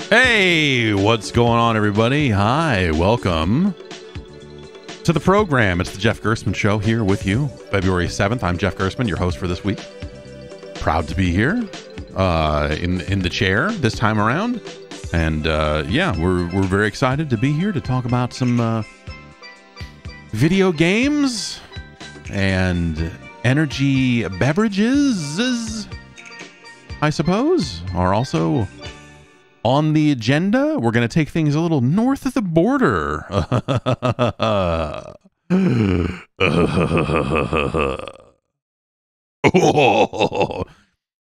Hey, what's going on, everybody? Hi, welcome to the program. It's the Jeff Gerstmann Show here with you. February 7th, I'm Jeff Gerstmann, your host for this week. Proud to be here in the chair this time around. And yeah, we're very excited to be here to talk about some video games and energy beverages, I suppose, are also on the agenda. We're going to take things a little north of the border.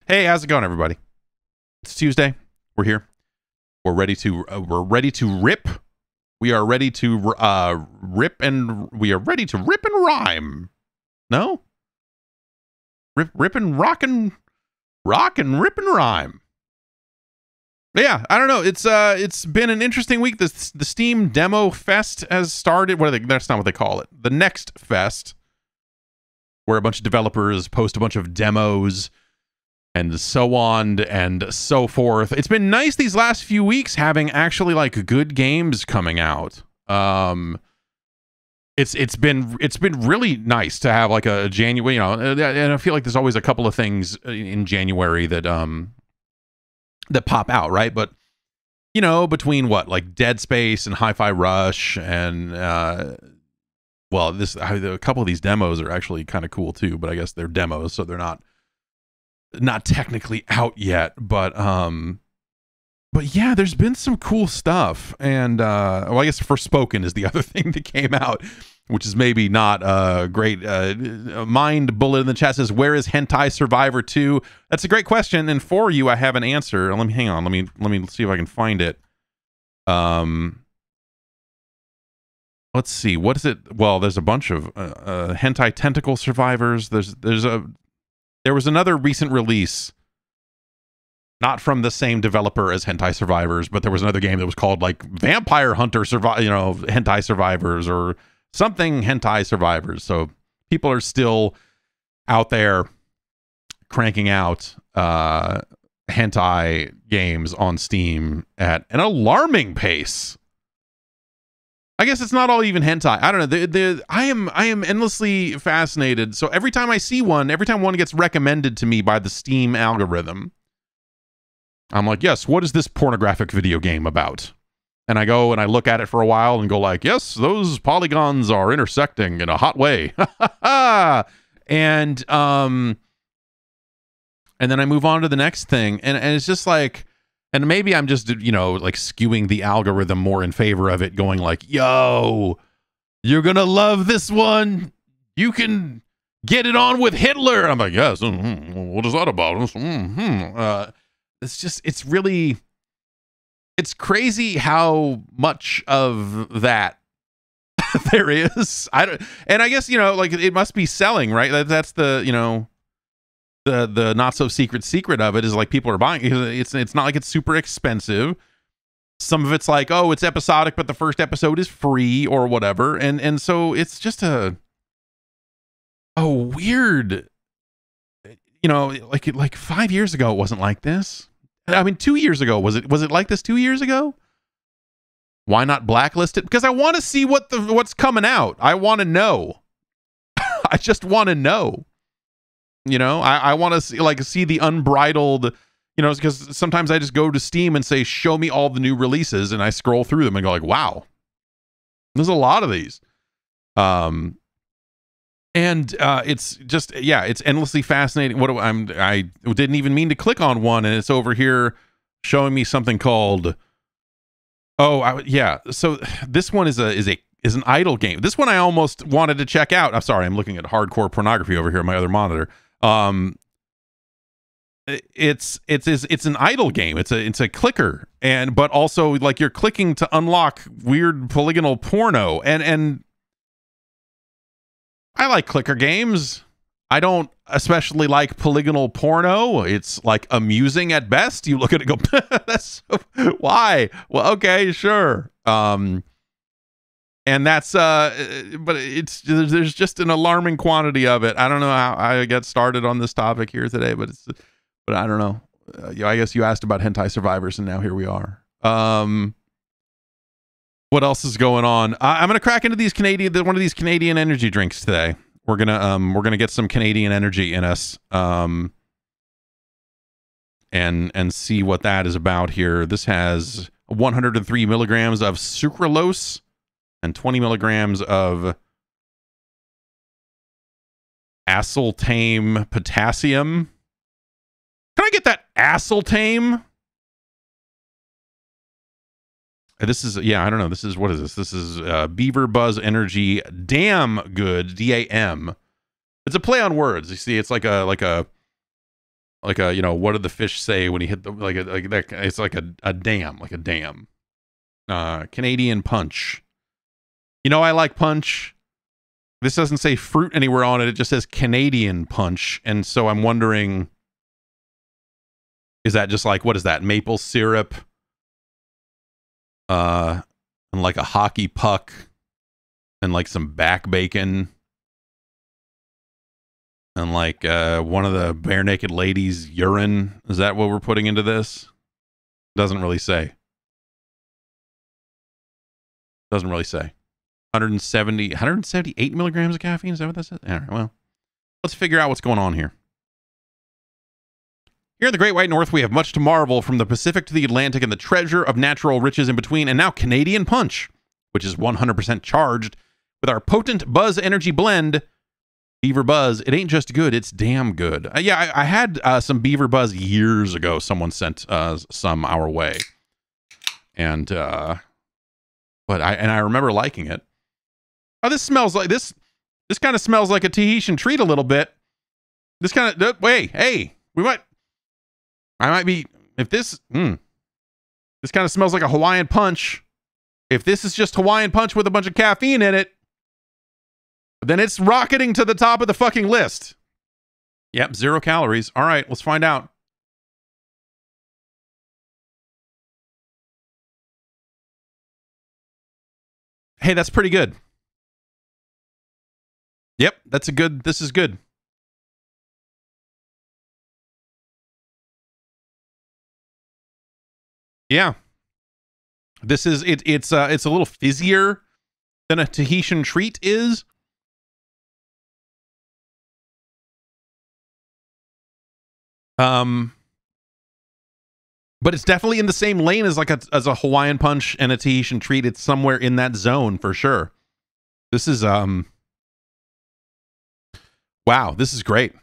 Hey, how's it going, everybody? It's Tuesday. We're here. We're ready to rip. We are ready to rip and rhyme. No? Rip and rock and rip and rhyme. Yeah, I don't know. It's been an interesting week. The Steam Demo Fest has started. That's not what they call it. The Next Fest, where a bunch of developers post a bunch of demos and so on and so forth. It's been nice these last few weeks having actually like good games coming out. It's been really nice to have like a January, and I feel like there's always a couple of things in January that pop out, right? But between like Dead Space and Hi-Fi Rush and a couple of these demos are actually kind of cool too, but I guess they're demos, so they're not technically out yet. But yeah, there's been some cool stuff, and I guess Forspoken is the other thing that came out, which is maybe not a great. Mind Bullet in the chat says, "Where is Hentai Survivor 2?" That's a great question, and for you, I have an answer. Let me hang on. Let me see if I can find it. Let's see. What is it? Well, there's a bunch of Hentai Tentacle Survivors. There was another recent release, not from the same developer as Hentai Survivors, but there was another game that was called like Vampire Hunter Hentai Survivors or something Hentai Survivors. So people are still out there cranking out hentai games on Steam at an alarming pace. I guess it's not all even hentai. I don't know. I am endlessly fascinated. So every time I see one, every time one gets recommended to me by the Steam algorithm, I'm like, yes, what is this pornographic video game about? And I go and I look at it for a while and go like, yes, those polygons are intersecting in a hot way. And then I move on to the next thing. And it's just like, and maybe I'm just, like skewing the algorithm more in favor of it, going like, yo, you're going to love this one. You can get it on with Hitler. I'm like, yes. What is that about? It's crazy how much of that there is. I guess, like it must be selling, right? That's the, the not so secret of it is like people are buying it. It's not like it's super expensive. Some of it's like, oh, it's episodic, but the first episode is free or whatever. And so it's just a weird, like 5 years ago, it wasn't like this. I mean, 2 years ago, was it like this 2 years ago? Why not blacklist it? Because I want to see what's coming out. I want to know. I just want to know. I want to see the unbridled, because sometimes I just go to Steam and say, show me all the new releases. And I scroll through them and go like, wow, there's a lot of these. And it's just, it's endlessly fascinating. I didn't even mean to click on one, and it's over here showing me something called, so this one is an idle game. This one I almost wanted to check out. I'm sorry, I'm looking at hardcore pornography over here on my other monitor. It's an idle game. It's a clicker, but also like you're clicking to unlock weird polygonal porno, and I like clicker games. I don't especially like polygonal porno. It's like amusing at best. You look at it and go, that's why? Well, okay, sure. And that's but there's just an alarming quantity of it. I don't know how I got started on this topic here today, but I don't know. I guess you asked about hentai survivors, and now here we are. What else is going on? I'm gonna crack into one of these Canadian energy drinks today. We're gonna get some Canadian energy in us. And see what that is about here. This has 103 milligrams of sucralose and 20 milligrams of aspartame potassium. Can I get that aspartame? This is, yeah, I don't know. This is, what is this? This is Beaver Buzz Energy Damn Good, DAM. It's a play on words. You see, it's like a, you know, what did the fish say when he hit the, like that? It's like a dam, like a dam. Canadian Punch. You know, I like Punch. This doesn't say fruit anywhere on it. It just says Canadian Punch. And so I'm wondering, is that just like, what is that? Maple syrup? And like a hockey puck and like some back bacon and like one of the bare naked ladies' urine. Is that what we're putting into this? Doesn't really say. Doesn't really say. 178 milligrams of caffeine. Is that what that says? All right, well, let's figure out what's going on here. Here in the Great White North, we have much to marvel, from the Pacific to the Atlantic and the treasure of natural riches in between, and now Canadian Punch, which is 100% charged with our potent Buzz Energy Blend. Beaver Buzz, it ain't just good, it's damn good. Yeah, I had some Beaver Buzz years ago. Someone sent some our way. And, but I remember liking it. Oh, this smells like, this kind of smells like a Tahitian treat a little bit. This kind of, hey, I might be, if this, this kind of smells like a Hawaiian Punch. If this is just Hawaiian Punch with a bunch of caffeine in it, then it's rocketing to the top of the fucking list. Yep, 0 calories. All right, let's find out. Hey, that's pretty good. Yep, that's a good, this is good. Yeah. This is, it's a little fizzier than a Tahitian treat is. But it's definitely in the same lane as like as a Hawaiian Punch and a Tahitian treat. It's somewhere in that zone for sure. This is wow, this is great.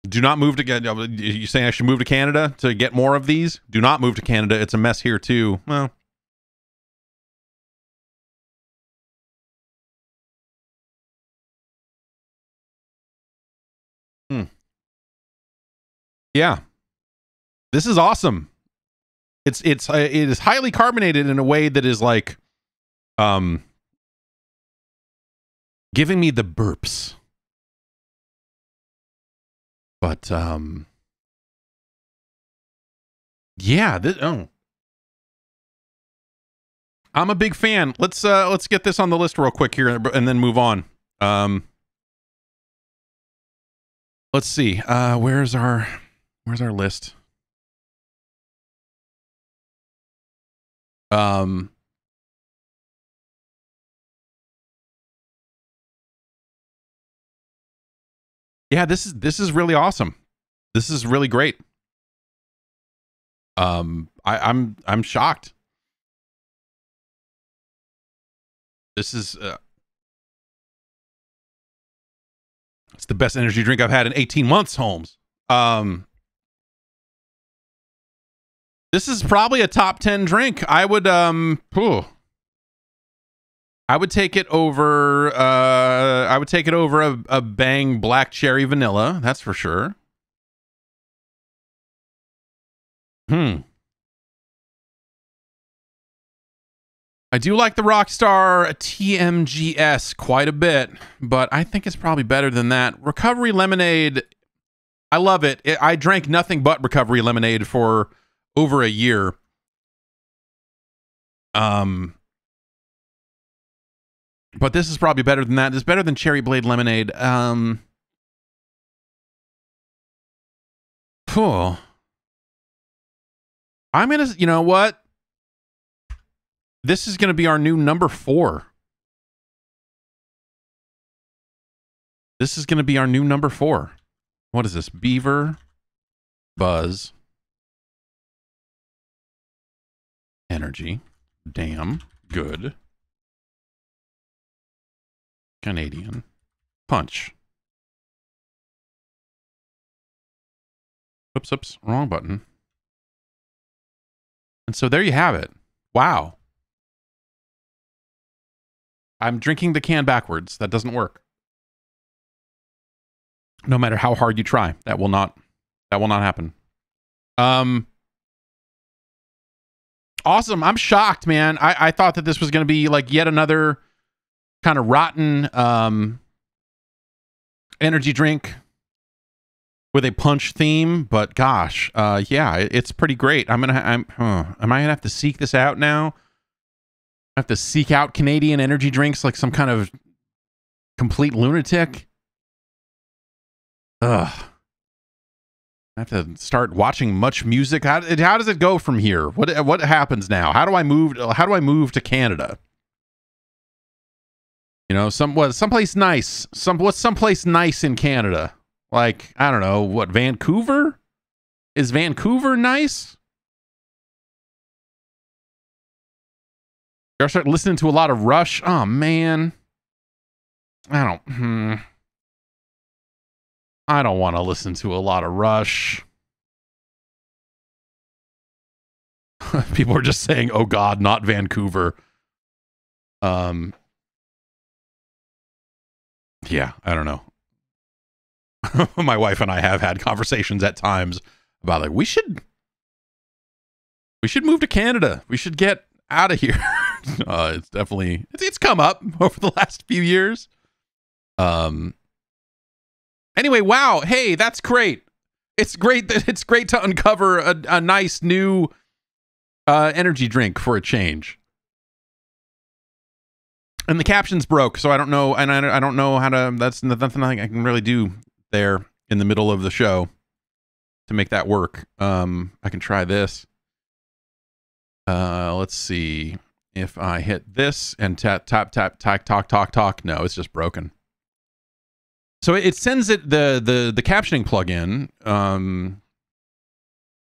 Do not move to, you saying I should move to Canada to get more of these? Do not move to Canada. It's a mess here too. Well, yeah, this is awesome. It is highly carbonated in a way that is like, giving me the burps. But yeah, I'm a big fan. Let's get this on the list real quick here and then move on. Let's see. Where's our list? Yeah, this is really awesome. This is really great. I'm shocked. This is it's the best energy drink I've had in 18 months, Holmes. This is probably a top 10 drink. I would take it over a Bang Black Cherry Vanilla, that's for sure. I do like the Rockstar TMGS quite a bit, but I think it's probably better than that. Recovery Lemonade, I love it. I drank nothing but Recovery Lemonade for over a year. But this is probably better than that. It's better than Cherry Blade Lemonade. Cool. I'm going to, you know what? This is going to be our new number 4. This is going to be our new number 4. What is this? Beaver Buzz Energy. Damn good. Canadian Punch. Oops, wrong button. And so there you have it. Wow. I'm drinking the can backwards. That doesn't work. No matter how hard you try, that will not happen. Awesome. I'm shocked, man. I thought that this was going to be like yet another kind of rotten energy drink with a punch theme, but gosh, yeah, it's pretty great. Am I gonna have to seek this out now? I have to seek out Canadian energy drinks like some kind of complete lunatic. Ugh. I have to start watching much music. How does it go from here? What happens now? How do I move to Canada? You know, someplace nice. What's someplace nice in Canada? Like, I don't know, what, Vancouver? Is Vancouver nice? I start listening to a lot of Rush. Oh man. I don't want to listen to a lot of Rush. People are just saying, "Oh God, not Vancouver." Yeah, I don't know. My wife and I have had conversations at times about like we should move to Canada. We should get out of here. It's definitely it's come up over the last few years. Anyway, wow. Hey, that's great. It's great to uncover a nice new energy drink for a change. And the captions broke, so I don't know, and I don't know how to. That's nothing I can really do there in the middle of the show to make that work. I can try this. Let's see if I hit this and tap talk. No, it's just broken. So it sends it the captioning plugin.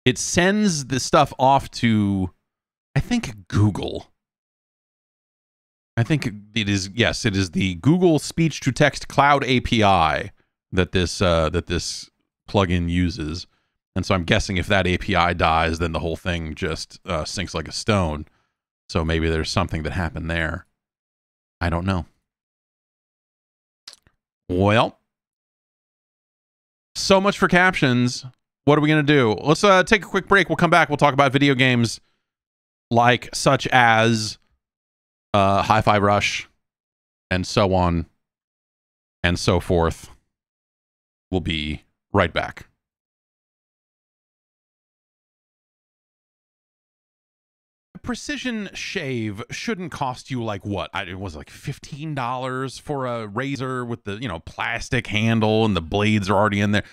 It sends the stuff off to, I think, Google. I think it is, yes, it is the Google Speech to Text Cloud API that this plugin uses. And so I'm guessing if that API dies, then the whole thing just sinks like a stone. So maybe there's something that happened there. I don't know. Well, so much for captions. What are we going to do? Let's take a quick break. We'll come back. We'll talk about video games like such as Hi-Fi Rush and so on and so forth. We'll be right back. A precision shave shouldn't cost you like what? It was like $15 for a razor with the, plastic handle and the blades are already in there.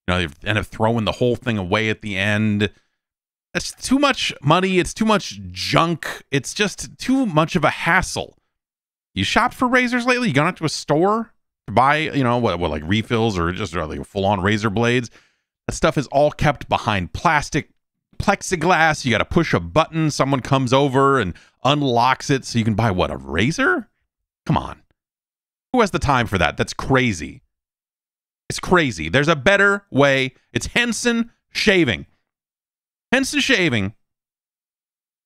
You end up throwing the whole thing away at the end. That's too much money. It's too much junk. It's just too much of a hassle. You shopped for razors lately? You gone out to a store to buy, what like refills or just like full-on razor blades? That stuff is all kept behind plastic plexiglass. You got to push a button. Someone comes over and unlocks it so you can buy what, a razor? Come on. Who has the time for that? That's crazy. It's crazy. There's a better way. It's Henson Shaving. Henson Shaving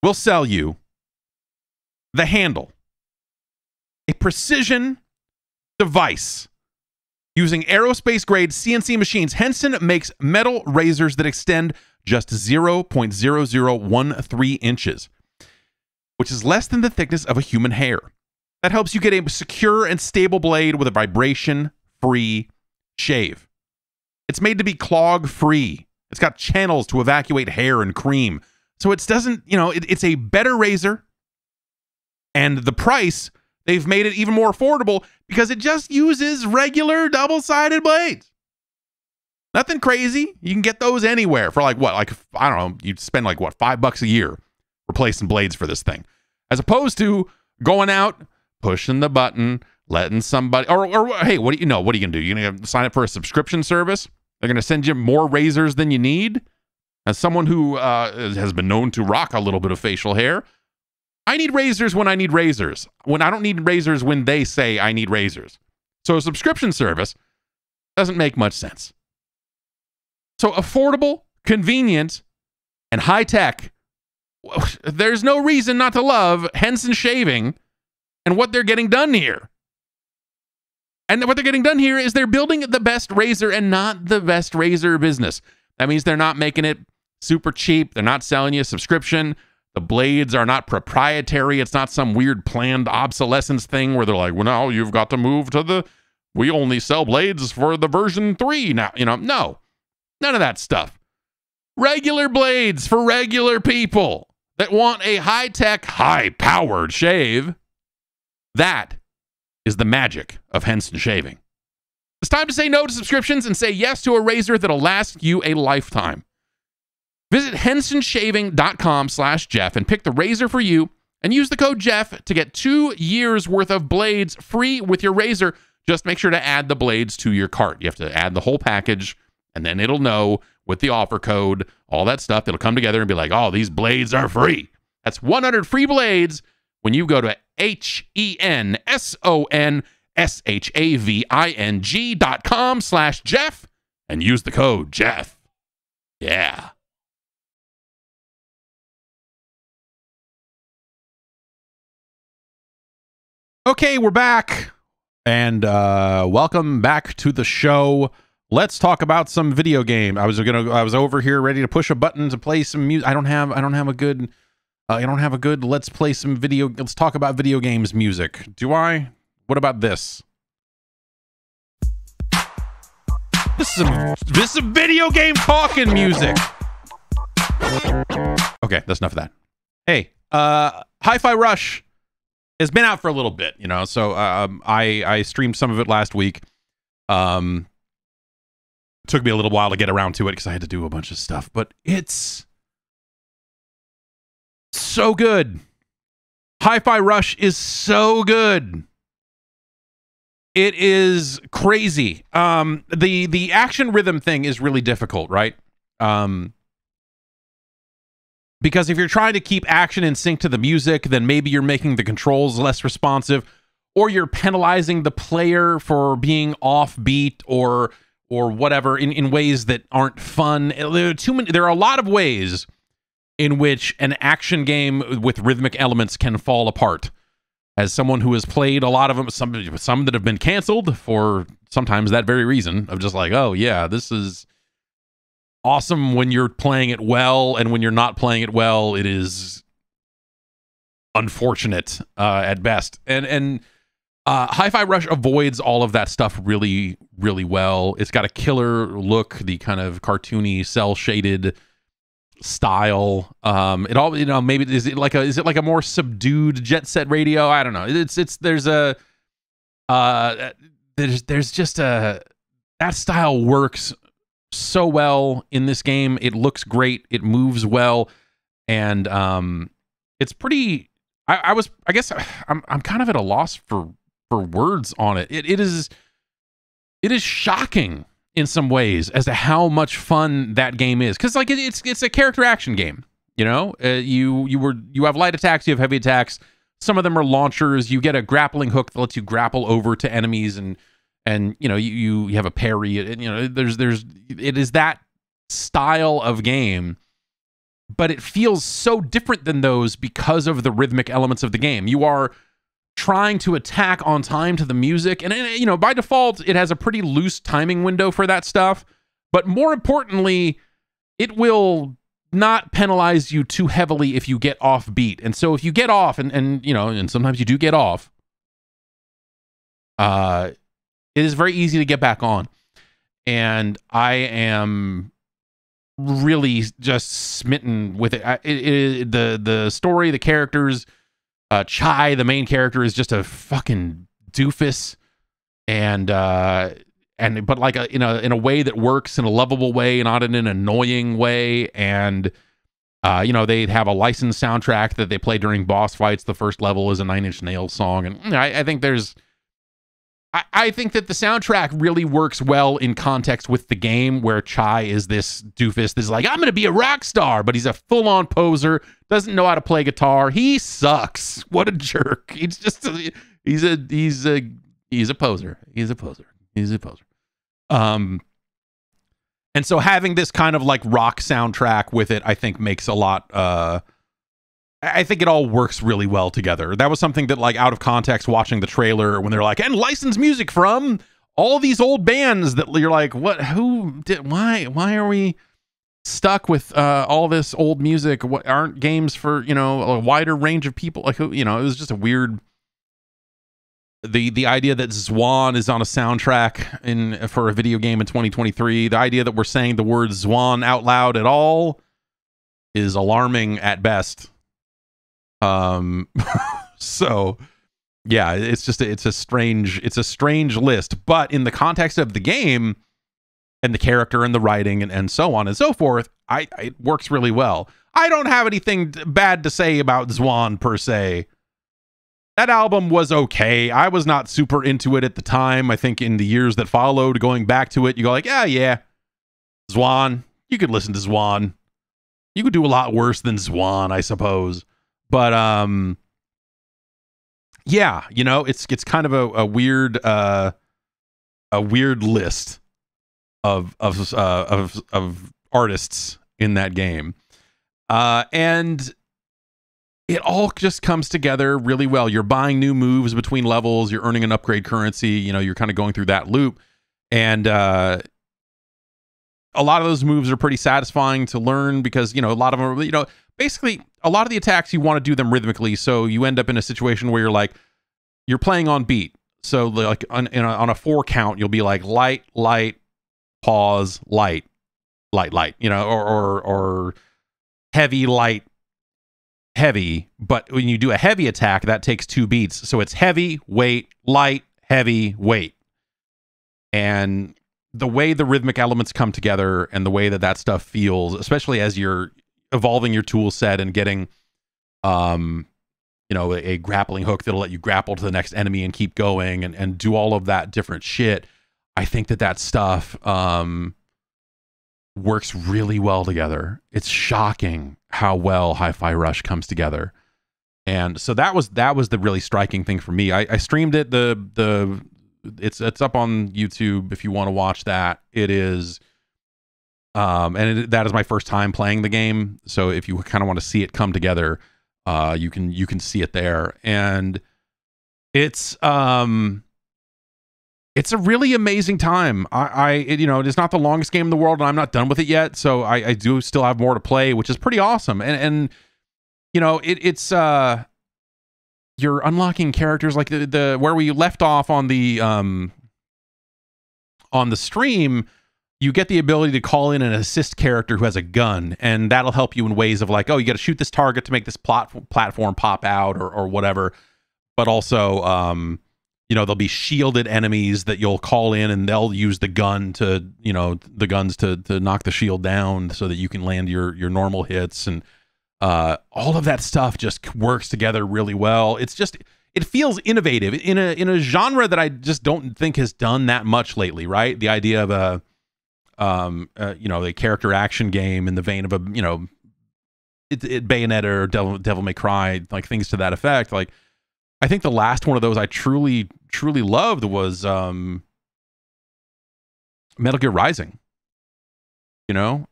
will sell you the handle, a precision device using aerospace-grade CNC machines. Henson makes metal razors that extend just 0.0013 inches, which is less than the thickness of a human hair. That helps you get a secure and stable blade with a vibration-free shave. It's made to be clog-free. It's got channels to evacuate hair and cream. So it doesn't, it's a better razor. And the price, they've made it even more affordable because it just uses regular double-sided blades. Nothing crazy. You can get those anywhere for like what? Like, I don't know, you'd spend like what, $5 a year replacing blades for this thing. As opposed to going out, pushing the button, letting somebody, or hey, what do you know? What are you going to do? You're going to sign up for a subscription service? They're going to send you more razors than you need? As someone who has been known to rock a little bit of facial hair, I need razors when I need razors. When I don't need razors when they say I need razors. So a subscription service doesn't make much sense. So affordable, convenient, and high tech. There's no reason not to love Henson Shaving and what they're getting done here. And what they're getting done here is they're building the best razor and not the best razor business. That means they're not making it super cheap. They're not selling you a subscription. The blades are not proprietary. It's not some weird planned obsolescence thing where they're like, well, now you've got to move to the, we only sell blades for the version 3 now. You know, no. None of that stuff. Regular blades for regular people that want a high-tech, high-powered shave. That is the magic of Henson Shaving. It's time to say no to subscriptions and say yes to a razor that'll last you a lifetime. Visit hensonshaving.com/Jeff and pick the razor for you and use the code Jeff to get 2 years worth of blades free with your razor. Just make sure to add the blades to your cart. You have to add the whole package, and then it'll know with the offer code, all that stuff. It'll come together and be like, oh, these blades are free. That's 100 free blades when you go to hensonshaving.com/Jeff and use the code Jeff. Yeah. Okay, we're back. And welcome back to the show. Let's talk about some video game. I was over here ready to push a button to play some music. I don't have a good let's talk about video games music. Do I? What about this? This is some video game talking music. Okay, that's enough of that. Hey, Hi-Fi Rush has been out for a little bit, you know, so I streamed some of it last week. Took me a little while to get around to it because I had to do a bunch of stuff, but it's so good. Hi-Fi Rush is so good. It is crazy. The action rhythm thing is really difficult, right? Because if you're trying to keep action in sync to the music, then maybe you're making the controls less responsive, or you're penalizing the player for being offbeat or whatever in ways that aren't fun. There are a lot of ways in which an action game with rhythmic elements can fall apart. As someone who has played a lot of them, some that have been canceled for sometimes that very reason of just like, oh yeah, this is awesome when you're playing it well, and when you're not playing it well, it is unfortunate at best. And Hi-Fi Rush avoids all of that stuff really, really well. It's got a killer look, the kind of cartoony, cel-shaded style. It all, you know, maybe is it like a more subdued Jet Set Radio? I don't know. There's just that style works so well in this game. It looks great. It moves well, and it's pretty. I guess I'm kind of at a loss for words on it. It is shocking in some ways as to how much fun that game is, because like it's a character action game. You know, you have light attacks, you have heavy attacks. Some of them are launchers. You get a grappling hook that lets you grapple over to enemies, and you know you have a parry. You know, it is that style of game, but it feels so different than those because of the rhythmic elements of the game. You are trying to attack on time to the music, and you know, by default it has a pretty loose timing window for that stuff, but more importantly, it will not penalize you too heavily if you get off beat. And so if you get off, and you know, and sometimes you do get off, it is very easy to get back on. And I am really just smitten with it. The story, the characters, Chai, the main character, is just a fucking doofus, and but like in a way that works, in a lovable way, not in an annoying way. And they'd have a licensed soundtrack that they play during boss fights. The first level is a Nine Inch Nails song, and I think I think that the soundtrack really works well in context with the game, where Chai is this doofus that's like, I'm going to be a rock star, but he's a full-on poser, doesn't know how to play guitar. He sucks. What a jerk. He's just he's a poser. He's a poser. He's a poser. And so having this kind of like rock soundtrack with it, I think makes a lot I think it all works really well together. That was something that, like, out of context, watching the trailer, when they're like, and licensed music from all these old bands, that you're like, what, who did, why are we stuck with all this old music? What aren't games for, a wider range of people? Like, it was just a weird, the idea that Zwan is on a soundtrack for a video game in 2023, the idea that we're saying the word Zwan out loud at all is alarming at best. So yeah, it's a strange list, but in the context of the game and the character and the writing and so on and so forth, it works really well. I don't have anything bad to say about Zwan per se. That album was okay. I was not super into it at the time. I think in the years that followed, going back to it, you go like, yeah, Zwan, you could listen to Zwan. You could do a lot worse than Zwan, I suppose. But yeah, it's kind of a weird list of artists in that game, and it all just comes together really well. You're buying new moves between levels. You're earning an upgrade currency. You're kind of going through that loop, and a lot of those moves are pretty satisfying to learn because a lot of them are, basically, a lot of the attacks, you want to do them rhythmically, so you end up in a situation where you're playing on beat. So like on a 4 count, you'll be like light, pause, light, or heavy, light, heavy. But when you do a heavy attack, that takes 2 beats. So it's heavy, weight, light, heavy, weight. And the way the rhythmic elements come together and the way that stuff feels, especially as you're evolving your tool set and getting a grappling hook that'll let you grapple to the next enemy and keep going and do all of that different shit, I think that stuff works really well together. It's shocking how well Hi-Fi Rush comes together. And so that was the really striking thing for me. I streamed it. It's up on YouTube if you want to watch that. It is that is my first time playing the game, so if you kind of want to see it come together, you can see it there. And it's a really amazing time. It's not the longest game in the world, and I'm not done with it yet, so I do still have more to play, which is pretty awesome. And it's you're unlocking characters like the where we left off on the stream. You get the ability to call in an assist character who has a gun, and that'll help you in ways of like, oh, you got to shoot this target to make this platform pop out or whatever. But also, there'll be shielded enemies that you'll call in, and they'll use the gun to, to knock the shield down so that you can land your normal hits. And all of that stuff just works together really well. It feels innovative in a genre that I just don't think has done that much lately, right? The idea of a character action game in the vein of Bayonetta or Devil May Cry, like things to that effect. Like, I think the last one of those I truly loved was Metal Gear Rising. And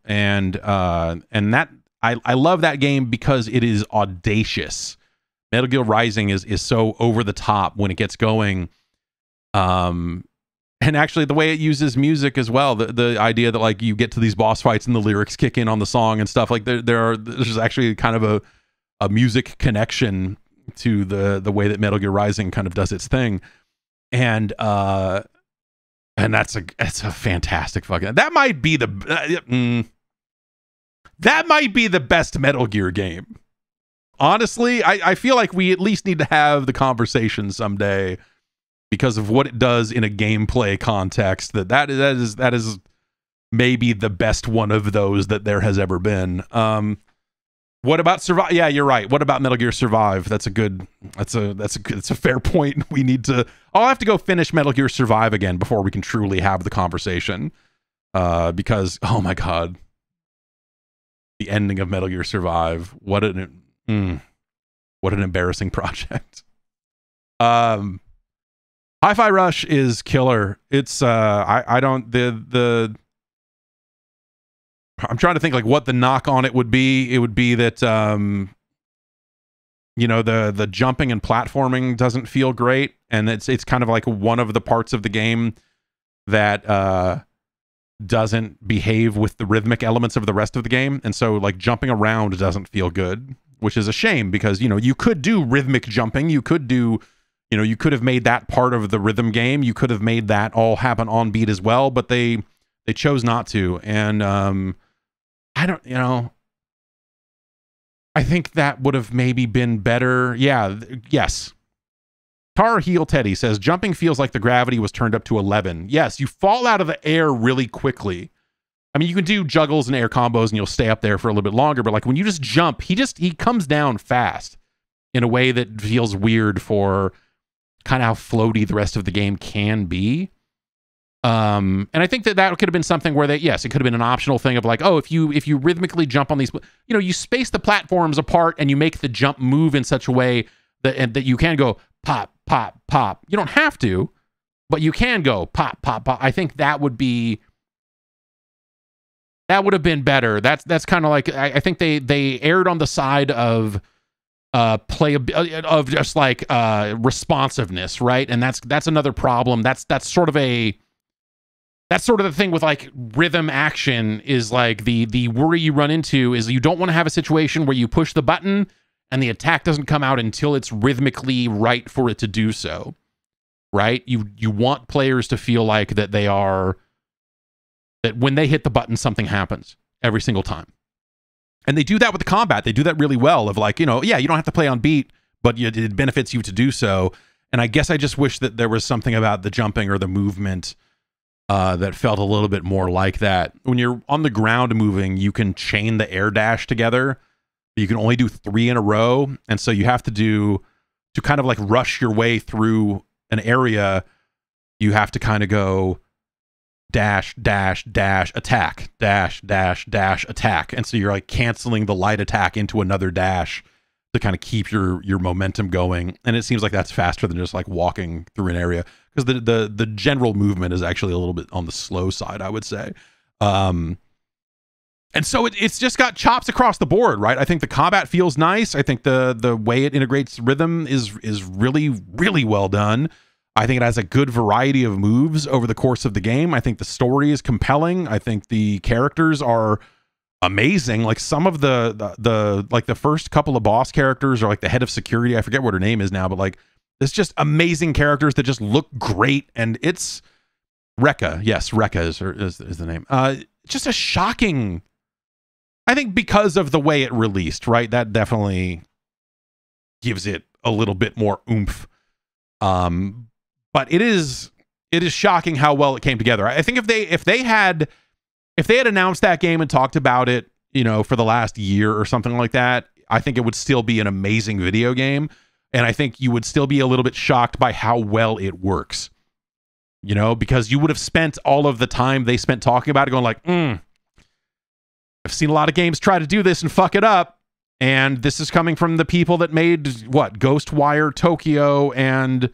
that I love that game because it is audacious. Metal Gear Rising is so over the top when it gets going. And actually the way it uses music as well, the idea that like you get to these boss fights and the lyrics kick in on the song and stuff, like there's actually kind of a music connection to the way that Metal Gear Rising kind of does its thing. And that's a fantastic fucking, that might be the best Metal Gear game. Honestly, I feel like we at least need to have the conversation someday because of what it does in a gameplay context. That is maybe the best one of those that there has ever been. What about Survive? Yeah, you're right. What about Metal Gear Survive? That's a fair point. We need to. I'll have to go finish Metal Gear Survive again before we can truly have the conversation. Because oh my god, the ending of Metal Gear Survive. What an embarrassing project. Hi-Fi Rush is killer. It's I don't I'm trying to think like what the knock on it would be. It would be that you know, the jumping and platforming doesn't feel great, and it's kind of like one of the parts of the game that doesn't behave with the rhythmic elements of the rest of the game, and so like jumping around doesn't feel good, which is a shame because, you know, you could do rhythmic jumping, you could do, you know, you could have made that part of the rhythm game, you could have made that all happen on beat as well, but they chose not to, and I don't, you know, I think that would have maybe been better. Yeah, yes. Tar Heel Teddy says, jumping feels like the gravity was turned up to 11. Yes, you fall out of the air really quickly. I mean, you can do juggles and air combos and you'll stay up there for a little bit longer, but like when you just jump, he comes down fast in a way that feels weird for kind of how floaty the rest of the game can be. And I think that could have been something where yes, it could have been an optional thing of like, oh, if you rhythmically jump on these, you know, you space the platforms apart and you make the jump move in such a way that you can go pop, pop, pop. You don't have to, but you can go pop, pop, pop. I think that would have been better. That's kind of like, I think they erred on the side of of just like responsiveness, right? And that's another problem. That's sort of the thing with like rhythm action is like the worry you run into is you don't want to have a situation where you push the button and the attack doesn't come out until it's rhythmically right for it to do so, right? You want players to feel like that when they hit the button, something happens every single time. And they do that with the combat. They do that really well of like, you know, yeah, you don't have to play on beat, but it benefits you to do so. And I guess I just wish that there was something about the jumping or the movement that felt a little bit more like that. When you're on the ground moving, you can chain the air dash together. But you can only do 3 in a row. And so you have to kind of like rush your way through an area, you have to kind of go dash, dash, dash, attack, dash, dash, dash, attack. And so you're like canceling the light attack into another dash to kind of keep your momentum going. And it seems like that's faster than just like walking through an area, because the general movement is actually a little bit on the slow side, I would say. And so it's just got chops across the board, right? I think the combat feels nice. I think the way it integrates rhythm is really, really well done. I think it has a good variety of moves over the course of the game. I think the story is compelling. I think the characters are amazing. Like some of the first couple of boss characters are like the head of security. I forget what her name is now, but like it's just amazing characters that just look great. And it's Rekka. Yes, Rekka is the name. Just a shocking, I think because of the way it released, right? That definitely gives it a little bit more oomph. But it is shocking how well it came together. I think if they had announced that game and talked about it, you know, for the last year or something like that, I think it would still be an amazing video game. And I think you would still be a little bit shocked by how well it works, you know, because you would have spent all of the time they spent talking about it going like, I've seen a lot of games try to do this and fuck it up. And this is coming from the people that made what, Ghostwire Tokyo and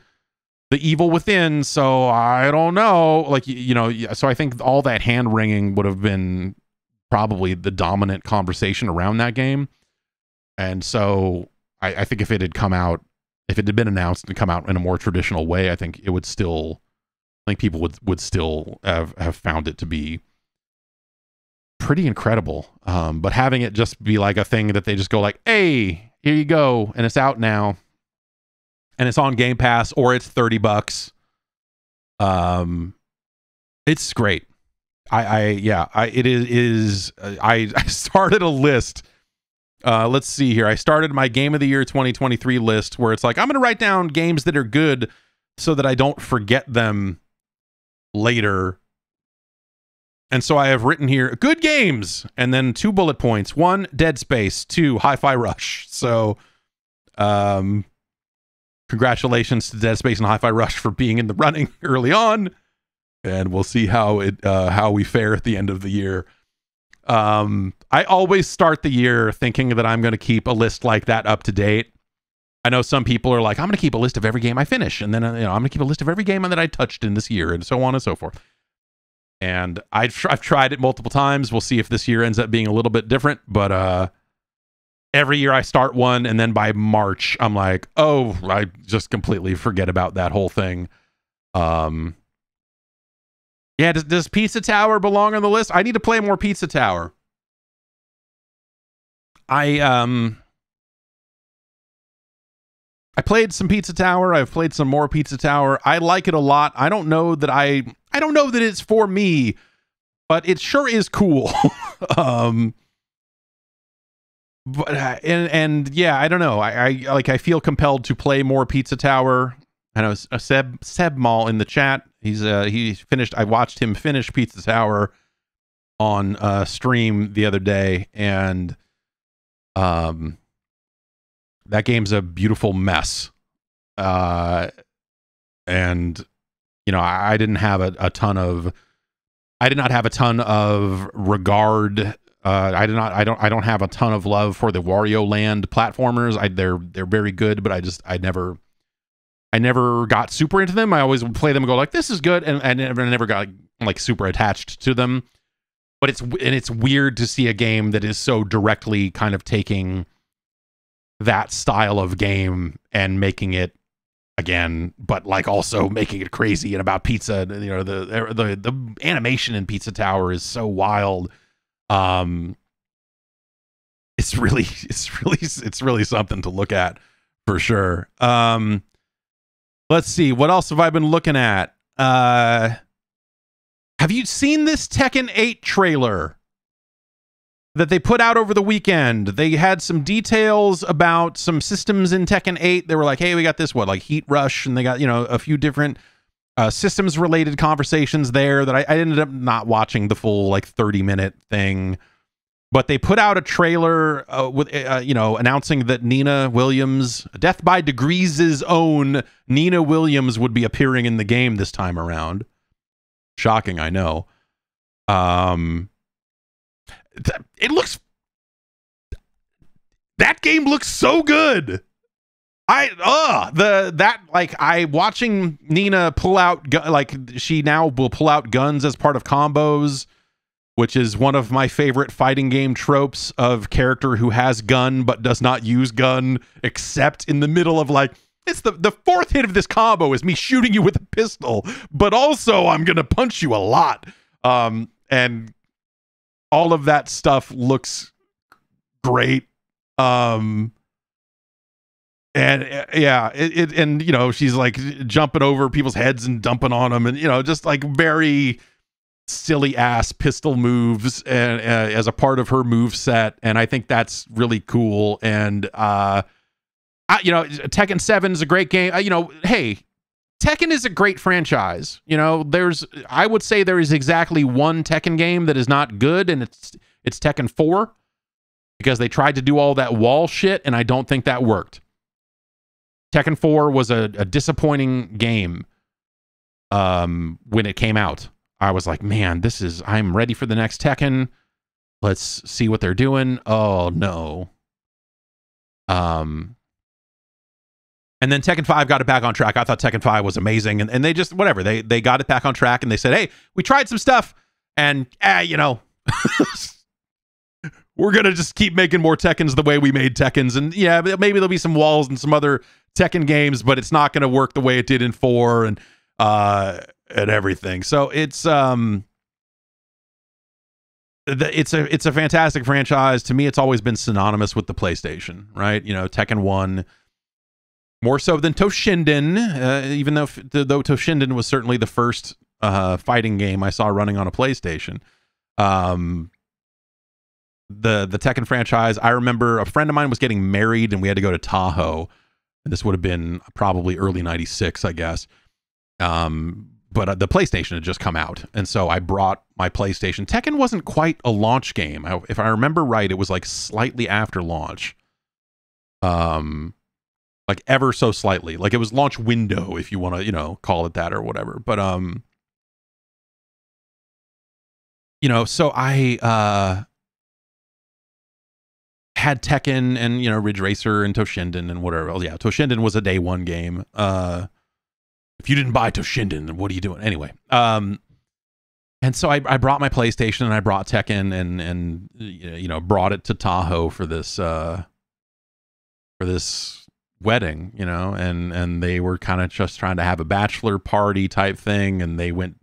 The Evil Within. So I don't know, like, you know, so I think all that hand wringing would have been probably the dominant conversation around that game. And so I think if it had been announced and come out in a more traditional way, I think people would still have found it to be pretty incredible. But having it just be like a thing that they just go like, hey, here you go, and it's out now, and it's on Game Pass, or it's $30. It's great. I started a list. Let's see here. I started my Game of the Year 2023 list where it's like, I'm going to write down games that are good so that I don't forget them later. And so I have written here, good games, and then 2 bullet points. 1, Dead Space. 2, Hi-Fi Rush. So, congratulations to Dead Space and Hi-Fi Rush for being in the running early on. And we'll see how we fare at the end of the year. I always start the year thinking that I'm going to keep a list like that up to date. I know some people are like, I'm going to keep a list of every game I finish. And then, I'm going to keep a list of every game that I touched in this year, and so on and so forth. And I've tried it multiple times. We'll see if this year ends up being a little bit different. But every year I start one, and then by March, I'm like, oh, I just completely forget about that whole thing. Yeah, does Pizza Tower belong on the list? I need to play more Pizza Tower. I played some Pizza Tower. I've played some more Pizza Tower. I like it a lot. I don't know that it's for me, but it sure is cool. But yeah, I don't know. I feel compelled to play more Pizza Tower. I know Seb Mall in the chat. He finished. I watched him finish Pizza Tower on stream the other day, and that game's a beautiful mess. And I didn't have a ton of regard. I don't have a ton of love for the Wario Land platformers. They're very good, but I never got super into them. I always would play them and go like, this is good, and I never got like super attached to them. But it's weird to see a game that is so directly kind of taking that style of game and making it again, but like also making it crazy and about pizza. The animation in Pizza Tower is so wild. It's really something to look at for sure. Let's see, what else have I been looking at? Have you seen this Tekken 8 trailer that they put out over the weekend? They had some details about some systems in Tekken 8. They were like, hey, we got this, like Heat Rush, and they got, a few different systems related conversations there that I ended up not watching the full 30-minute thing. But they put out a trailer with announcing that Nina Williams, Death by Degrees' own Nina Williams, would be appearing in the game this time around. Shocking, I know. That game looks so good. Watching Nina pull out she now will pull out guns as part of combos, which is one of my favorite fighting game tropes of character who has gun but does not use gun except in the middle of it's the fourth hit of this combo is me shooting you with a pistol, but also I'm gonna punch you a lot. And all of that stuff looks great. And she's jumping over people's heads and dumping on them, and just very silly ass pistol moves and as a part of her move set. And I think that's really cool. And Tekken 7 is a great game. Hey, Tekken is a great franchise. I would say there is exactly one Tekken game that is not good, and it's Tekken 4, because they tried to do all that wall shit, and I don't think that worked. Tekken 4 was a disappointing game when it came out. I was like, man, I'm ready for the next Tekken. Let's see what they're doing. Oh, no. And then Tekken 5 got it back on track. I thought Tekken 5 was amazing. And they just, whatever, they got it back on track, and they said, hey, we tried some stuff, and, we're going to just keep making more Tekkens the way we made Tekkens. And yeah, maybe there'll be some walls and some other Tekken games, but it's not going to work the way it did in 4 and everything. So it's a fantastic franchise. To me, it's always been synonymous with the PlayStation, right? Tekken 1, more so than Toshinden, even though Toshinden was certainly the first fighting game I saw running on a PlayStation. The Tekken franchise, I remember a friend of mine was getting married and we had to go to Tahoe. And this would have been probably early 96, I guess. But the PlayStation had just come out, and so I brought my PlayStation. Tekken wasn't quite a launch game. If I remember right, it was like slightly after launch. Like ever so slightly. Like it was launch window, if you want to, you know, call it that or whatever. But you know, so I had Tekken and, you know, Ridge Racer and Toshinden and whatever else. Yeah, Toshinden was a day one game. If you didn't buy Toshinden, then what are you doing? Anyway, and so I brought my PlayStation and I brought Tekken and you know, brought it to Tahoe for this wedding, you know, and they were kind of just trying to have a bachelor party type thing, and they went,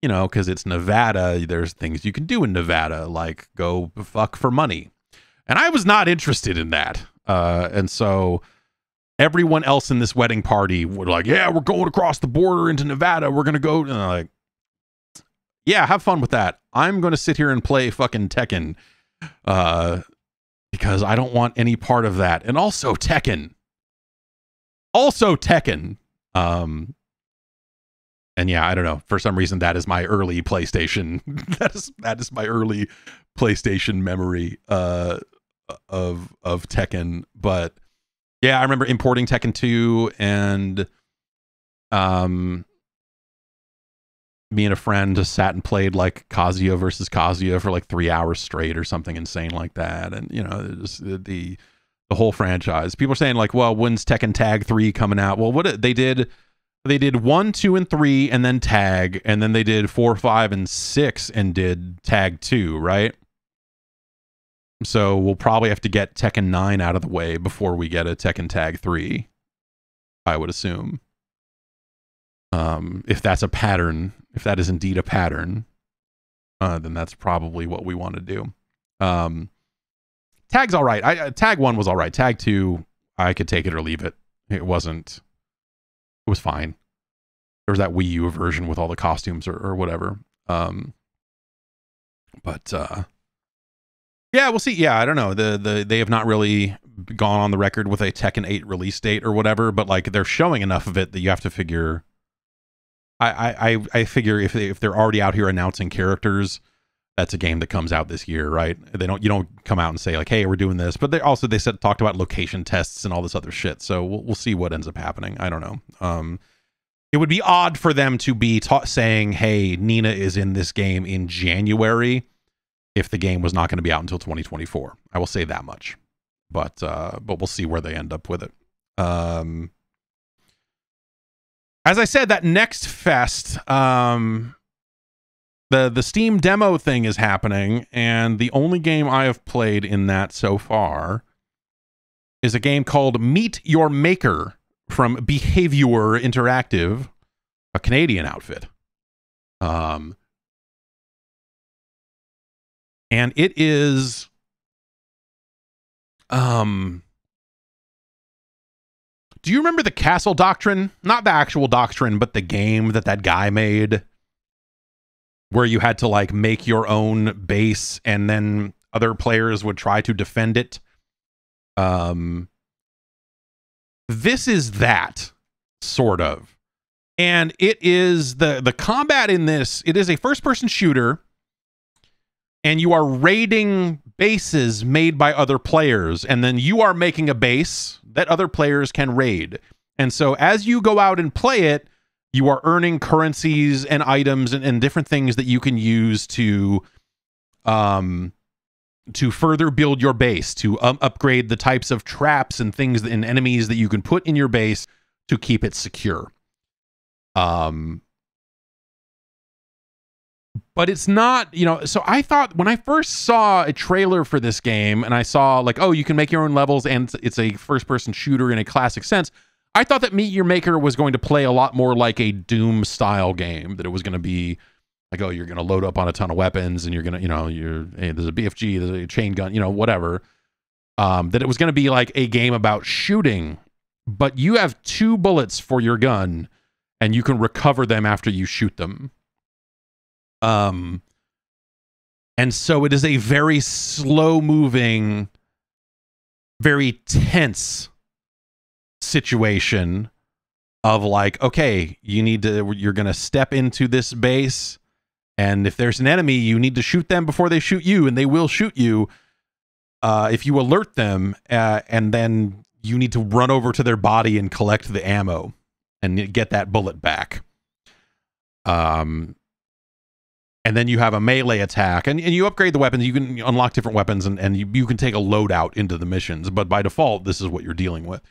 you know, because it's Nevada, there's things you can do in Nevada, like go fuck for money. And I was not interested in that. And so everyone else in this wedding party were like, yeah, we're going across the border into Nevada. We're going to go. And I'm like, yeah, have fun with that. I'm going to sit here and play fucking Tekken because I don't want any part of that. And also Tekken. And yeah, I don't know. For some reason, that is my early PlayStation. that is my early PlayStation memory of Tekken. But yeah, I remember importing Tekken 2 and me and a friend just sat and played like Kazuya versus Kazuya for like 3 hours straight or something insane like that. And you know, just the whole franchise. People are saying like, well, when's Tekken Tag 3 coming out? Well, what they did 1, 2, and 3 and then Tag, and then they did 4, 5, and 6 and did Tag 2, right? So we'll probably have to get Tekken 9 out of the way before we get a Tekken Tag 3, I would assume. If that's a pattern, if that is indeed a pattern, then that's probably what we want to do. Tag's all right. Tag 1 was all right. Tag 2, I could take it or leave it. It was fine. There was that Wii U version with all the costumes or whatever. Yeah, we'll see. Yeah, I don't know. They have not really gone on the record with a Tekken 8 release date or whatever, but like they're showing enough of it that you have to figure. I figure if they're already out here announcing characters, that's a game that comes out this year, right? You don't come out and say like, hey, we're doing this, but they talked about location tests and all this other shit. So we'll see what ends up happening. I don't know. It would be odd for them to be saying, hey, Nina is in this game in January, if the game was not going to be out until 2024. I will say that much, but we'll see where they end up with it. As I said, that next fest, the Steam demo thing is happening, and the only game I have played in that so far is a game called Meet Your Maker from Behavior Interactive, a Canadian outfit. And it is do you remember the Castle Doctrine? Not the actual Doctrine, but the game that guy made, where you had to like make your own base and then other players would try to defend it. This is that, sort of. And it is the combat in this, it is a first-person shooter, and you are raiding bases made by other players, and then you are making a base that other players can raid. And so as you go out and play it, you are earning currencies and items and different things that you can use to further build your base, to upgrade the types of traps and things and enemies that you can put in your base to keep it secure. But it's not, you know, so I thought when I first saw a trailer for this game and I saw like, oh, you can make your own levels and it's a first-person shooter in a classic sense, I thought that Meet Your Maker was going to play a lot more like a Doom-style game, that it was going to be like, oh, you're going to load up on a ton of weapons and you're going to, you know, hey, there's a BFG, there's a chain gun, you know, whatever. That it was going to be like a game about shooting, but you have 2 bullets for your gun and you can recover them after you shoot them. And so it is a very slow-moving, very tense situation of like, okay, you're going to step into this base, and if there's an enemy, you need to shoot them before they shoot you, and they will shoot you if you alert them, and then you need to run over to their body and collect the ammo and get that bullet back. And then you have a melee attack, and you upgrade the weapons. You can unlock different weapons, and you can take a loadout into the missions, but by default, this is what you're dealing with.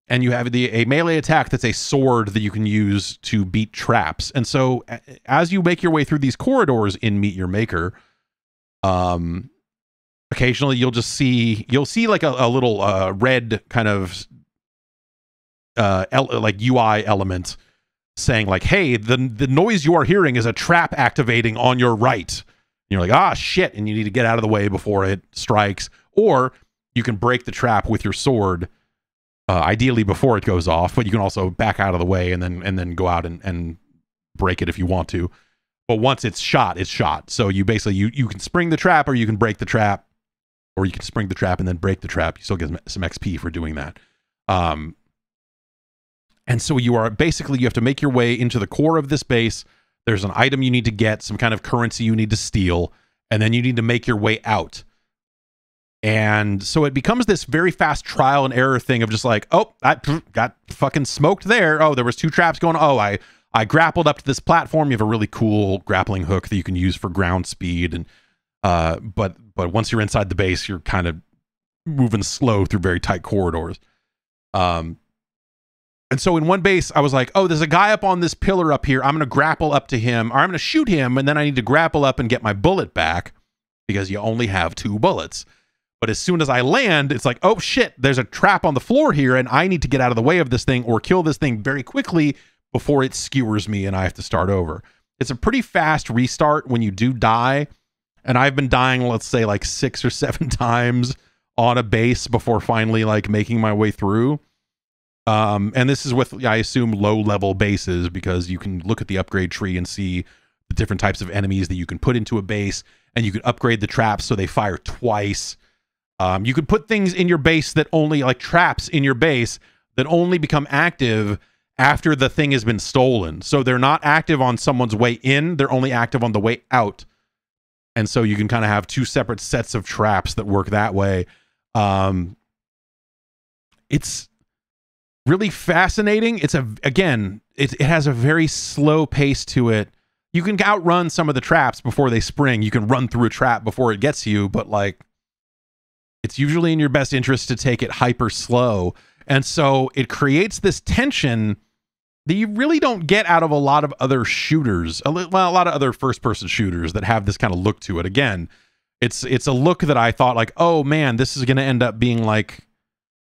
And you have a melee attack that's a sword that you can use to beat traps. And so as you make your way through these corridors in Meet Your Maker, occasionally you'll see like a little red kind of like UI element saying like, hey, the noise you are hearing is a trap activating on your right. And you're like, ah, shit, and you need to get out of the way before it strikes. Or you can break the trap with your sword, ideally before it goes off, but you can also back out of the way and then go out and break it if you want to. But once it's shot, it's shot. So you basically you can spring the trap, or you can break the trap, or you can spring the trap and then break the trap. You still get some XP for doing that. And so you have to make your way into the core of this base. There's an item you need to get, some kind of currency you need to steal, and then you need to make your way out. And so it becomes this very fast trial and error thing of just like, oh, I got fucking smoked there. Oh, there was 2 traps going. Oh, I grappled up to this platform. You have a really cool grappling hook that you can use for ground speed. And but once you're inside the base, you're kind of moving slow through very tight corridors. And so in one base, I was like, oh, there's a guy up on this pillar up here. I'm going to grapple up to him, or I'm going to shoot him, and then I need to grapple up and get my bullet back because you only have 2 bullets. But as soon as I land, it's like, oh shit, there's a trap on the floor here, and I need to get out of the way of this thing or kill this thing very quickly before it skewers me and I have to start over. It's a pretty fast restart when you do die. And I've been dying, let's say, like 6 or 7 times on a base before finally like making my way through. And this is with, I assume, low-level bases, because you can look at the upgrade tree and see the different types of enemies that you can put into a base, and you can upgrade the traps so they fire twice. You could put things in your base that only, like traps in your base, that only become active after the thing has been stolen. So they're not active on someone's way in, they're only active on the way out. And so you can kind of have 2 separate sets of traps that work that way. It's really fascinating. It has a very slow pace to it. You can outrun some of the traps before they spring. You can run through a trap before it gets you, but like, it's usually in your best interest to take it hyper slow. And so it creates this tension that you really don't get out of a lot of other shooters. A lot of other first-person shooters that have this kind of look to it. Again, it's a look that I thought like, oh man, this is going to end up being like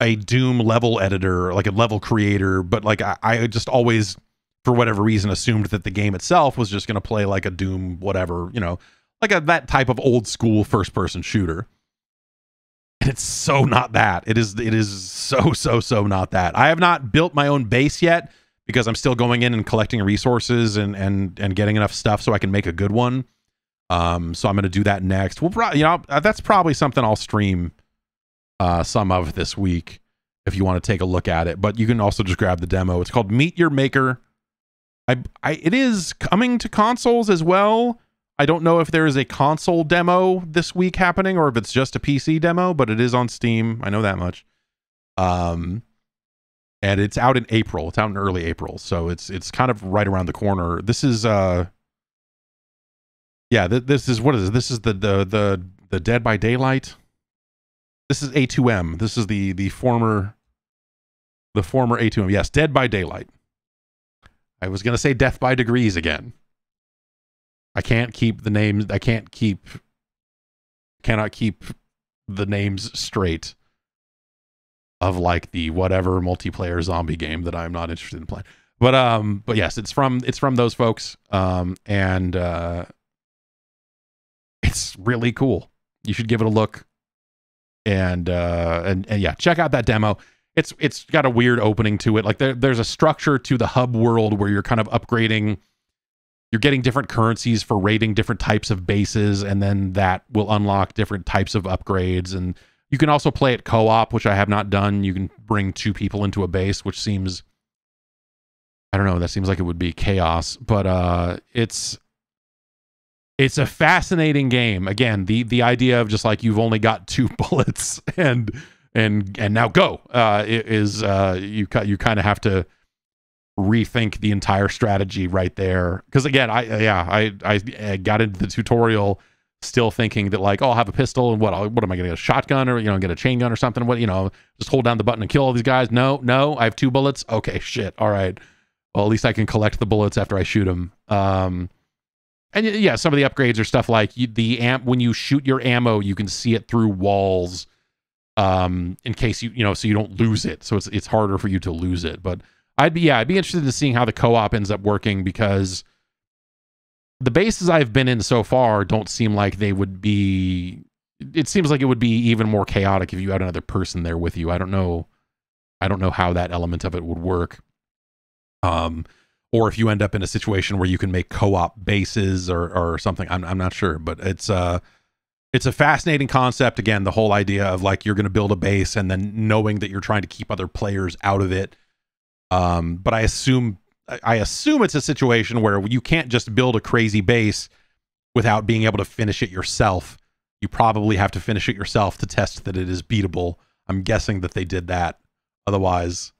a Doom level editor, like a level creator. But like I just always, for whatever reason, assumed that the game itself was just going to play like a Doom whatever, you know, like that type of old school first-person shooter. And it's so not that. It is so not that. I have not built my own base yet because I'm still going in and collecting resources and getting enough stuff so I can make a good one. So I'm going to do that next. We'll probably, you know, that's probably something I'll stream some of this week if you want to take a look at it. But you can also just grab the demo. It's called Meet Your Maker. It is coming to consoles as well. I don't know if there is a console demo this week happening or if it's just a PC demo, but it is on Steam. I know that much. And it's out in April. It's out in early April, so it's kind of right around the corner. This is this is what is it? This is the Dead by Daylight. This is A2M. This is the former A2M. Yes, Dead by Daylight. I was gonna say Death by Degrees again. I can't keep the names. Cannot keep the names straight of like the whatever multiplayer zombie game that I'm not interested in playing. But yes, it's from those folks. And it's really cool. You should give it a look. And yeah, check out that demo. It's got a weird opening to it. Like there's a structure to the hub world where you're kind of upgrading. You're getting different currencies for raiding different types of bases, and then that will unlock different types of upgrades, and You can also play it co-op, which I have not done. You can bring 2 people into a base, which seems, I don't know, that seems like it would be chaos. But it's a fascinating game. Again, the idea of just like you've only got 2 bullets and now go you kind of have to rethink the entire strategy right there. Because again, I got into the tutorial still thinking that like, oh, I'll have a pistol and what am I gonna get, a shotgun or get a chain gun or something? What, just hold down the button and kill all these guys? No, I have 2 bullets. Okay, shit. All right. Well, at least I can collect the bullets after I shoot them. And yeah, some of the upgrades are stuff like when you shoot your ammo, you can see it through walls, in case so you don't lose it. So it's harder for you to lose it. But I'd be interested in seeing how the co-op ends up working, because the bases I've been in so far don't seem like they would be. It seems like it would be even more chaotic if you had another person there with you. I don't know how that element of it would work. Or if you end up in a situation where you can make co-op bases or something. I'm not sure, but it's a fascinating concept. Again, the whole idea of like you're going to build a base and then knowing that you're trying to keep other players out of it. But I assume it's a situation where you can't just build a crazy base without being able to finish it yourself. You probably have to finish it yourself to test that it is beatable. I'm guessing that they did that. Otherwise,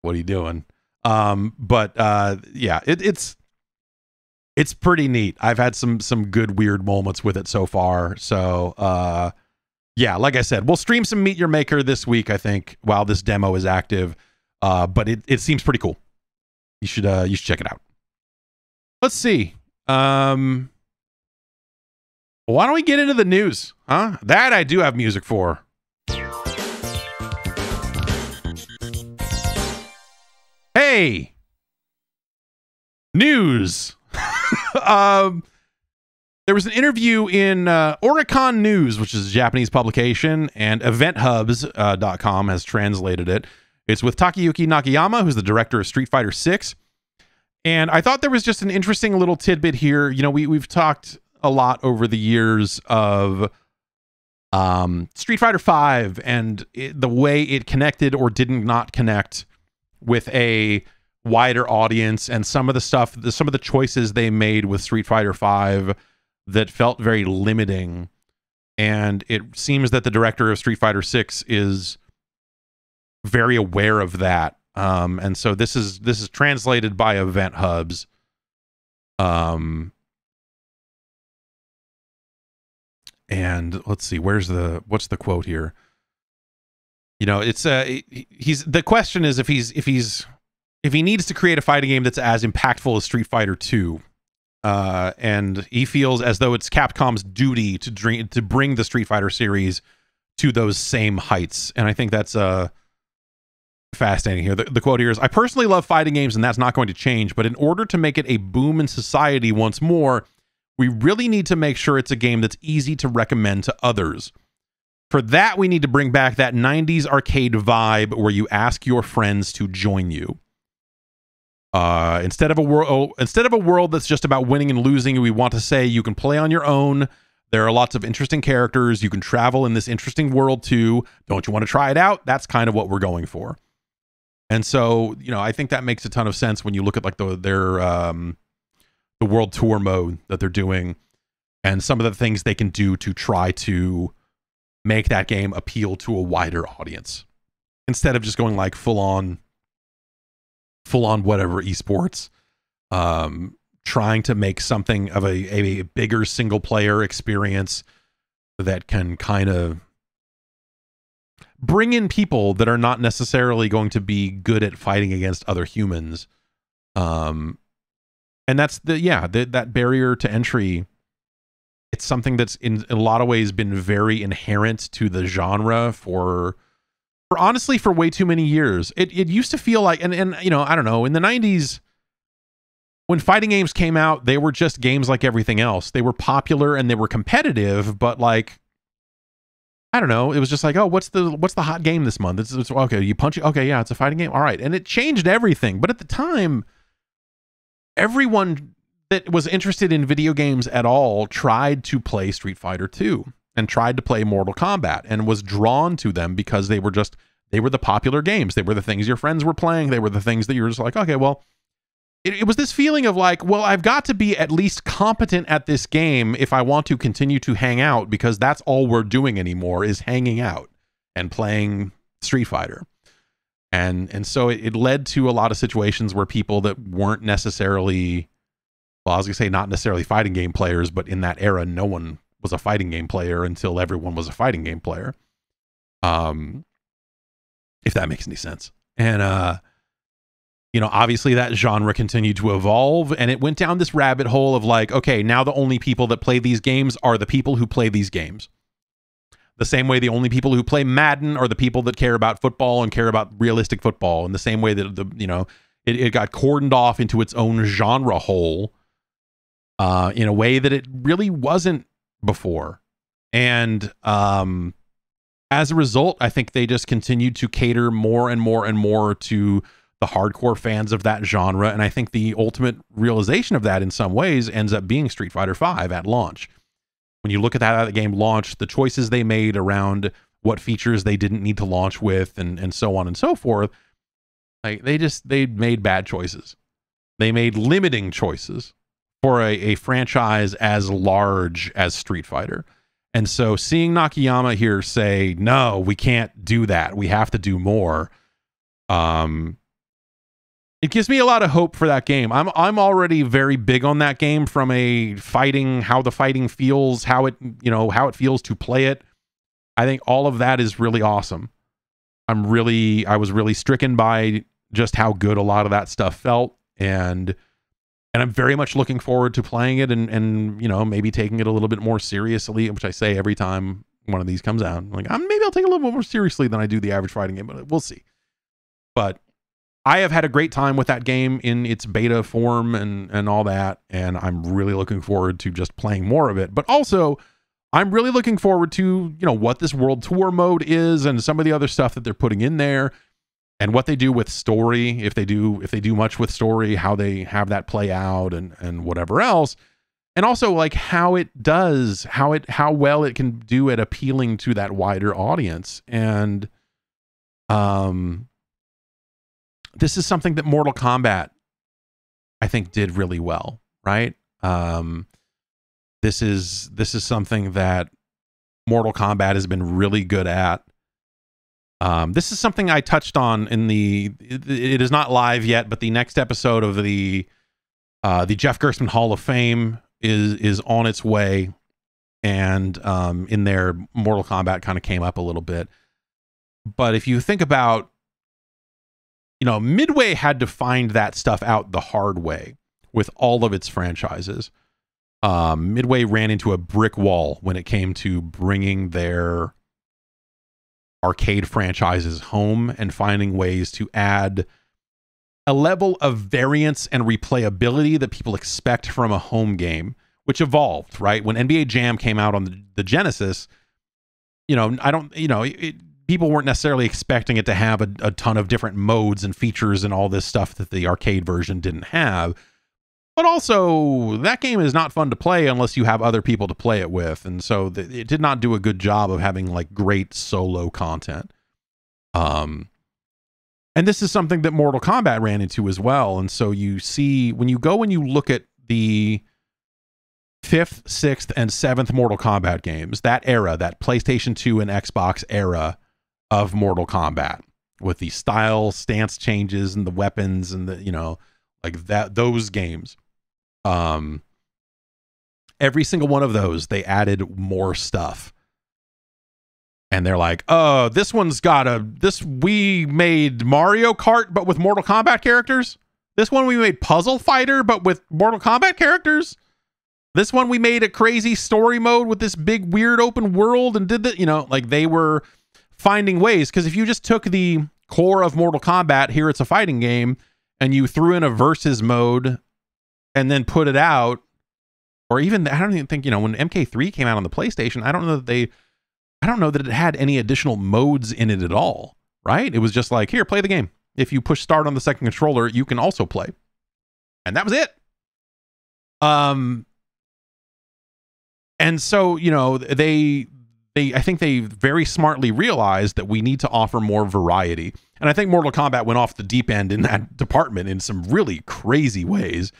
what are you doing? Yeah, it's pretty neat. I've had some good weird moments with it so far. So yeah, like I said, we'll stream some Meet Your Maker this week, I think, while this demo is active. But it seems pretty cool. You should check it out. Let's see. Why don't we get into the news? Huh? That I do have music for. Hey, news. There was an interview in Oricon News, which is a Japanese publication, and eventhubs.com has translated it. It's with Takayuki Nakayama, who's the director of Street Fighter 6. And I thought there was just an interesting little tidbit here. We've talked a lot over the years of Street Fighter 5 and the way it connected or didn't not connect with a wider audience, and some of the choices they made with Street Fighter 5 that felt very limiting. And it seems that the director of Street Fighter 6 is very aware of that. And so this is translated by Event Hubs. And let's see, what's the quote here? It's the question is if he needs to create a fighting game that's as impactful as Street Fighter 2, and he feels as though it's Capcom's duty to bring the Street Fighter series to those same heights. And I think that's fascinating here. The quote here is, "I personally love fighting games, and that's not going to change, but in order to make it a boom in society once more, we really need to make sure it's a game that's easy to recommend to others. For that, we need to bring back that 90s arcade vibe where you ask your friends to join you. Instead of a world that's just about winning and losing, we want to say you can play on your own. There are lots of interesting characters. You can travel in this interesting world too. Don't you want to try it out? That's kind of what we're going for." And so, I think that makes a ton of sense when you look at like the world tour mode that they're doing and some of the things they can do to try to make that game appeal to a wider audience instead of just going like full on whatever esports, trying to make something of a bigger single player experience that can kind of bring in people that are not necessarily going to be good at fighting against other humans. And that's that barrier to entry. It's something that's in a lot of ways been very inherent to the genre for honestly, for way too many years. It used to feel like, and I don't know, in the 90s, when fighting games came out, they were just games like everything else. They were popular and they were competitive, but like, I don't know, it was just like, oh, what's the hot game this month? It's okay, you punch it, okay, yeah, it's a fighting game, all right. And it changed everything. But at the time, everyone that was interested in video games at all tried to play Street Fighter 2. and tried to play Mortal Kombat and was drawn to them because they were the popular games. They were the things your friends were playing. They were the things that you were just like, okay, well, it was this feeling of like, well, I've got to be at least competent at this game if I want to continue to hang out, because that's all we're doing anymore is hanging out and playing Street Fighter. And so it led to a lot of situations where people that weren't necessarily, well, I was gonna say not necessarily fighting game players, but in that era, no one was a fighting game player until everyone was a fighting game player. If that makes any sense. And, you know, obviously that genre continued to evolve, and it went down this rabbit hole of like, okay, now the only people that play these games are the people who play these games. The same way the only people who play Madden are the people that care about football and care about realistic football. In the same way that it got cordoned off into its own genre hole, in a way that it really wasn't before. And as a result, I think they just continued to cater more and more and more to the hardcore fans of that genre. And I think the ultimate realization of that in some ways ends up being Street Fighter V at launch. When you look at how the game launched, the choices they made around what features they didn't need to launch with, and so on and so forth, like they made bad choices. They made limiting choices for a franchise as large as Street Fighter. And so seeing Nakayama here say, no, we can't do that, we have to do more, it gives me a lot of hope for that game. I'm already very big on that game from a fighting, how the fighting feels, how it feels to play it. I think all of that is really awesome. I was really stricken by just how good a lot of that stuff felt, and I'm very much looking forward to playing it and you know, maybe taking it a little bit more seriously, which I say every time one of these comes out. I'm like, maybe I'll take it a little bit more seriously than I do the average fighting game, but we'll see. But I have had a great time with that game in its beta form and all that, and I'm really looking forward to just playing more of it. But also, I'm really looking forward to, you know, what this World Tour mode is and some of the other stuff that they're putting in there, and what they do with story, if they do much with story, how they have that play out, and whatever else. And also like how well it can do at appealing to that wider audience. And this is something that Mortal Kombat, I think, did really well, right? This is something that Mortal Kombat has been really good at. This is something I touched on in it is not live yet, but the next episode of the Jeff Gerstmann Hall of Fame is on its way, and in there, Mortal Kombat kind of came up a little bit. But if you think about, you know, Midway had to find that stuff out the hard way with all of its franchises. Midway ran into a brick wall when it came to bringing their arcade franchises home and finding ways to add a level of variance and replayability that people expect from a home game, which evolved, right? When NBA Jam came out on the Genesis, you know, people weren't necessarily expecting it to have a ton of different modes and features and all this stuff that the arcade version didn't have. But also, that game is not fun to play unless you have other people to play it with. And so it did not do a good job of having like great solo content. And this is something that Mortal Kombat ran into as well. And so you see, when you go and you look at the 5th, 6th, and 7th Mortal Kombat games, that era, that PlayStation 2 and Xbox era of Mortal Kombat, with the style, stance changes, and the weapons, and the, you know, like that, those games, every single one of those, they added more stuff. And they're like, oh, this one's got we made Mario Kart, but with Mortal Kombat characters. This one we made Puzzle Fighter, but with Mortal Kombat characters. This one we made a crazy story mode with this big weird open world and did that, you know, like they were finding ways. Because if you just took the core of Mortal Kombat, here it's a fighting game, and you threw in a versus mode and then put it out, or even, I don't even think, you know, when MK3 came out on the PlayStation, I don't know that it had any additional modes in it at all, right? It was just like, here, play the game. If you push start on the second controller, you can also play. And that was it. And so, you know, I think they very smartly realized that we need to offer more variety. And I think Mortal Kombat went off the deep end in that department in some really crazy ways,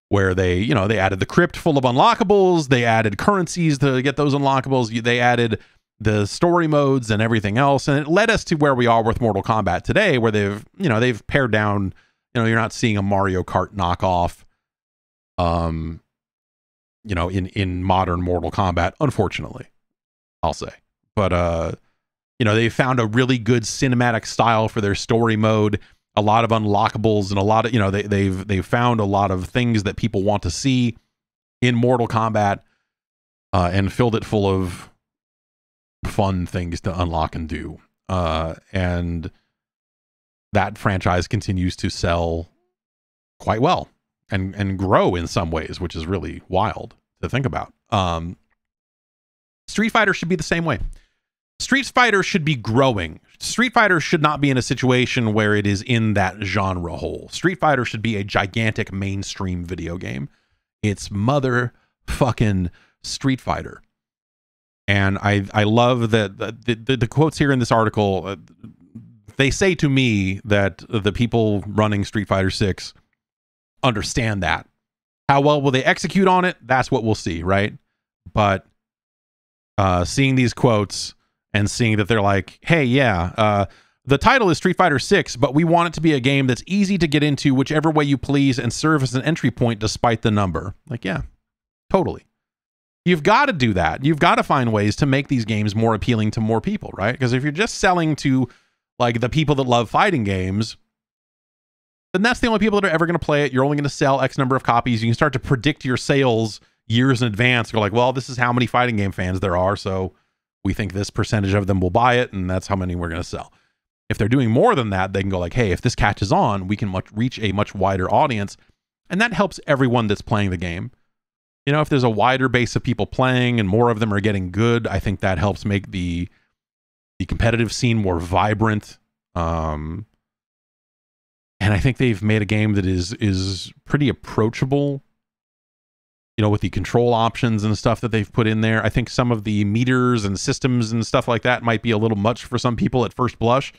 where they added the crypt full of unlockables, they added currencies to get those unlockables, they added the story modes and everything else, and it led us to where we are with Mortal Kombat today, where they've pared down. You're not seeing a Mario Kart knockoff, in modern Mortal Kombat, unfortunately, I'll say. But they found a really good cinematic style for their story mode, a lot of unlockables, and a lot of they've found a lot of things that people want to see in Mortal Kombat, and filled it full of fun things to unlock and do. And that franchise continues to sell quite well and grow in some ways, which is really wild to think about. Street Fighter should be the same way. Street Fighter should be growing. Street Fighter should not be in a situation where it is in that genre hole. Street Fighter should be a gigantic mainstream video game. It's motherfucking Street Fighter. And I love that the quotes here in this article, they say to me that the people running Street Fighter 6 understand that. How well will they execute on it? That's what we'll see, right? But seeing these quotes and seeing that they're like, hey, yeah, the title is Street Fighter 6, but we want it to be a game that's easy to get into whichever way you please and serve as an entry point despite the number. Like, yeah, totally. You've got to do that. You've got to find ways to make these games more appealing to more people, right? Because if you're just selling to like the people that love fighting games, then that's the only people that are ever going to play it. You're only going to sell X number of copies. You can start to predict your sales years in advance. You're like, well, this is how many fighting game fans there are, so we think this percentage of them will buy it, and that's how many we're going to sell. If they're doing more than that, they can go like, hey, if this catches on, we can reach a much wider audience, and that helps everyone that's playing the game. If there's a wider base of people playing and more of them are getting good, I think that helps make the competitive scene more vibrant. And I think they've made a game that is pretty approachable, with the control options and stuff that they've put in there. I think some of the meters and systems and stuff like that might be a little much for some people at first blush,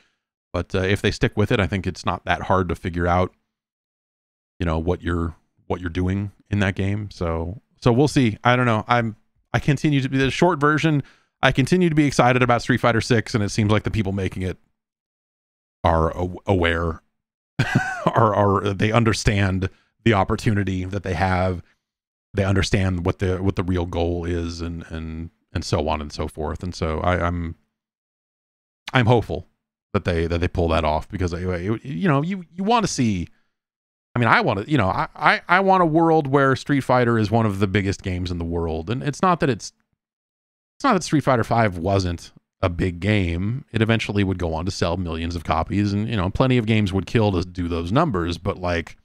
but if they stick with it, I think it's not that hard to figure out, what you're doing in that game. So we'll see. I don't know. I continue to be the short version. I continue to be excited about Street Fighter 6, and it seems like the people making it are aware, or they understand the opportunity that they have. They understand what the real goal is, and so on and so forth. And so I'm hopeful that they pull that off, because you want to see. I mean, I want to, I want a world where Street Fighter is one of the biggest games in the world. And it's not that Street Fighter 5 wasn't a big game. It eventually would go on to sell millions of copies, and, plenty of games would kill to do those numbers. But like,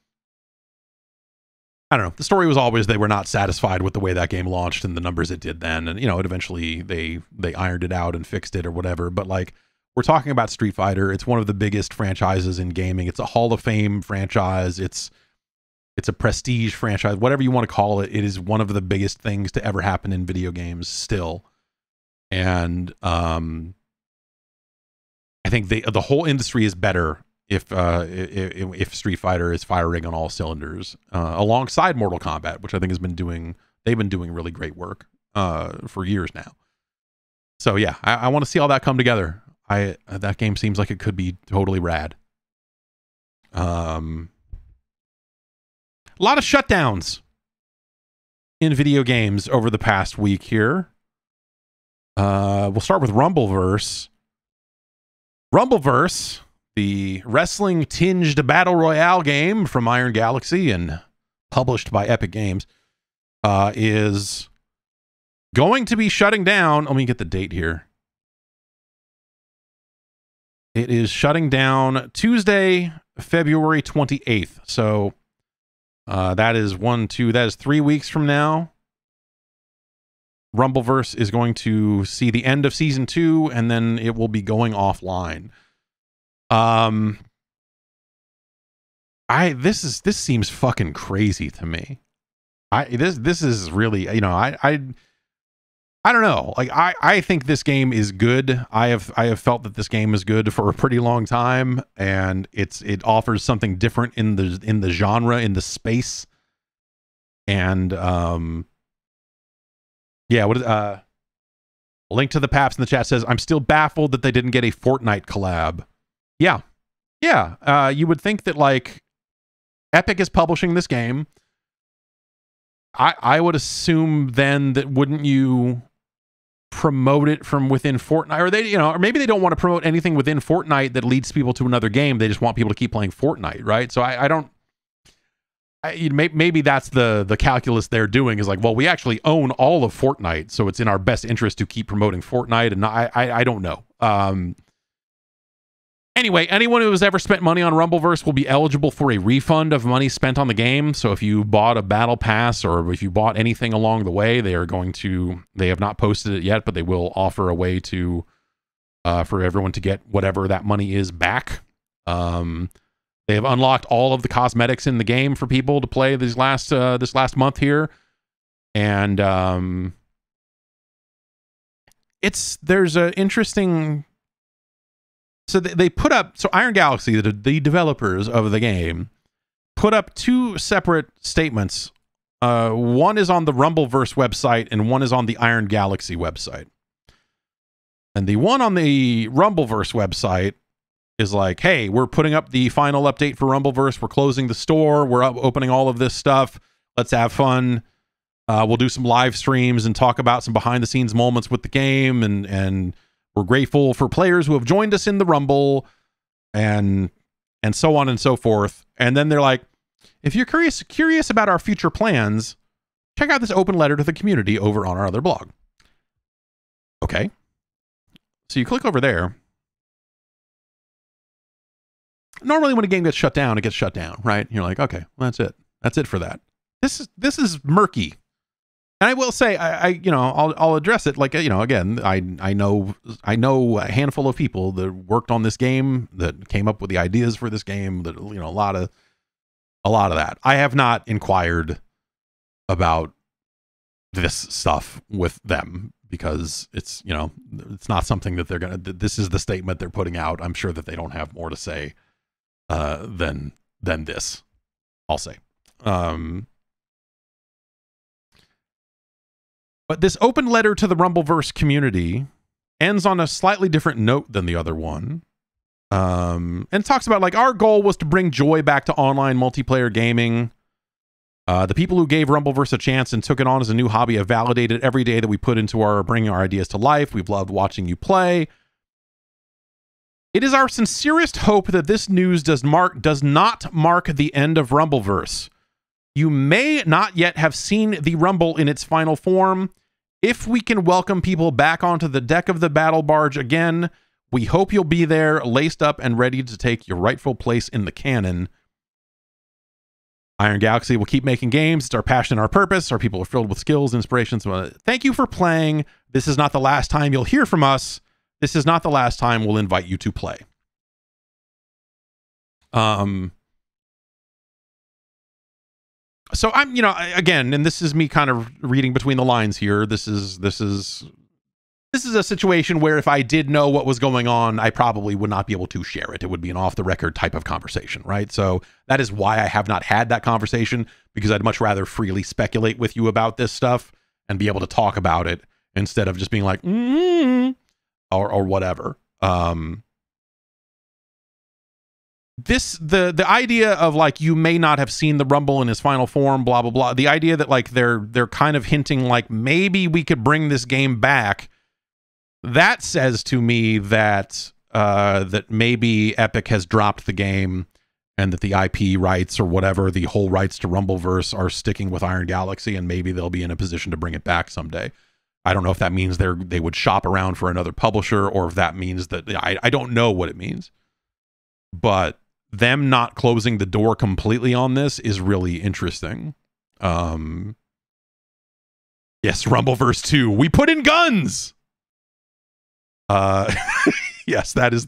I don't know. The story was always they were not satisfied with the way that game launched and the numbers it did then. And, it eventually they ironed it out and fixed it or whatever. But like, we're talking about Street Fighter. It's one of the biggest franchises in gaming. It's a Hall of Fame franchise. It's a prestige franchise, whatever you want to call it. It is one of the biggest things to ever happen in video games still. And I think the whole industry is better if Street Fighter is firing on all cylinders, alongside Mortal Kombat, which I think they've been doing really great work for years now. So yeah, I want to see all that come together. That game seems like it could be totally rad. A lot of shutdowns in video games over the past week here. We'll start with Rumbleverse. Rumbleverse, the wrestling-tinged battle royale game from Iron Galaxy and published by Epic Games, is going to be shutting down. Let me get the date here. It is shutting down Tuesday, February 28th. So that is 3 weeks from now. Rumbleverse is going to see the end of season 2, and then it will be going offline. This seems fucking crazy to me. This is really, I don't know. Like I think this game is good. I have felt that this game is good for a pretty long time, and it offers something different in the genre, in the space. And yeah, what is link to the Paps in the chat says, I'm still baffled that they didn't get a Fortnite collab. Yeah. Yeah. You would think that like Epic is publishing this game. I would assume then that wouldn't you promote it from within Fortnite, or they, you know, or maybe they don't want to promote anything within Fortnite that leads people to another game. They just want people to keep playing Fortnite, right? So I don't. Maybe that's the calculus they're doing is like, well, we actually own all of Fortnite, so it's in our best interest to keep promoting Fortnite. And I don't know. Anyway, anyone who has ever spent money on Rumbleverse will be eligible for a refund of money spent on the game. So if you bought a battle pass or if you bought anything along the way, they have not posted it yet, but they will offer a way to for everyone to get whatever that money is back. They have unlocked all of the cosmetics in the game for people to play this last month here, and there's an interesting. So they put up, so Iron Galaxy, the developers of the game, put up two separate statements. One is on the Rumbleverse website and one is on the Iron Galaxy website. And the one on the Rumbleverse website is like, hey, we're putting up the final update for Rumbleverse. We're closing the store. We're opening all of this stuff. Let's have fun. We'll do some live streams and talk about some behind the scenes moments with the game, and we're grateful for players who have joined us in the Rumble, and so on and so forth. And then they're like, if you're curious about our future plans, check out this open letter to the community over on our other blog. Okay. So you click over there. Normally when a game gets shut down, it gets shut down, right? You're like, okay, well, that's it. That's it for that. This is murky. And I will say, I'll address it. Like, you know, again, I know a handful of people that worked on this game, that came up with the ideas for this game, that, you know, a lot of that. I have not inquired about this stuff with them because it's, you know, it's not something that this is the statement they're putting out. I'm sure that they don't have more to say than this, I'll say. But this open letter to the Rumbleverse community ends on a slightly different note than the other one. And talks about, like, our goal was to bring joy back to online multiplayer gaming. The people who gave Rumbleverse a chance and took it on as a new hobby have validated every day that we put into bringing our ideas to life. We've loved watching you play. It is our sincerest hope that this news does not mark the end of Rumbleverse. You may not yet have seen the Rumble in its final form. If we can welcome people back onto the deck of the battle barge again, we hope you'll be there, laced up and ready to take your rightful place in the canon. Iron Galaxy will keep making games. It's our passion and our purpose. Our people are filled with skills, inspirations. Thank you for playing. This is not the last time you'll hear from us. This is not the last time we'll invite you to play. So I'm, you know, again, and this is me kind of reading between the lines here. This is a situation where if I did know what was going on, I probably would not be able to share it. It would be an off the record type of conversation, right? So that is why I have not had that conversation, because I'd much rather freely speculate with you about this stuff and be able to talk about it instead of just being like, or whatever. The idea of, like, you may not have seen the Rumble in his final form, blah blah blah. The idea that, like, they're kind of hinting like maybe we could bring this game back. That says to me that that maybe Epic has dropped the game and that the IP rights or whatever, the whole rights to Rumbleverse, are sticking with Iron Galaxy, and maybe they'll be in a position to bring it back someday. I don't know if that means they would shop around for another publisher, or if that means that I don't know what it means. But them not closing the door completely on this is really interesting. Yes, Rumbleverse 2. We put in guns. Yes, that is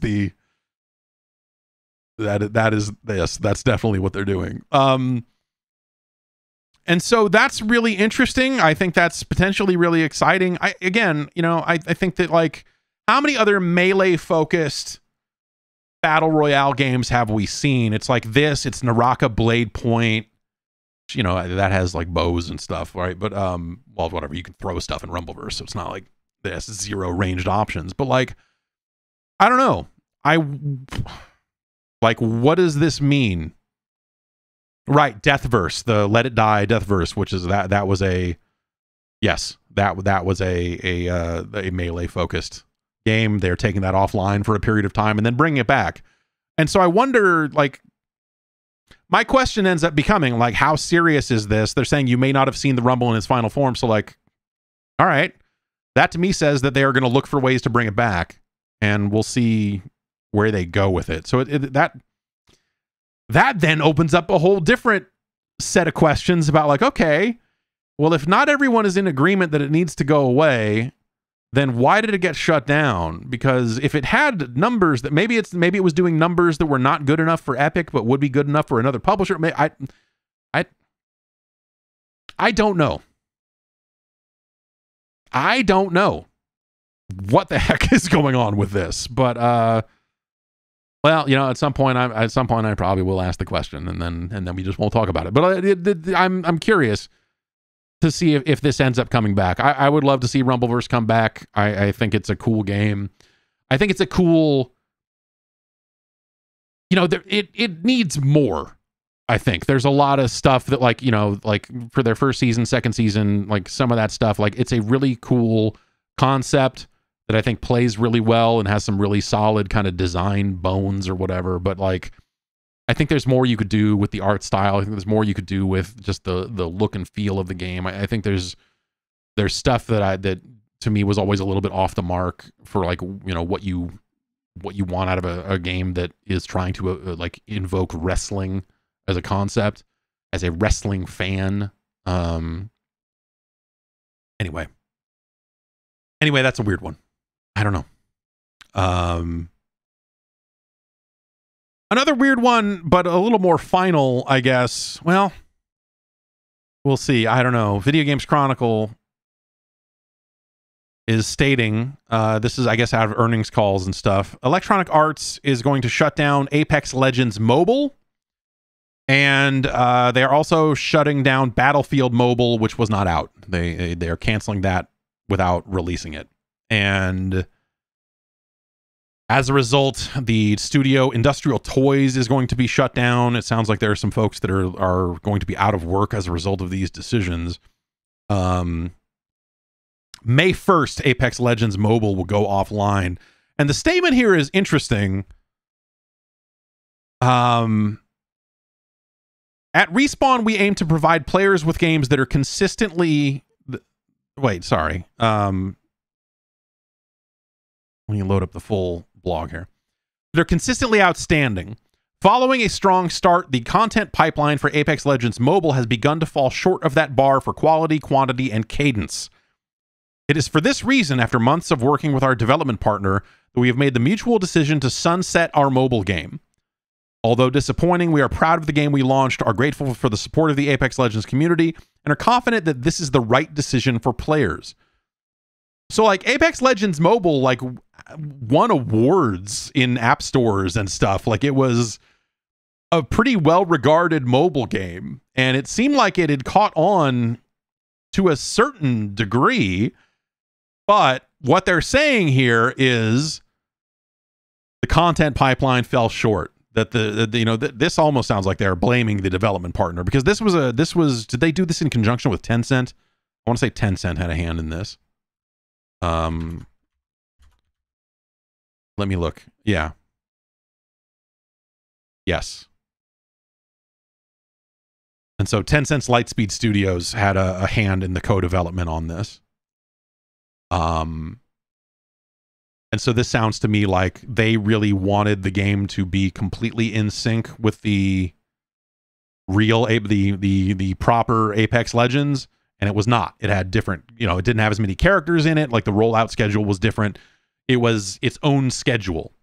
yes, that's definitely what they're doing. And And so that's really interesting. I think that's potentially really exciting. I think that, like, how many other melee focused battle royale games have we seen? It's like this, it's Naraka Blade Point, you know, that has like bows and stuff, right? But well, whatever, you can throw stuff in Rumbleverse, so it's not like there's 0 ranged options. But like, I don't know. Like, what does this mean? Right, Deathverse, the Let It Die Deathverse, which is that was a melee focused game. They're taking that offline for a period of time and then bringing it back. And so I wonder, like, my question ends up becoming, like, how serious is this? They're saying you may not have seen the Rumble in its final form. So, like, all right, that to me says that they are going to look for ways to bring it back, and we'll see where they go with it. So that then opens up a whole different set of questions about, like, okay, well, if not everyone is in agreement that it needs to go away, then why did it get shut down? Because if it had numbers that maybe it was doing numbers that were not good enough for Epic but would be good enough for another publisher. I don't know. I don't know what the heck is going on with this, but well, you know, at some point I probably will ask the question, and then we just won't talk about it. But I'm curious to see if this ends up coming back. I would love to see Rumbleverse come back. I think it's a cool game. I think it's a cool, you know, it needs more. I think there's a lot of stuff that, like, you know, like for their first season, second season, like some of that stuff, like it's a really cool concept that I think plays really well and has some really solid kind of design bones or whatever. But like, I think there's more you could do with the art style. I think there's more you could do with just the look and feel of the game. I think there's stuff that to me was always a little bit off the mark for, like, you know, what you want out of a game that is trying to like invoke wrestling as a concept, as a wrestling fan. Anyway, that's a weird one. I don't know. Another weird one, but a little more final, I guess. Well, we'll see. I don't know. Video Games Chronicle is stating, this is, I guess, out of earnings calls and stuff, Electronic Arts is going to shut down Apex Legends Mobile, and they are also shutting down Battlefield Mobile, which was not out. They are canceling that without releasing it. And as a result, the studio Industrial Toys is going to be shut down. It sounds like there are some folks that are going to be out of work as a result of these decisions. May 1st, Apex Legends Mobile will go offline. And the statement here is interesting. At Respawn, we aim to provide players with games that are consistently... Wait, sorry. Let me load up the full blog here. They're consistently outstanding. Following a strong start, the content pipeline for Apex Legends Mobile has begun to fall short of that bar for quality, quantity, and cadence. It is for this reason, after months of working with our development partner, that we have made the mutual decision to sunset our mobile game. Although disappointing, we are proud of the game we launched, are grateful for the support of the Apex Legends community, and are confident that this is the right decision for players. So, like, Apex Legends Mobile, like, won awards in app stores and stuff. Like, it was a pretty well-regarded mobile game, and it seemed like it had caught on to a certain degree, but what they're saying here is the content pipeline fell short. That this almost sounds like they're blaming the development partner, because this was did they do this in conjunction with Tencent? I want to say Tencent had a hand in this. Let me look. Yeah. Yes. And so Tencent's Lightspeed Studios had a hand in the co-development on this. And so this sounds to me like they really wanted the game to be completely in sync with the real the proper Apex Legends, and it was not. It had different, you know, it didn't have as many characters in it. Like, the rollout schedule was different. It was its own schedule.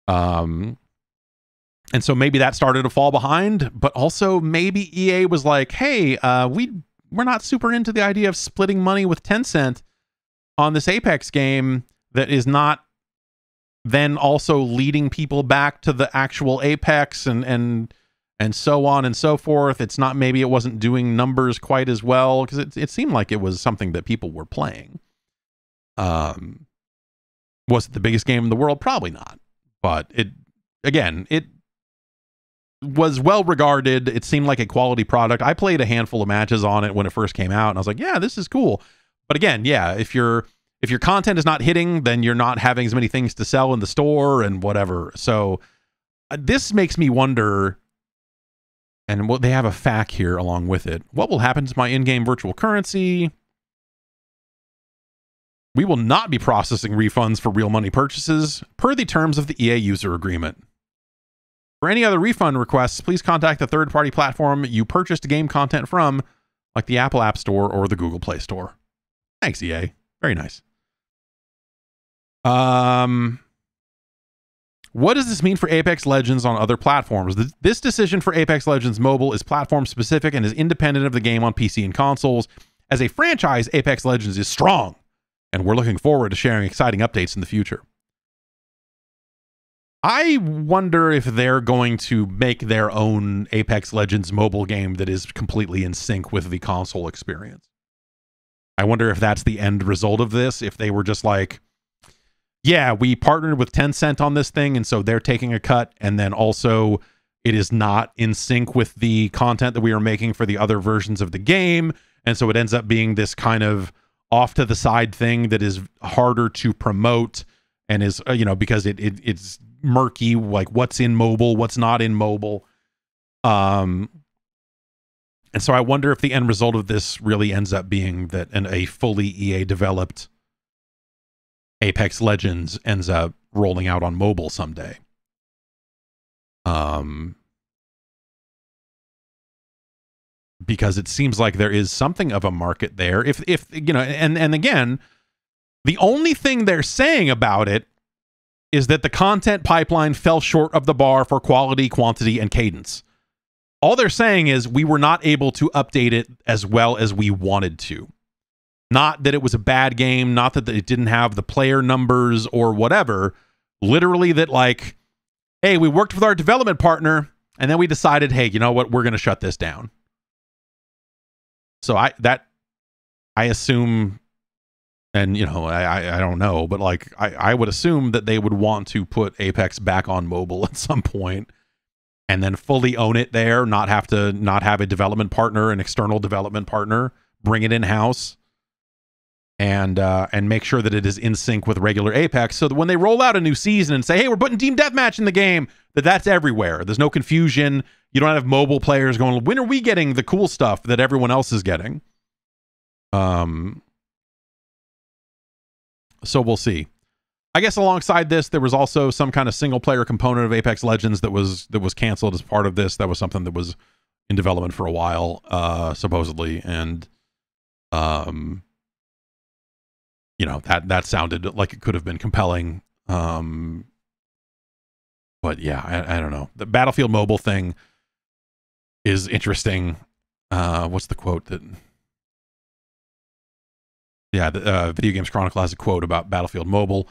And And so maybe that started to fall behind, but also maybe EA was like, hey, we're not super into the idea of splitting money with Tencent on this Apex game that is not then also leading people back to the actual Apex and so on and so forth. It's not, maybe it wasn't doing numbers quite as well, because it seemed like it was something that people were playing. Was it the biggest game in the world? Probably not. But it was well regarded. It seemed like a quality product. I played a handful of matches on it when it first came out, and I was like, yeah, this is cool. But again, yeah, if your content is not hitting, then you're not having as many things to sell in the store and whatever. So this makes me wonder, and they have a FAQ here along with it. What will happen to my in-game virtual currency? We will not be processing refunds for real money purchases per the terms of the EA user agreement. For any other refund requests, please contact the third-party platform you purchased game content from, like the Apple App Store or the Google Play Store. Thanks, EA. Very nice. What does this mean for Apex Legends on other platforms? This decision for Apex Legends Mobile is platform-specific and is independent of the game on PC and consoles. As a franchise, Apex Legends is strong, and we're looking forward to sharing exciting updates in the future. I wonder if they're going to make their own Apex Legends mobile game that is completely in sync with the console experience. I wonder if that's the end result of this, if they were just like, yeah, we partnered with Tencent on this thing, and so they're taking a cut, and then also it is not in sync with the content that we are making for the other versions of the game, and so it ends up being this kind of off to the side thing that is harder to promote and is, because it's murky, like what's in mobile, what's not in mobile. And so I wonder if the end result of this really ends up being that a fully EA developed Apex Legends ends up rolling out on mobile someday. Because it seems like there is something of a market there. If and again, the only thing they're saying about it is that the content pipeline fell short of the bar for quality, quantity, and cadence. All they're saying is we were not able to update it as well as we wanted to. Not that it was a bad game, not that it didn't have the player numbers or whatever. Literally that, like, hey, we worked with our development partner, and then we decided, hey, you know what, we're going to shut this down. So I assume, and I don't know, but like I would assume that they would want to put Apex back on mobile at some point, and then fully own it there, not have a development partner, an external development partner, bring it in-house, and make sure that it is in sync with regular Apex, so that when they roll out a new season and say, hey, we're putting Team Deathmatch in the game, that's everywhere. There's no confusion. You don't have mobile players going, when are we getting the cool stuff that everyone else is getting? So we'll see. I guess alongside this, there was also some kind of single player component of Apex Legends that was canceled as part of this. That was something that was in development for a while, supposedly, and that sounded like it could have been compelling. But yeah, I don't know. The Battlefield Mobile thing is interesting. What's the quote that? Yeah, the Video Games Chronicle has a quote about Battlefield Mobile.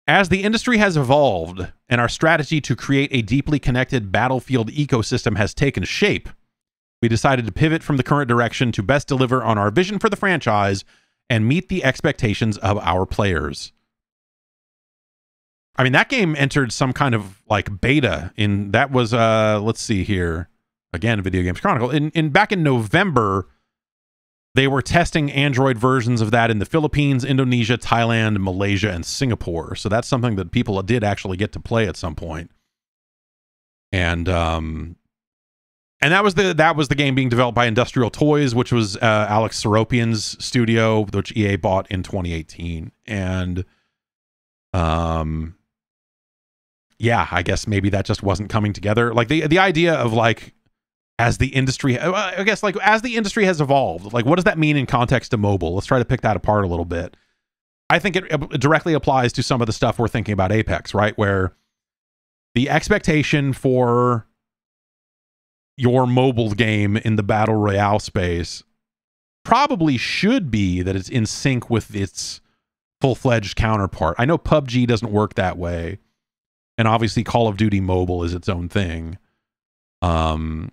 As the industry has evolved and our strategy to create a deeply connected Battlefield ecosystem has taken shape, we decided to pivot from the current direction to best deliver on our vision for the franchise and meet the expectations of our players. I mean, that game entered some kind of like beta that was let's see here. Again, Video Games Chronicle. Back in November, they were testing Android versions of that in the Philippines, Indonesia, Thailand, Malaysia, and Singapore. So that's something that people did actually get to play at some point. And that was the game being developed by Industrial Toys, which was Alex Seropian's studio, which EA bought in 2018. And yeah, I guess maybe that just wasn't coming together. Like the idea of like, as the industry, I guess, like, as the industry has evolved, like, what does that mean in context to mobile? Let's try to pick that apart a little bit. I think it directly applies to some of the stuff we're thinking about Apex, right? Where the expectation for your mobile game in the battle royale space probably should be that it's in sync with its full-fledged counterpart. I know PUBG doesn't work that way, and obviously Call of Duty Mobile is its own thing. But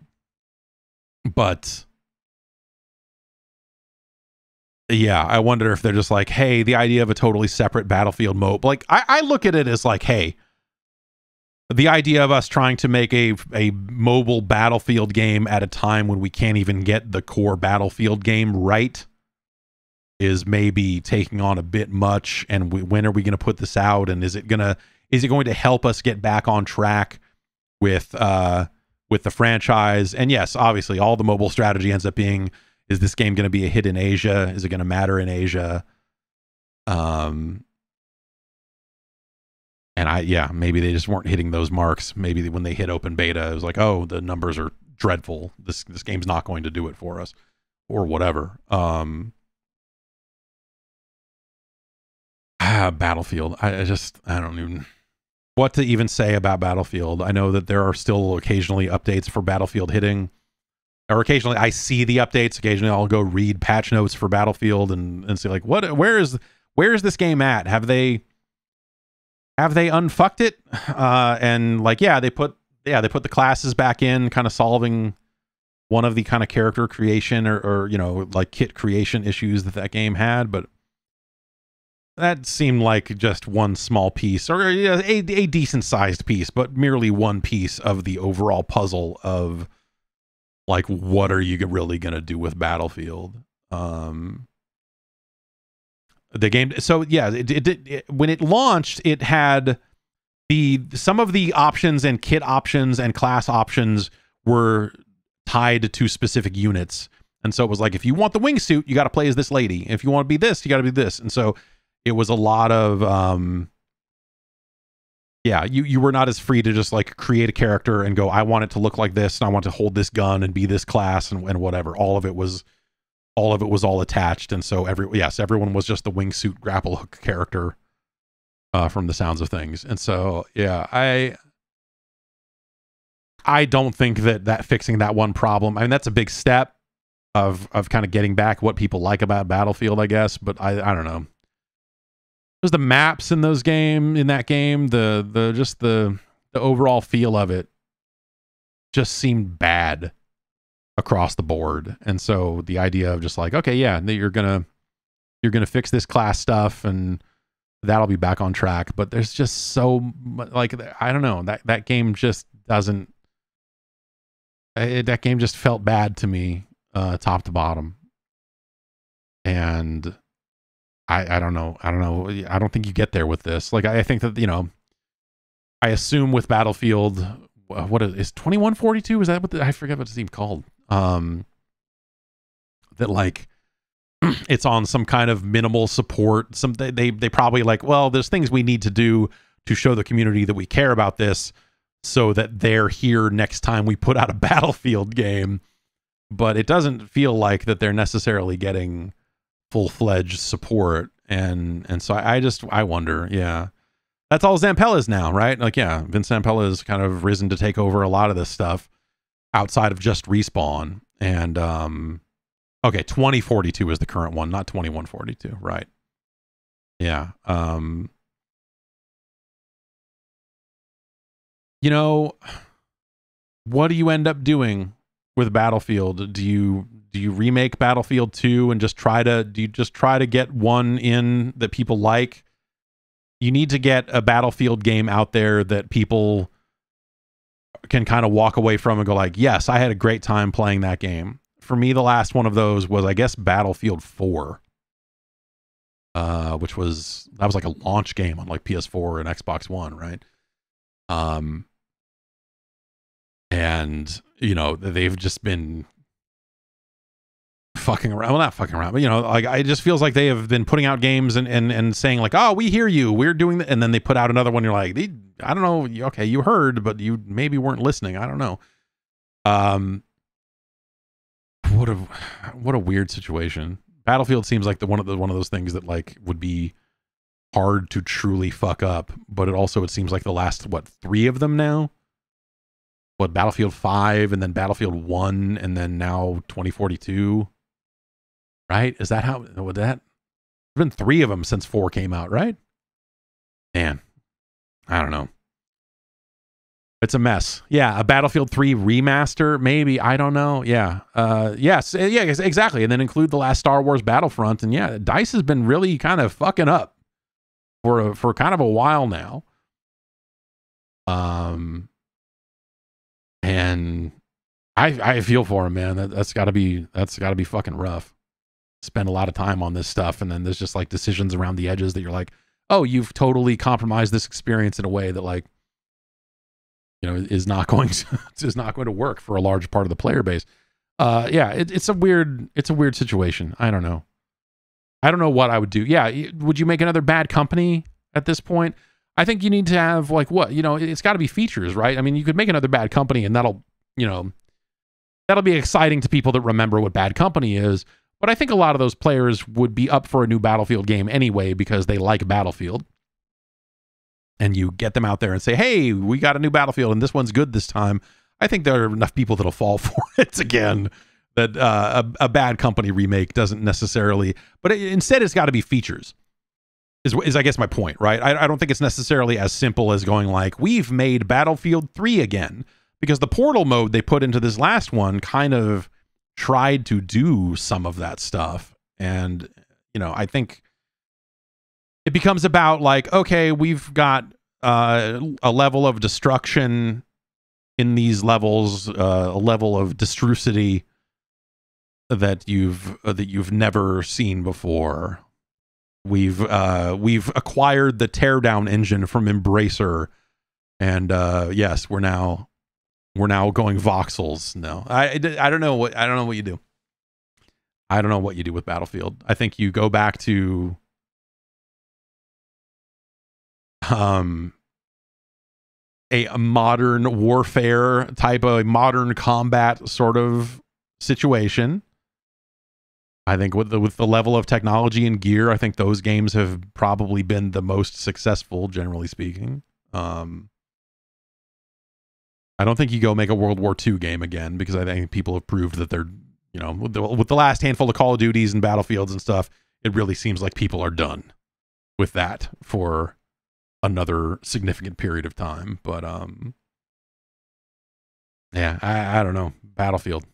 yeah, I wonder if they're just like, hey, the idea of a totally separate Battlefield mode. Like, I look at it as like, hey, the idea of us trying to make a mobile Battlefield game at a time when we can't even get the core Battlefield game right is maybe taking on a bit much. And when are we going to put this out? And is it going to help us get back on track with the franchise? And yes, obviously, all the mobile strategy ends up being, is this game going to be a hit in Asia? Is it going to matter in Asia? And maybe they just weren't hitting those marks. Maybe when they hit open beta, it was like, oh, the numbers are dreadful. This game's not going to do it for us, or whatever. Battlefield. I don't even what to even say about Battlefield. I know that there are still occasionally updates for Battlefield hitting, or occasionally I see the updates. Occasionally I'll go read patch notes for Battlefield and see like, where is this game at? Have they unfucked it? And like, they put the classes back in, kind of solving one of the kind of character creation or like kit creation issues that game had, but that seemed like just one small piece, or a decent sized piece, but merely one piece of the overall puzzle of like, what are you really going to do with Battlefield? The game. So yeah, it when it launched, it had some of the options and kit options and class options were tied to specific units. And so it was like, if you want the wingsuit, you got to play as this lady. If you want to be this, you got to be this. And so it was a lot of, you were not as free to just like create a character and go, I want it to look like this, and I want to hold this gun and be this class and whatever. All of it was all attached. And so everyone was just the wingsuit grapple hook character, from the sounds of things. And so, yeah, I don't think that fixing that one problem, I mean, that's a big step of kind of getting back what people like about Battlefield, I guess. But I don't know. There's the maps in that game, the overall feel of it just seemed bad across the board. And so the idea of just like, okay, yeah, you're gonna fix this class stuff and that'll be back on track. But there's just so like, I don't know, that game just doesn't. That game just felt bad to me, top to bottom. And I don't know. I don't think you get there with this. Like, I think that, I assume with Battlefield, what is 2142? Is that I forget what it's even called. That like, it's on some kind of minimal support. They probably like, well, there's things we need to do to show the community that we care about this, so that they're here next time we put out a Battlefield game. But it doesn't feel like that they're necessarily getting full-fledged support. And so I wonder, yeah. That's all Zampella is now, right? Like, yeah, Vince Zampella has kind of risen to take over a lot of this stuff outside of just Respawn. And, okay, 2042 is the current one, not 2142, right? Yeah. What do you end up doing with Battlefield? Do you remake Battlefield 2 and just try to get one in that people like? You need to get a Battlefield game out there that people can kind of walk away from and go like, yes, I had a great time playing that game. For me, the last one of those was, I guess, Battlefield 4. Which was like a launch game on like PS4 and Xbox One, right? And they've just been fucking around. Well, not fucking around, but like, it just feels like they have been putting out games and saying like, oh, we hear you, we're doing that, and then they put out another one. You're like, I don't know. Okay, you heard, but you maybe weren't listening. I don't know. What a weird situation. Battlefield seems like one of those things that like would be hard to truly fuck up. But it seems like the last, what, 3 of them now? What, Battlefield 5 and then Battlefield 1 and then now 2042? Right? Is that how, would that? There's been 3 of them since 4 came out, right? Man, I don't know. It's a mess. Yeah, a Battlefield 3 remaster, maybe. I don't know. Yeah. Yes. Yeah, exactly. And then include the last Star Wars Battlefront. And yeah, DICE has been really kind of fucking up for kind of a while now. And I feel for him, man. That's gotta be fucking rough. Spend a lot of time on this stuff, and then there's just like decisions around the edges that you're like, oh, you've totally compromised this experience in a way that, like, you know, is not going to work for a large part of the player base. Yeah, it's a weird situation. I don't know what I would do. Yeah, would you make another Bad Company at this point? I think you need to have, like, what, you know, it's got to be features, right? I mean, you could make another Bad Company, and that'll be exciting to people that remember what Bad Company is. But I think a lot of those players would be up for a new Battlefield game anyway because they like Battlefield. And you get them out there and say, hey, we got a new Battlefield and this one's good this time. I think there are enough people that'll fall for it again, that a Bad Company remake doesn't necessarily, but instead it's got to be features is I guess my point, right? I don't think it's necessarily as simple as going like, we've made Battlefield 3 again, because the portal mode they put into this last one kind of tried to do some of that stuff. And, you know, I think it becomes about like, okay, we've got a level of destruction in these levels, a level of destrucity that you've never seen before. We've acquired the teardown engine from Embracer, and yes, we're now going voxels. No, I don't know what you do. I don't know what you do with Battlefield. I think you go back to a modern warfare type of modern combat sort of situation. I think with the level of technology and gear, I think those games have probably been the most successful, generally speaking. I don't think you go make a World War II game again, because I think people have proved that they're, you know, with the last handful of Call of Duties and Battlefields and stuff, it really seems like people are done with that for another significant period of time. But yeah, I don't know. Battlefield.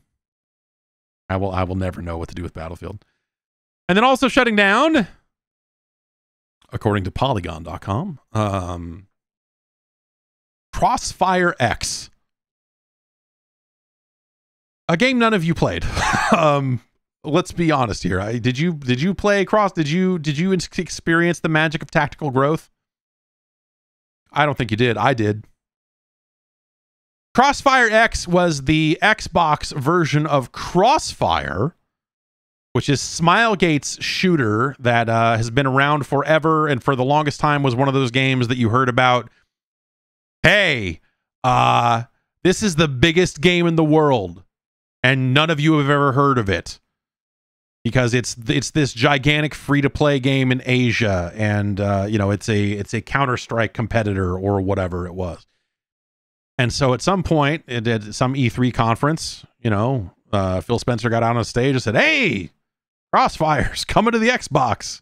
I will never know what to do with Battlefield. And then also shutting down, according to Polygon.com, Crossfire X. A game none of you played. Let's be honest here. Did you play Cross? Did you experience the magic of tactical growth? I don't think you did. I did. Crossfire X was the Xbox version of Crossfire, which is Smilegate's shooter that has been around forever, and for the longest time was one of those games that you heard about. Hey, this is the biggest game in the world, and none of you have ever heard of it, because it's this gigantic free-to-play game in Asia, and you know, it's a Counter-Strike competitor or whatever it was. And so at some point, at some E3 conference, you know, Phil Spencer got out on stage and said, hey, Crossfire's coming to the Xbox,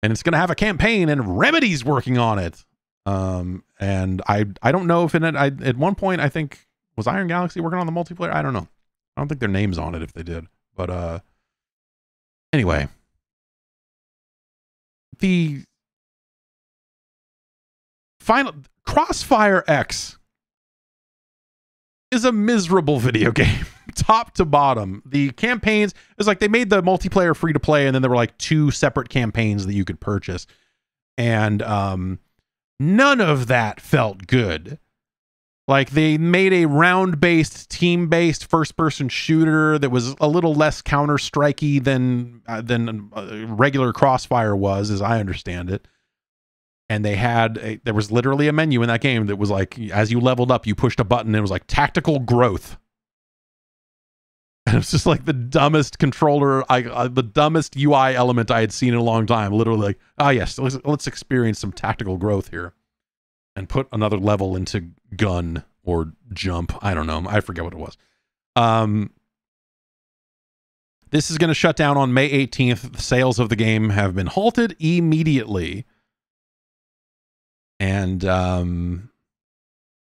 and it's going to have a campaign, and Remedy's working on it. And I don't know if at one point, I think, was Iron Galaxy working on the multiplayer? I don't know. I don't think their name's on it if they did. But anyway, the final Crossfire X is a miserable video game, top to bottom. The campaigns, it's like they made the multiplayer free to play, and then there were like 2 separate campaigns that you could purchase, and none of that felt good. Like, they made a round-based, team-based first-person shooter that was a little less Counter-Strikey than regular Crossfire was, as I understand it. And they had there was literally a menu in that game that was like, as you leveled up, you pushed a button and it was like tactical growth. And it's just like the dumbest controller, the dumbest UI element I had seen in a long time. Literally like, oh yes, let's experience some tactical growth here. And put another level into gun or jump. I don't know. I forget what it was. This is going to shut down on May 18th. The sales of the game have been halted immediately. And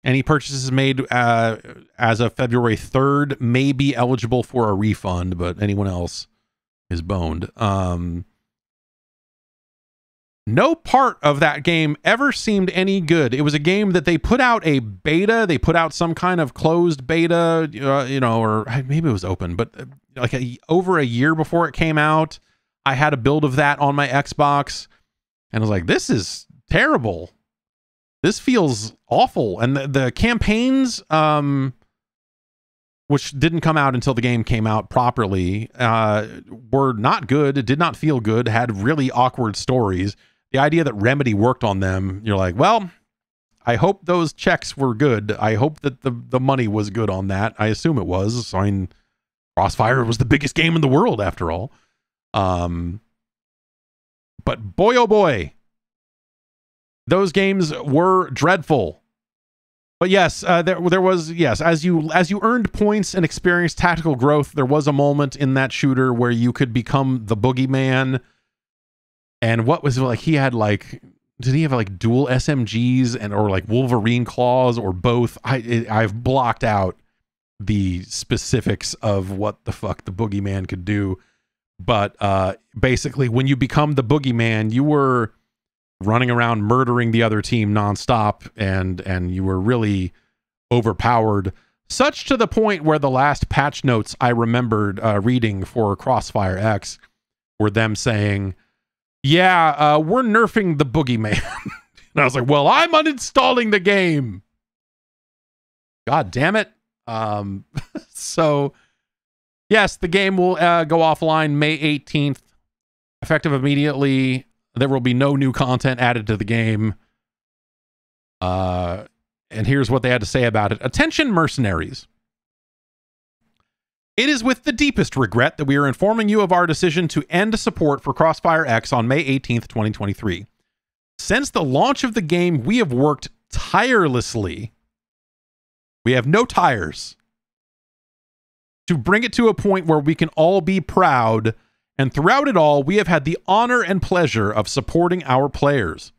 any purchases made as of February 3rd may be eligible for a refund, but anyone else is boned. No part of that game ever seemed any good. It was a game that they put out a beta. They put out some kind of closed beta, you know, or maybe it was open, but like over a year before it came out, I had a build of that on my Xbox and I was like, this is terrible. This feels awful. And the campaigns, which didn't come out until the game came out properly, were not good. It did not feel good, had really awkward stories. The idea that Remedy worked on them, you're like, well, I hope those checks were good. I hope that the money was good on that. I assume it was. I mean, Crossfire was the biggest game in the world after all. But boy, oh boy, those games were dreadful. But yes, there was, yes, as you earned points and experienced tactical growth, there was a moment in that shooter where you could become the boogeyman. And what was it like? He had like, did he have like dual SMGs and or like Wolverine claws or both? I've blocked out the specifics of what the fuck the boogeyman could do. But basically, when you become the boogeyman, you were running around murdering the other team nonstop, and you were really overpowered, such to the point where the last patch notes I remembered reading for Crossfire X were them saying, yeah, we're nerfing the boogeyman. And I was like, well, I'm uninstalling the game. God damn it. So yes, the game will go offline May 18th, effective immediately. There will be no new content added to the game. And here's what they had to say about it. Attention, mercenaries. It is with the deepest regret that we are informing you of our decision to end support for Crossfire X on May 18th, 2023. Since the launch of the game, we have worked tirelessly. We have no tires. To bring it to a point where we can all be proud, and throughout it all, we have had the honor and pleasure of supporting our players.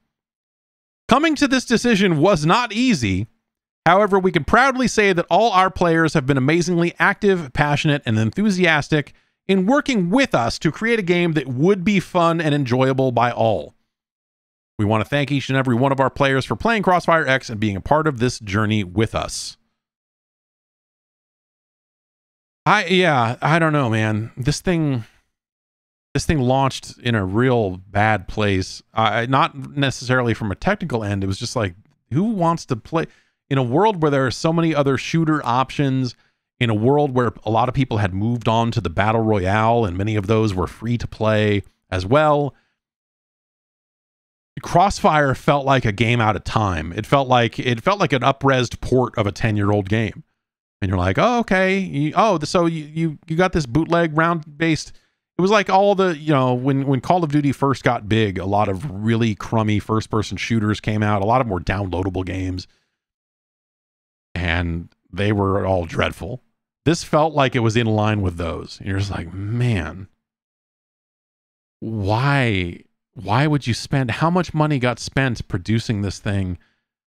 Coming to this decision was not easy. However, we can proudly say that all our players have been amazingly active, passionate, and enthusiastic in working with us to create a game that would be fun and enjoyable by all. We want to thank each and every one of our players for playing Crossfire X and being a part of this journey with us. I don't know, man. This thing launched in a real bad place. Not necessarily from a technical end. It was just like, who wants to play in a world where there are so many other shooter options, in a world where a lot of people had moved on to the battle royale and many of those were free to play as well. Crossfire felt like a game out of time. It felt like an up-resed port of a 10-year-old game. And you're like, oh, okay. So you got this bootleg round-based. It was like all the, you know, when Call of Duty first got big, a lot of really crummy first-person shooters came out, a lot of more downloadable games. And they were all dreadful. This felt like it was in line with those. And you're just like, man, why would you spend, how much money got spent producing this thing?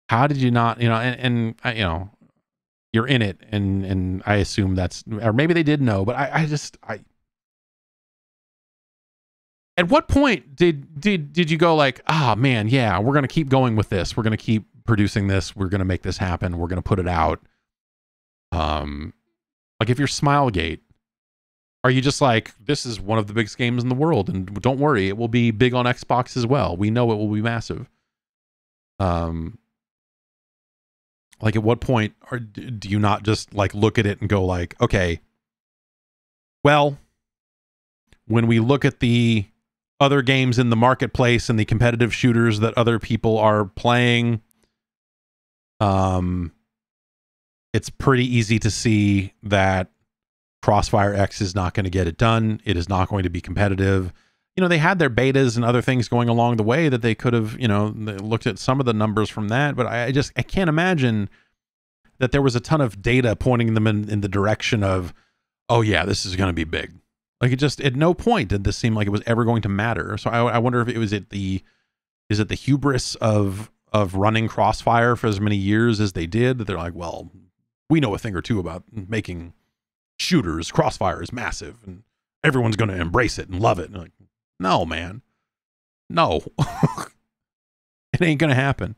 How did you not, you know, and you know, you're in it, and I assume that's, or maybe they did know, but I at what point did you go like, ah, man, yeah, we're going to keep going with this. We're going to keep producing this. We're going to make this happen. We're going to put it out. Like if you're Smilegate, are you just like, this is one of the biggest games in the world, and don't worry, it will be big on Xbox as well. We know it will be massive. Like at what point do you not just like look at it and go like, okay, well, when we look at the other games in the marketplace and the competitive shooters that other people are playing, it's pretty easy to see that Crossfire X is not going to get it done. It is not going to be competitive. You know, they had their betas and other things going along the way that they could have, you know, they looked at some of the numbers from that, but I can't imagine that there was a ton of data pointing them in the direction of, oh yeah, this is going to be big. Like, it just, at no point did this seem like it was ever going to matter. So I wonder if it was the hubris of running Crossfire for as many years as they did, that they're like, well, we know a thing or two about making shooters. Crossfire is massive and everyone's going to embrace it and love it. And like, no, man, no, it ain't going to happen.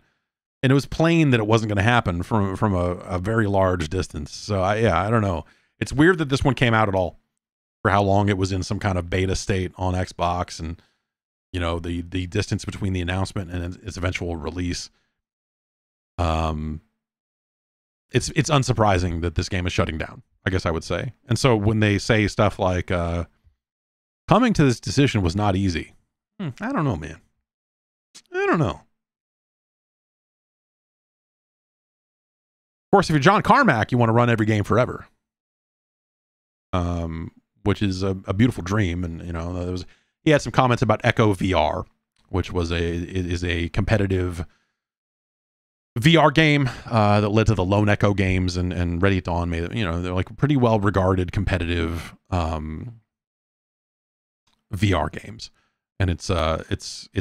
And it was plain that it wasn't going to happen from a very large distance. So I don't know. It's weird that this one came out at all, for how long it was in some kind of beta state on Xbox, and, you know, the distance between the announcement and its eventual release. It's unsurprising that this game is shutting down, I guess I would say. And so when they say stuff like, coming to this decision was not easy. I don't know, man. I don't know. Of course, if you're John Carmack, you want to run every game forever. Which is a beautiful dream. And, you know, he had some comments about Echo VR, which is a competitive VR game that led to the Lone Echo games, and Ready at Dawn made it. You know, they're like pretty well regarded competitive VR games. And it's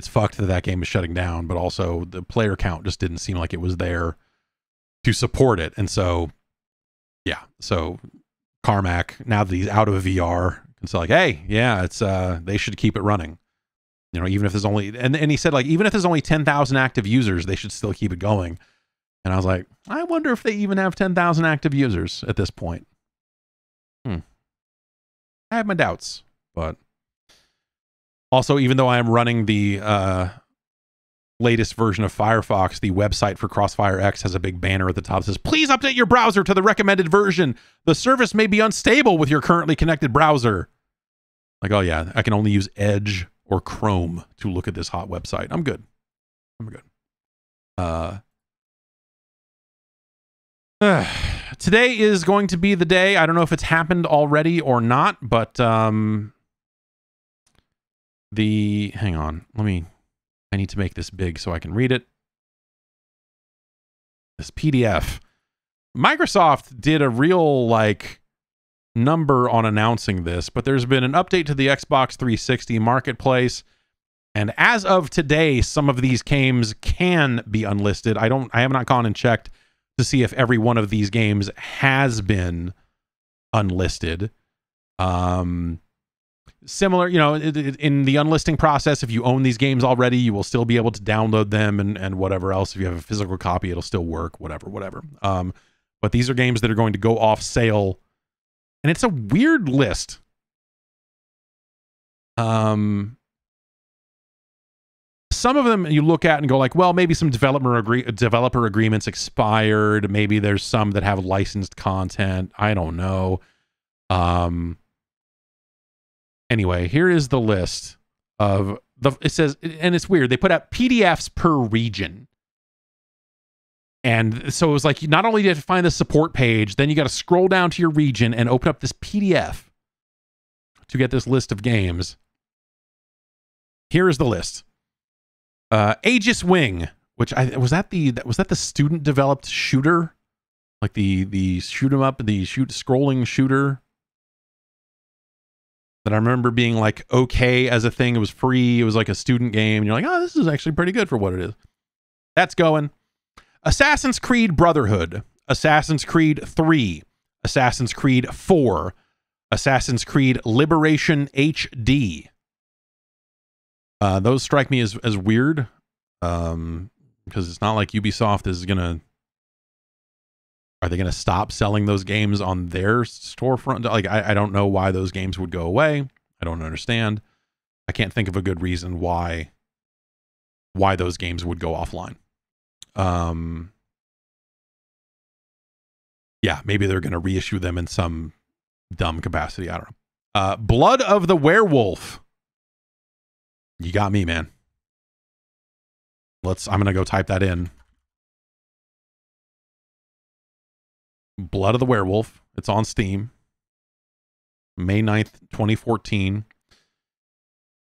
fucked that game is shutting down, but also the player count just didn't seem like it was there to support it. And so, yeah, so Carmack, now that he's out of VR, it's like, hey, yeah, it's they should keep it running. You know, even if there's only, and he said, like, even if there's only 10,000 active users, they should still keep it going. And I was like, I wonder if they even have 10,000 active users at this point. I have my doubts, but also, even though I am running the latest version of Firefox, the website for Crossfire X has a big banner at the top that says, please update your browser to the recommended version. The service may be unstable with your currently connected browser. Like, oh yeah, I can only use Edge or Chrome to look at this hot website. I'm good. Today is going to be the day. I don't know if it's happened already or not, but hang on, I need to make this big so I can read it. This PDF. Microsoft did a real, like, number on announcing this, but there's been an update to the Xbox 360 marketplace, and as of today, some of these games can be unlisted. I have not gone and checked to see if every one of these games has been unlisted. Similar, you know, in the unlisting process, if you own these games already, you will still be able to download them and whatever else. If you have a physical copy, it'll still work, whatever. But these are games that are going to go off sale, and it's a weird list. Some of them you look at and go like, well, maybe some developer agreements expired. Maybe there's some that have licensed content. I don't know. Anyway, here is the list of it says, and it's weird. They put out PDFs per region. And so it was like, not only did you find the support page, then you got to scroll down to your region and open up this PDF to get this list of games. Here is the list. Aegis Wing, which was that the student developed shooter? Like the shoot 'em up, the scrolling shooter that I remember being like okay as a thing. It was free. It was like a student game. And you're like, oh, this is actually pretty good for what it is. That's going. Assassin's Creed Brotherhood, Assassin's Creed 3, Assassin's Creed 4, Assassin's Creed Liberation HD. Those strike me as weird, because it's not like Ubisoft is gonna. Are they gonna stop selling those games on their storefront? Like, I don't know why those games would go away. I don't understand. I can't think of a good reason why those games would go offline. Yeah, maybe they're gonna reissue them in some dumb capacity. I don't know. Blood of the Werewolf. You got me, man. I'm gonna go type that in. Blood of the Werewolf. It's on Steam. May 9th, 2014.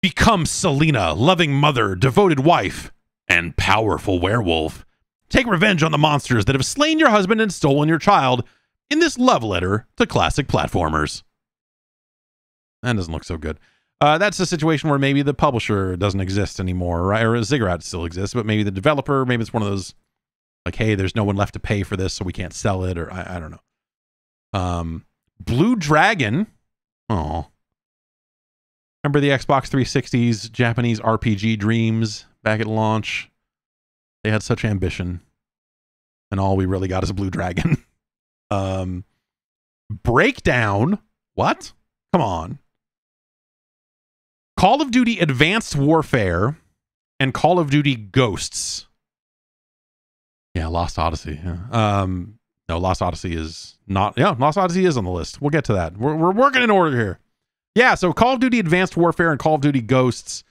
Become Selena, loving mother, devoted wife, and powerful werewolf. Take revenge on the monsters that have slain your husband and stolen your child in this love letter to classic platformers. That doesn't look so good. That's a situation where maybe the publisher doesn't exist anymore, right? Or Ziggurat still exists, but maybe the developer, maybe it's one of those, like, hey, there's no one left to pay for this, so we can't sell it, or I don't know. Blue Dragon. Oh. Remember the Xbox 360's Japanese RPG dreams back at launch? They had such ambition. And all we really got is a Blue Dragon. Breakdown. What? Come on. Call of Duty Advanced Warfare and Call of Duty Ghosts. Yeah, Lost Odyssey. Yeah. No, Lost Odyssey is not. Yeah, Lost Odyssey is on the list. We'll get to that. We're working in order here. Yeah, so Call of Duty Advanced Warfare and Call of Duty Ghosts.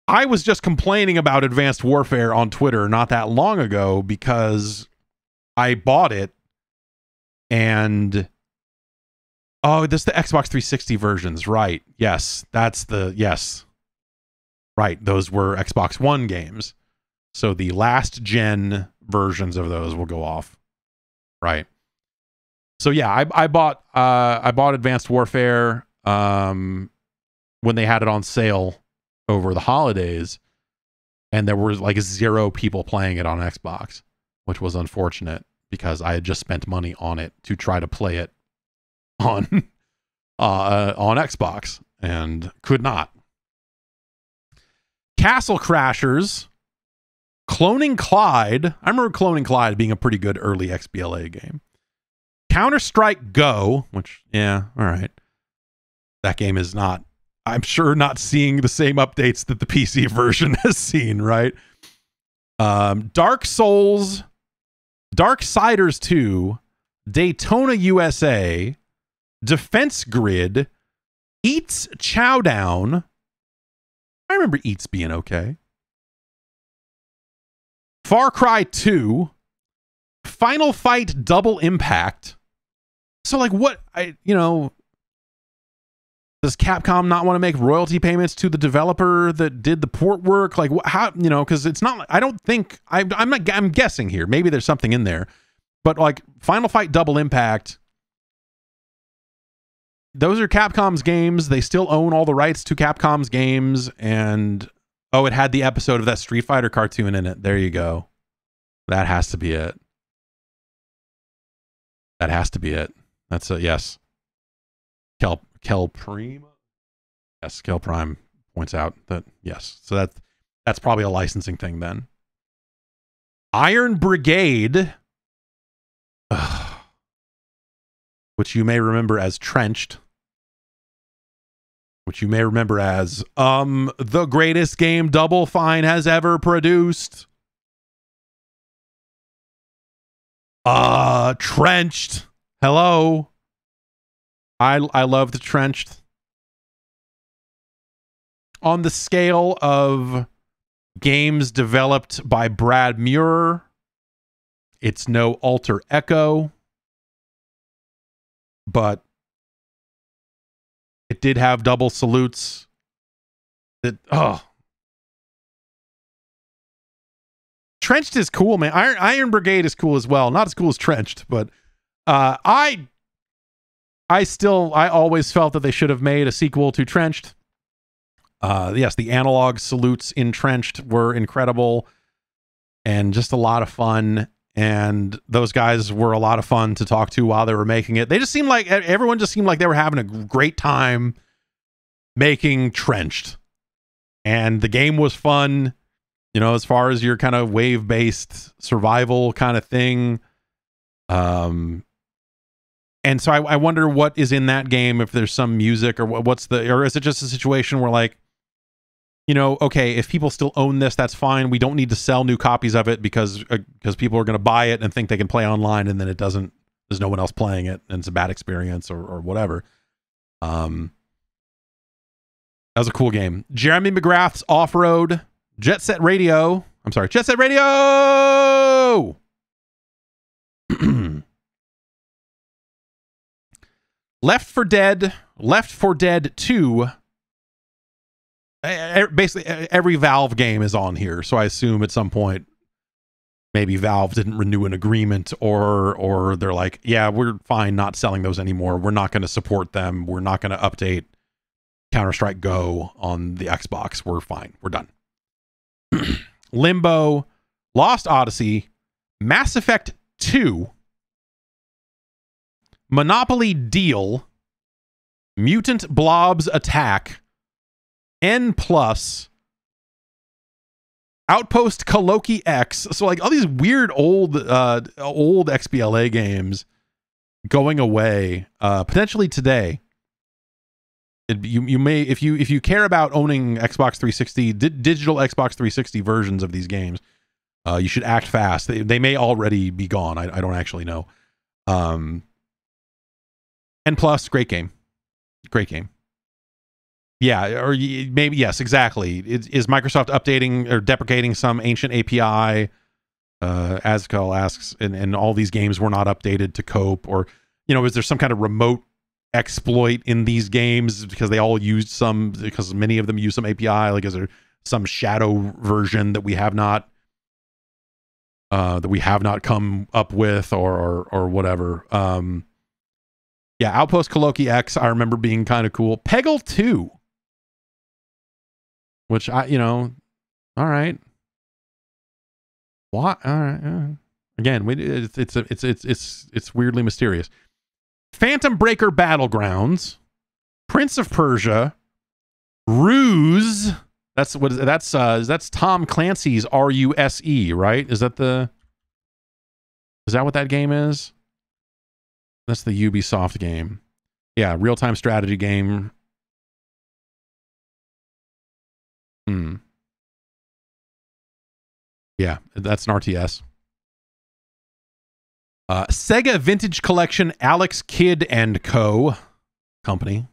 I was just complaining about Advanced Warfare on Twitter not that long ago because I bought it and... Oh, this is the Xbox 360 versions, right? Yes, yes. Right, those were Xbox One games. So the last gen versions of those will go off. Right. So yeah, I bought Advanced Warfare when they had it on sale over the holidays, and there were like 0 people playing it on Xbox, which was unfortunate because I had just spent money on it to try to play it on Xbox and could not. Castle Crashers, Cloning Clyde. I remember Cloning Clyde being a pretty good early XBLA game. Counter-Strike Go, which, yeah, all right. That game is not, I'm sure, not seeing the same updates that the PC version has seen, right? Dark Souls, Darksiders 2, Daytona USA, Defense Grid, Eats Chowdown. I remember Eats being okay. Far Cry 2, Final Fight Double Impact. So like what, does Capcom not want to make royalty payments to the developer that did the port work? Like how, because it's not, I don't think, I'm guessing here. Maybe there's something in there, but like Final Fight Double Impact, those are Capcom's games. They still own all the rights to Capcom's games. And, oh, it had the episode of that Street Fighter cartoon in it. There you go. That has to be it. That has to be it. That's a yes. Kel Prime. Yes, Kel Prime points out that yes. So that's probably a licensing thing then. Iron Brigade, which you may remember as Trenched, which you may remember as the greatest game Double Fine has ever produced. Trenched. Hello. I love the Trenched. On the scale of games developed by Brad Muir, it's no Alter Echo, but it did have double salutes. Trenched is cool, man. Iron Brigade is cool as well. Not as cool as Trenched, but I always felt that they should have made a sequel to Trenched. Yes, the analog salutes in Trenched were incredible and just a lot of fun. And those guys were a lot of fun to talk to while they were making it. They just seemed like, everyone just seemed like they were having a great time making Trenched. And the game was fun, as far as your kind of wave-based survival kind of thing. And so I wonder what is in that game, if there's some music or is it just a situation where like, okay, if people still own this, that's fine. We don't need to sell new copies of it because people are going to buy it and think they can play online, and then there's no one else playing it and it's a bad experience or whatever. That was a cool game. Jeremy McGrath's Off-Road, Jet Set Radio. Left 4 Dead 2. Basically, every Valve game is on here, so I assume at some point maybe Valve didn't renew an agreement, or they're like, yeah, we're fine not selling those anymore. We're not going to support them. We're not going to update Counter-Strike Go on the Xbox. We're fine. We're done. Limbo, Lost Odyssey, Mass Effect 2, Monopoly Deal, Mutant Blobs Attack, N+, Outpost Koloki X. So like all these weird old XBLA games going away potentially today. You may, if you care about owning Xbox 360 digital Xbox 360 versions of these games, you should act fast. They may already be gone. I don't actually know. N+, great game. Yeah, or maybe, yes, exactly. Is Microsoft updating or deprecating some ancient API? Azcal asks, and all these games were not updated to cope, or is there some kind of remote exploit in these games because they all used some, because many of them use some API? Like, is there some shadow version that we have not come up with, or whatever? Yeah, Outpost Koloki X, I remember being kind of cool. Peggle 2, which all right. What? All right. Again, it's weirdly mysterious. Phantom Breaker Battlegrounds, Prince of Persia, Ruse. That's Tom Clancy's RUSE, right? Is that what that game is? That's the Ubisoft game. Yeah, real-time strategy game. Yeah, that's an RTS. Sega Vintage Collection, Alex Kidd and Co. Company.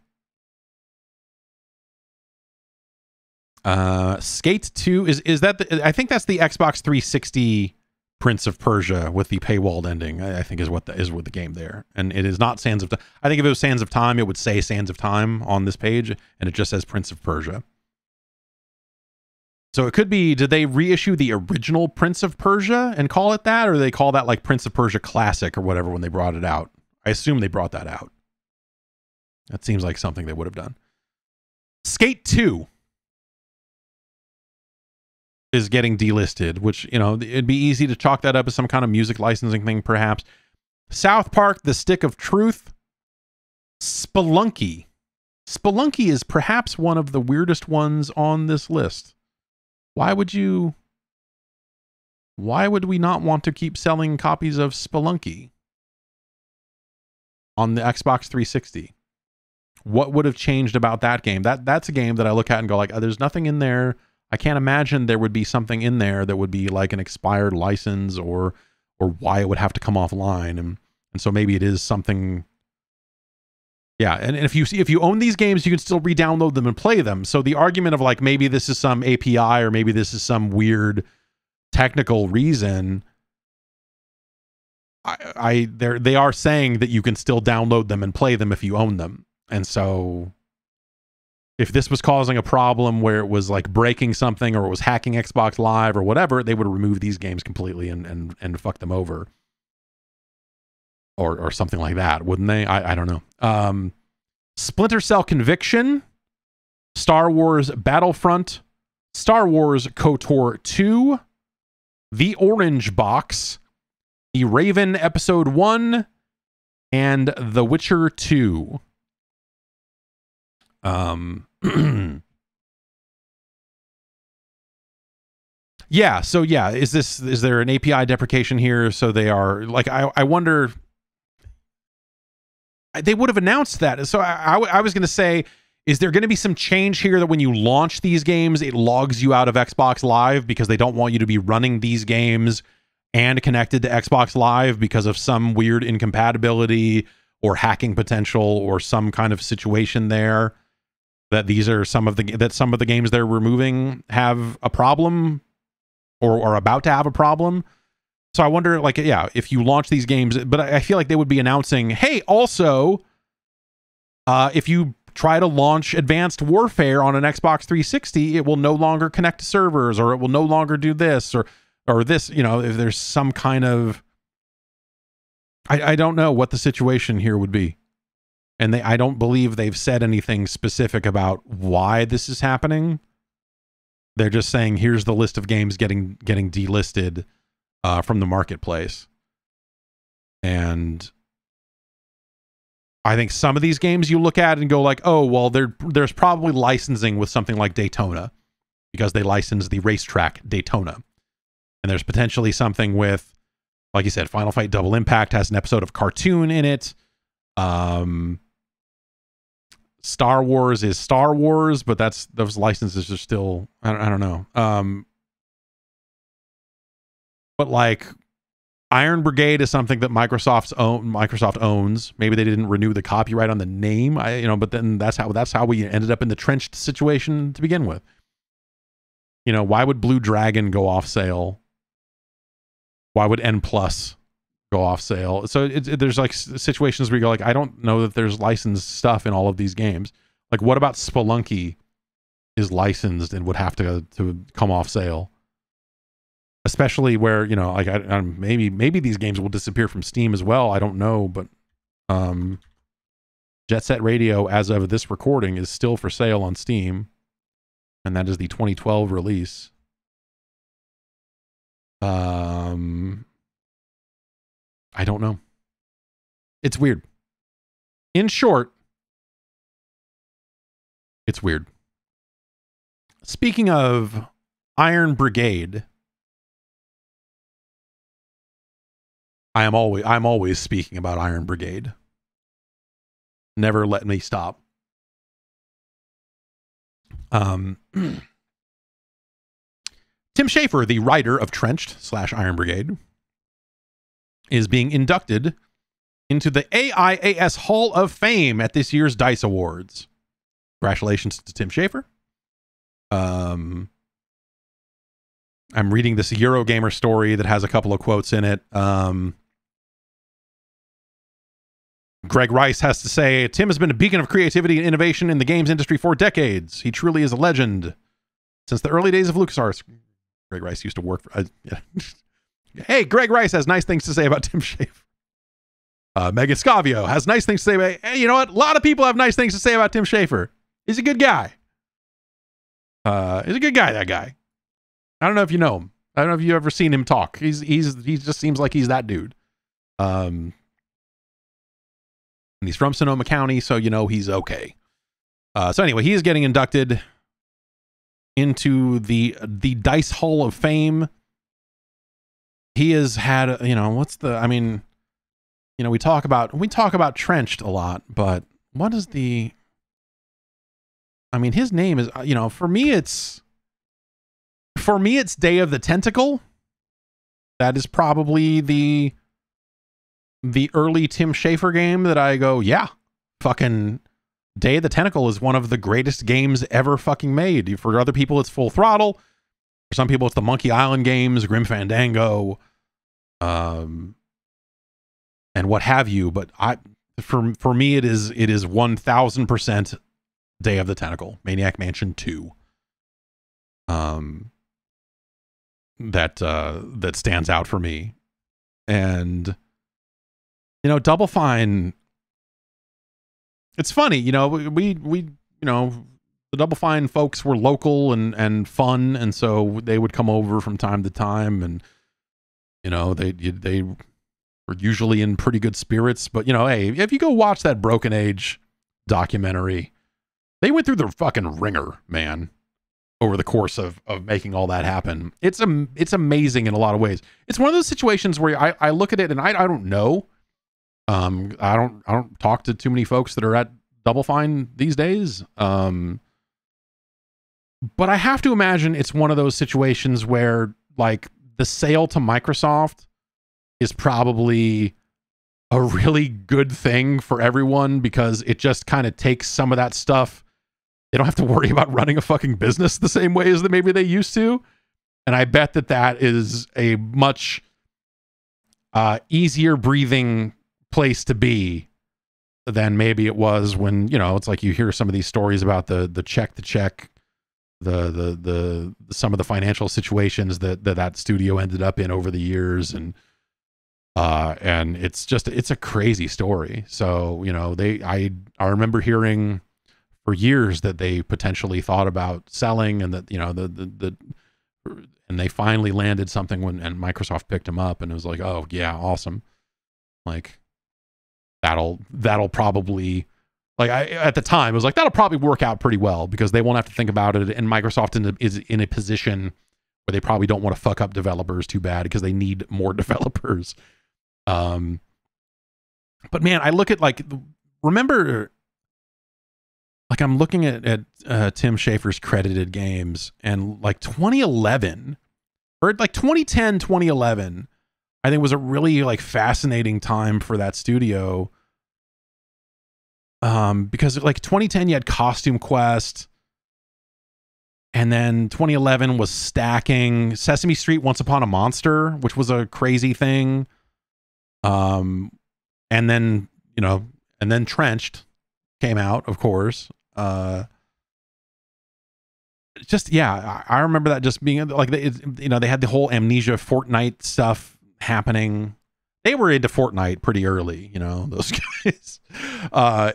Skate 2 is that I think that's the Xbox 360 Prince of Persia with the paywalled ending. I think is what the game there, and it is not Sands of Time. I think if it was Sands of Time, it would say Sands of Time on this page, and it just says Prince of Persia. So it could be, did they reissue the original Prince of Persia and call it that, or do they call that like Prince of Persia Classic or whatever when they brought it out? I assume they brought that out. That seems like something they would have done. Skate 2 is getting delisted, which, it'd be easy to chalk that up as some kind of music licensing thing, perhaps. South Park, The Stick of Truth. Spelunky. Spelunky is perhaps one of the weirdest ones on this list. Why would we not want to keep selling copies of Spelunky on the Xbox 360? What would have changed about that game? That's a game that I look at and go like, there's nothing in there. I can't imagine there would be something in there that would be like an expired license or why it would have to come offline. And so maybe it is something. Yeah, and if you own these games, you can still re-download them and play them. So the argument of like maybe this is some API or maybe this is some weird technical reason, they are saying that you can still download them and play them if you own them. And so if this was causing a problem where it was like breaking something or it was hacking Xbox Live or whatever, they would remove these games completely and fuck them over. Or something like that, wouldn't they? I don't know. Splinter Cell Conviction, Star Wars Battlefront, Star Wars KOTOR 2, The Orange Box, The Raven Episode 1, and The Witcher 2. Yeah, so yeah, is there an API deprecation here? So they are like, I wonder. They would have announced that. So I was going to say, is there going to be some change here that when you launch these games, it logs you out of Xbox Live because they don't want you to be running these games and connected to Xbox Live because of some weird incompatibility or hacking potential or some kind of situation there, that these are some of the games they're removing have a problem or are about to have a problem. So I wonder, like, yeah, if you launch these games, but I feel like they would be announcing, hey, also, If you try to launch Advanced Warfare on an Xbox 360, it will no longer connect to servers, or it will no longer do this or this. You know, if there's some kind of, I don't know what the situation here would be. And I don't believe they've said anything specific about why this is happening. They're just saying, here's the list of games getting delisted from the marketplace. And I think some of these games you look at and go like, oh, well, there's probably licensing with something like Daytona because they license the racetrack Daytona. And there's potentially something with, like you said, Final Fight Double Impact has an episode of cartoon in it. Star Wars is Star Wars, but those licenses are still, I don't know. But like Iron Brigade is something that Microsoft owns. Maybe they didn't renew the copyright on the name, but then that's how we ended up in the trenched situation to begin with. You know, why would Blue Dragon go off sale? Why would N Plus go off sale? So there's like situations where you go like, I don't know that there's licensed stuff in all of these games. Like, what about Spelunky is licensed and would have to come off sale? Especially where, you know, like maybe these games will disappear from Steam as well. I don't know, but Jet Set Radio, as of this recording, is still for sale on Steam, and that is the 2012 release. I don't know. It's weird. In short, it's weird. Speaking of Iron Brigade, I'm always speaking about Iron Brigade. Never let me stop. Tim Schafer, the writer of Trenched / Iron Brigade, is being inducted into the AIAS Hall of Fame at this year's DICE Awards. Congratulations to Tim Schafer. I'm reading this Eurogamer story that has a couple of quotes in it. Greg Rice has to say, Tim has been a beacon of creativity and innovation in the games industry for decades. He truly is a legend. Since the early days of LucasArts, Greg Rice used to work for... Hey, Greg Rice has nice things to say about Tim Schafer. Megan Scavio has nice things to say about... Hey, you know what? A lot of people have nice things to say about Tim Schafer. He's a good guy. He's a good guy, that guy. I don't know if you know him. I don't know if you've ever seen him talk. He just seems like he's that dude. And he's from Sonoma County, so you know he's okay. So anyway, he is getting inducted into the DICE Hall of Fame. He has had, we talk about Trenched a lot, but what is his name is, for me it's Day of the Tentacle. That is probably the early Tim Schafer game that I go, yeah, fucking Day of the Tentacle is one of the greatest games ever fucking made. For other people, it's Full Throttle. For some people, it's the Monkey Island games, Grim Fandango, and what have you. But for me, it is 1000% Day of the Tentacle, Maniac Mansion 2. That stands out for me. And Double Fine, it's funny, the Double Fine folks were local and fun, and so they would come over from time to time, and they were usually in pretty good spirits. But hey, if you go watch that Broken Age documentary, they went through the fucking ringer, man, over the course of making all that happen. It's amazing in a lot of ways. It's one of those situations where I look at it and I don't know. I don't talk to too many folks that are at Double Fine these days. But I have to imagine it's one of those situations where like the sale to Microsoft is probably a really good thing for everyone, because it just kind of takes some of that stuff. They don't have to worry about running a fucking business the same way as that maybe they used to. And I bet that is a much easier breathing place to be than maybe it was when, you know, it's like you hear some of these stories about the check, the some of the financial situations that studio ended up in over the years, and it's a crazy story. So, you know, I remember hearing for years that they potentially thought about selling, and that, you know, and they finally landed something and Microsoft picked them up, and it was like, oh yeah, awesome. Like that'll probably, like, at the time it was like, that'll probably work out pretty well because they won't have to think about it, and Microsoft is in a position where they probably don't want to fuck up developers too bad because they need more developers. But man, I look at, like, remember, like, I'm looking at Tim Schafer's credited games, and like 2011 or like 2010, 2011, I think was a really like fascinating time for that studio. Because like 2010 you had Costume Quest, and then 2011 was Stacking, Sesame Street Once Upon a Monster, which was a crazy thing. And then, you know, and then Trenched came out, of course. Just, yeah, I remember that just being like, you know, they had the whole Amnesia Fortnite stuff happening. They were into Fortnite pretty early, you know, those guys.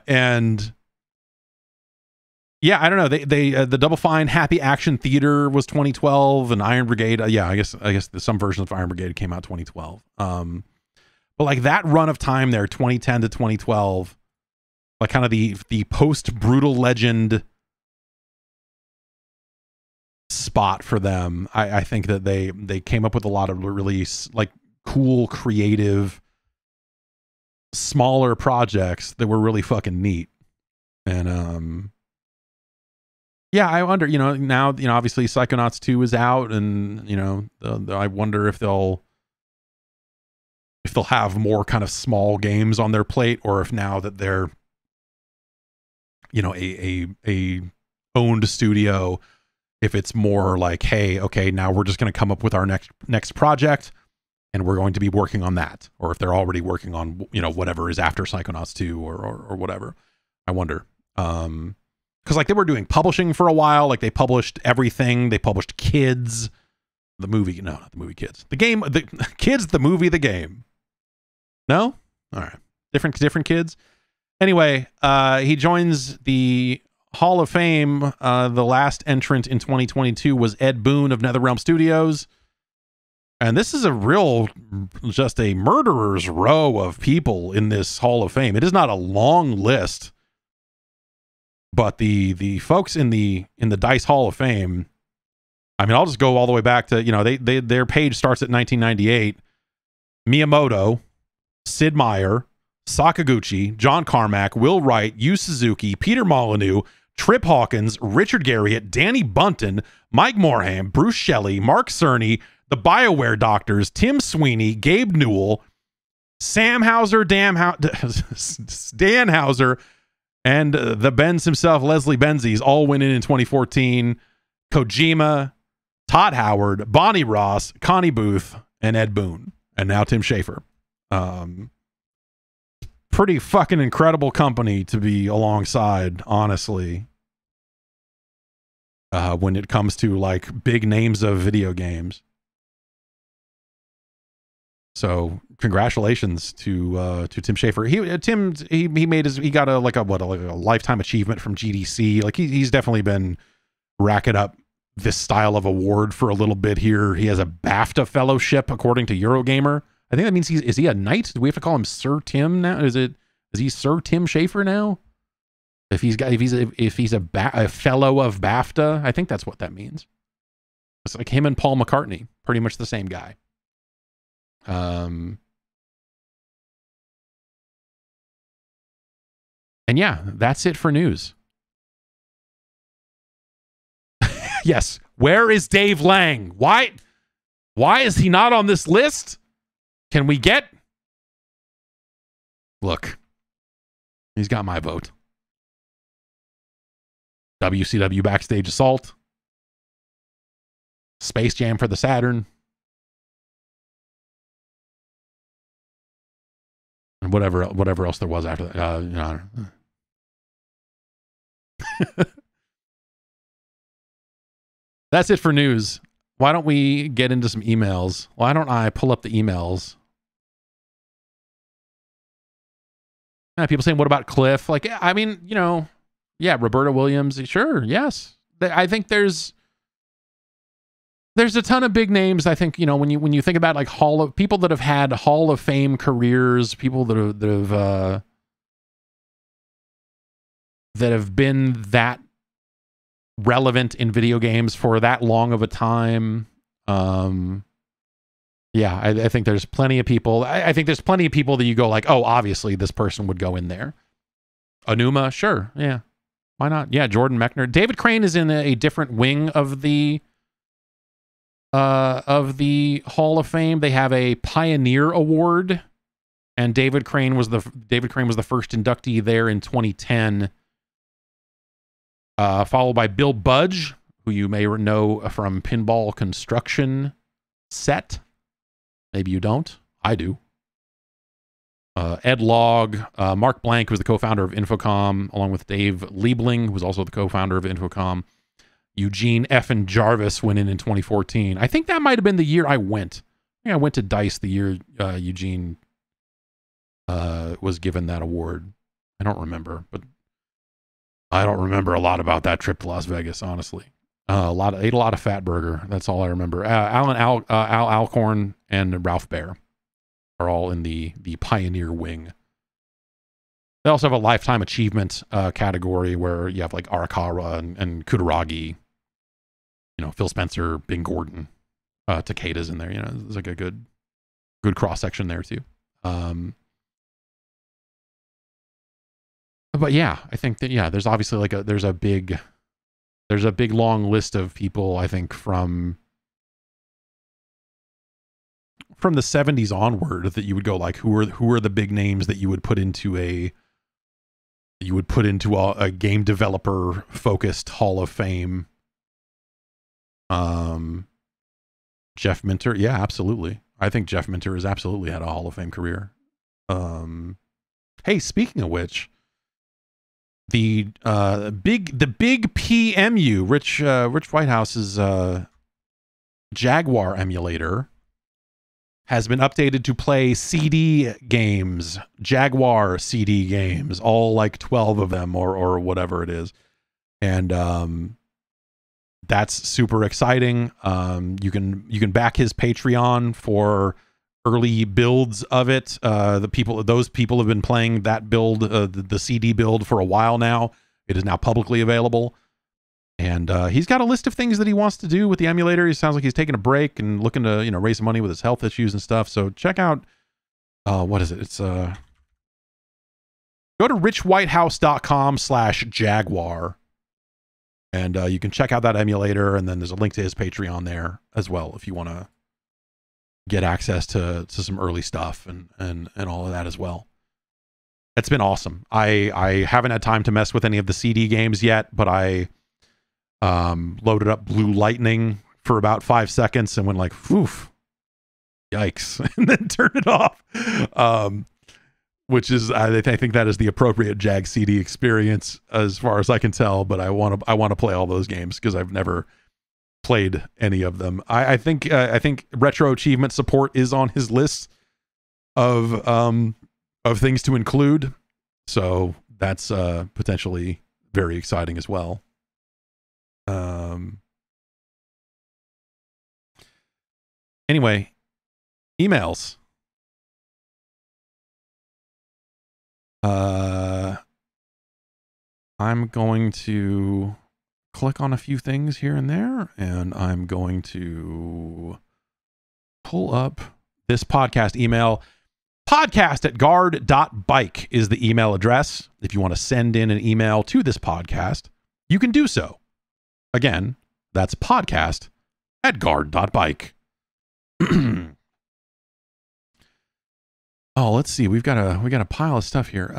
And yeah, I don't know. They the Double Fine Happy Action Theater was 2012, and Iron Brigade. Yeah, I guess some version of Iron Brigade came out 2012. But like that run of time there, 2010 to 2012, like kind of the post Brutal Legend spot for them. I think that they came up with a lot of really like cool, creative, smaller projects that were really fucking neat. And yeah, I wonder, you know, now, you know, obviously Psychonauts 2 is out, and, you know, I wonder if they'll have more kind of small games on their plate, or if now that they're, you know, a owned studio, if it's more like, hey, okay, now we're just going to come up with our next project, and we're going to be working on that, or if they're already working on, you know, whatever is after Psychonauts 2 or whatever. I wonder. Because like they were doing publishing for a while, like they published everything. They published Kids, the movie. No, not the movie Kids. The game, the Kids, the movie, the game. No? All right. Different Kids. Anyway, he joins the Hall of Fame. The last entrant in 2022 was Ed Boon of NetherRealm Studios. And this is just a murderer's row of people in this Hall of Fame. It is not a long list, but the folks in the DICE Hall of Fame, I mean, I'll just go all the way back to, you know, their page starts at 1998. Miyamoto, Sid Meier, Sakaguchi, John Carmack, Will Wright, Yu Suzuki, Peter Molyneux, Trip Hawkins, Richard Garriott, Danny Bunton, Mike Morhaime, Bruce Shelley, Mark Cerny, the BioWare doctors, Tim Sweeney, Gabe Newell, Sam Hauser, Dan Hauser, and the Benz himself, Leslie Benzies, all went in 2014. Kojima, Todd Howard, Bonnie Ross, Connie Booth, and Ed Boon, and now Tim Schafer. Pretty fucking incredible company to be alongside, honestly. When it comes to like big names of video games. So congratulations to Tim Schafer. He got a lifetime achievement from GDC. Like he's definitely been racking up this style of award for a little bit here. He has a BAFTA fellowship according to Eurogamer. I think that means is he a knight? Do we have to call him Sir Tim now? Is he Sir Tim Schafer now? If he's a fellow of BAFTA, I think that's what that means. It's like him and Paul McCartney, pretty much the same guy. And yeah, that's it for news. Yes. Where is Dave Lang? Why is he not on this list? Can we get... Look, he's got my vote. WCW Backstage Assault. Space Jam for the Saturn. and whatever else there was after that. You know. That's it for news. Why don't we get into some emails? Why don't I pull up the emails? People saying, what about Cliff? Like, I mean, you know, yeah, Roberta Williams. Sure. Yes. I think there's a ton of big names. I think, you know, when you think about like people that have had Hall of Fame careers, people that have been that relevant in video games for that long of a time. Yeah, I think there's plenty of people. I think there's plenty of people that you go like, oh, obviously this person would go in there. Anuma, sure, yeah, why not? Yeah, Jordan Mechner. David Crane is in a different wing of the Hall of Fame. They have a Pioneer Award, and David Crane was the first inductee there in 2010. Followed by Bill Budge, who you may know from Pinball Construction Set. Maybe you don't. I do. Ed Logg, Mark Blank, who was the co-founder of Infocom, along with Dave Liebling, who was also the co-founder of Infocom. Eugene F. Jarvis went in 2014. I think that might have been the year I went. I think I went to DICE the year Eugene was given that award. I don't remember, but I don't remember a lot about that trip to Las Vegas, honestly. Ate a lot of Fat Burger. That's all I remember. Al Alcorn and Ralph Baer are all in the Pioneer wing. They also have a Lifetime Achievement category where you have like Arakawa and Kutaragi. You know, Phil Spencer, Bing Gordon, Takeda's in there. You know, there's like a good cross section there too. But yeah, I think that there's obviously like there's a big long list of people, I think, from the 70s onward that you would go like, who are the big names that you would put into a game developer focused Hall of Fame. Jeff Minter, yeah, absolutely. I think Jeff Minter has absolutely had a Hall of Fame career. Hey, speaking of which, the big PMU, Rich Whitehouse's Jaguar emulator has been updated to play CD games, Jaguar CD games, all like 12 of them or whatever it is. And that's super exciting. You can back his Patreon for early builds of it. Those people have been playing that build, the CD build, for a while now. It is now publicly available. And he's got a list of things that he wants to do with the emulator. He sounds like he's taking a break and looking to, you know, raise some money with his health issues and stuff. So check out, what is it? It's go to richwhitehouse.com/Jaguar. And you can check out that emulator. And then there's a link to his Patreon there as well, if you want to get access to some early stuff and all of that as well. It's been awesome. I haven't had time to mess with any of the CD games yet, but I loaded up Blue Lightning for about 5 seconds and went like, oof, yikes, and then turned it off. Which is, I think that is the appropriate Jag CD experience as far as I can tell, but I want to play all those games because I've never played any of them. I think retro achievement support is on his list of things to include. So that's potentially very exciting as well. Anyway, emails. I'm going to click on a few things here and there, and I'm going to pull up this podcast email. podcast@guard.bike is the email address. If you want to send in an email to this podcast, you can do so. Again, that's podcast@guard.bike. Oh, let's see. We got a pile of stuff here.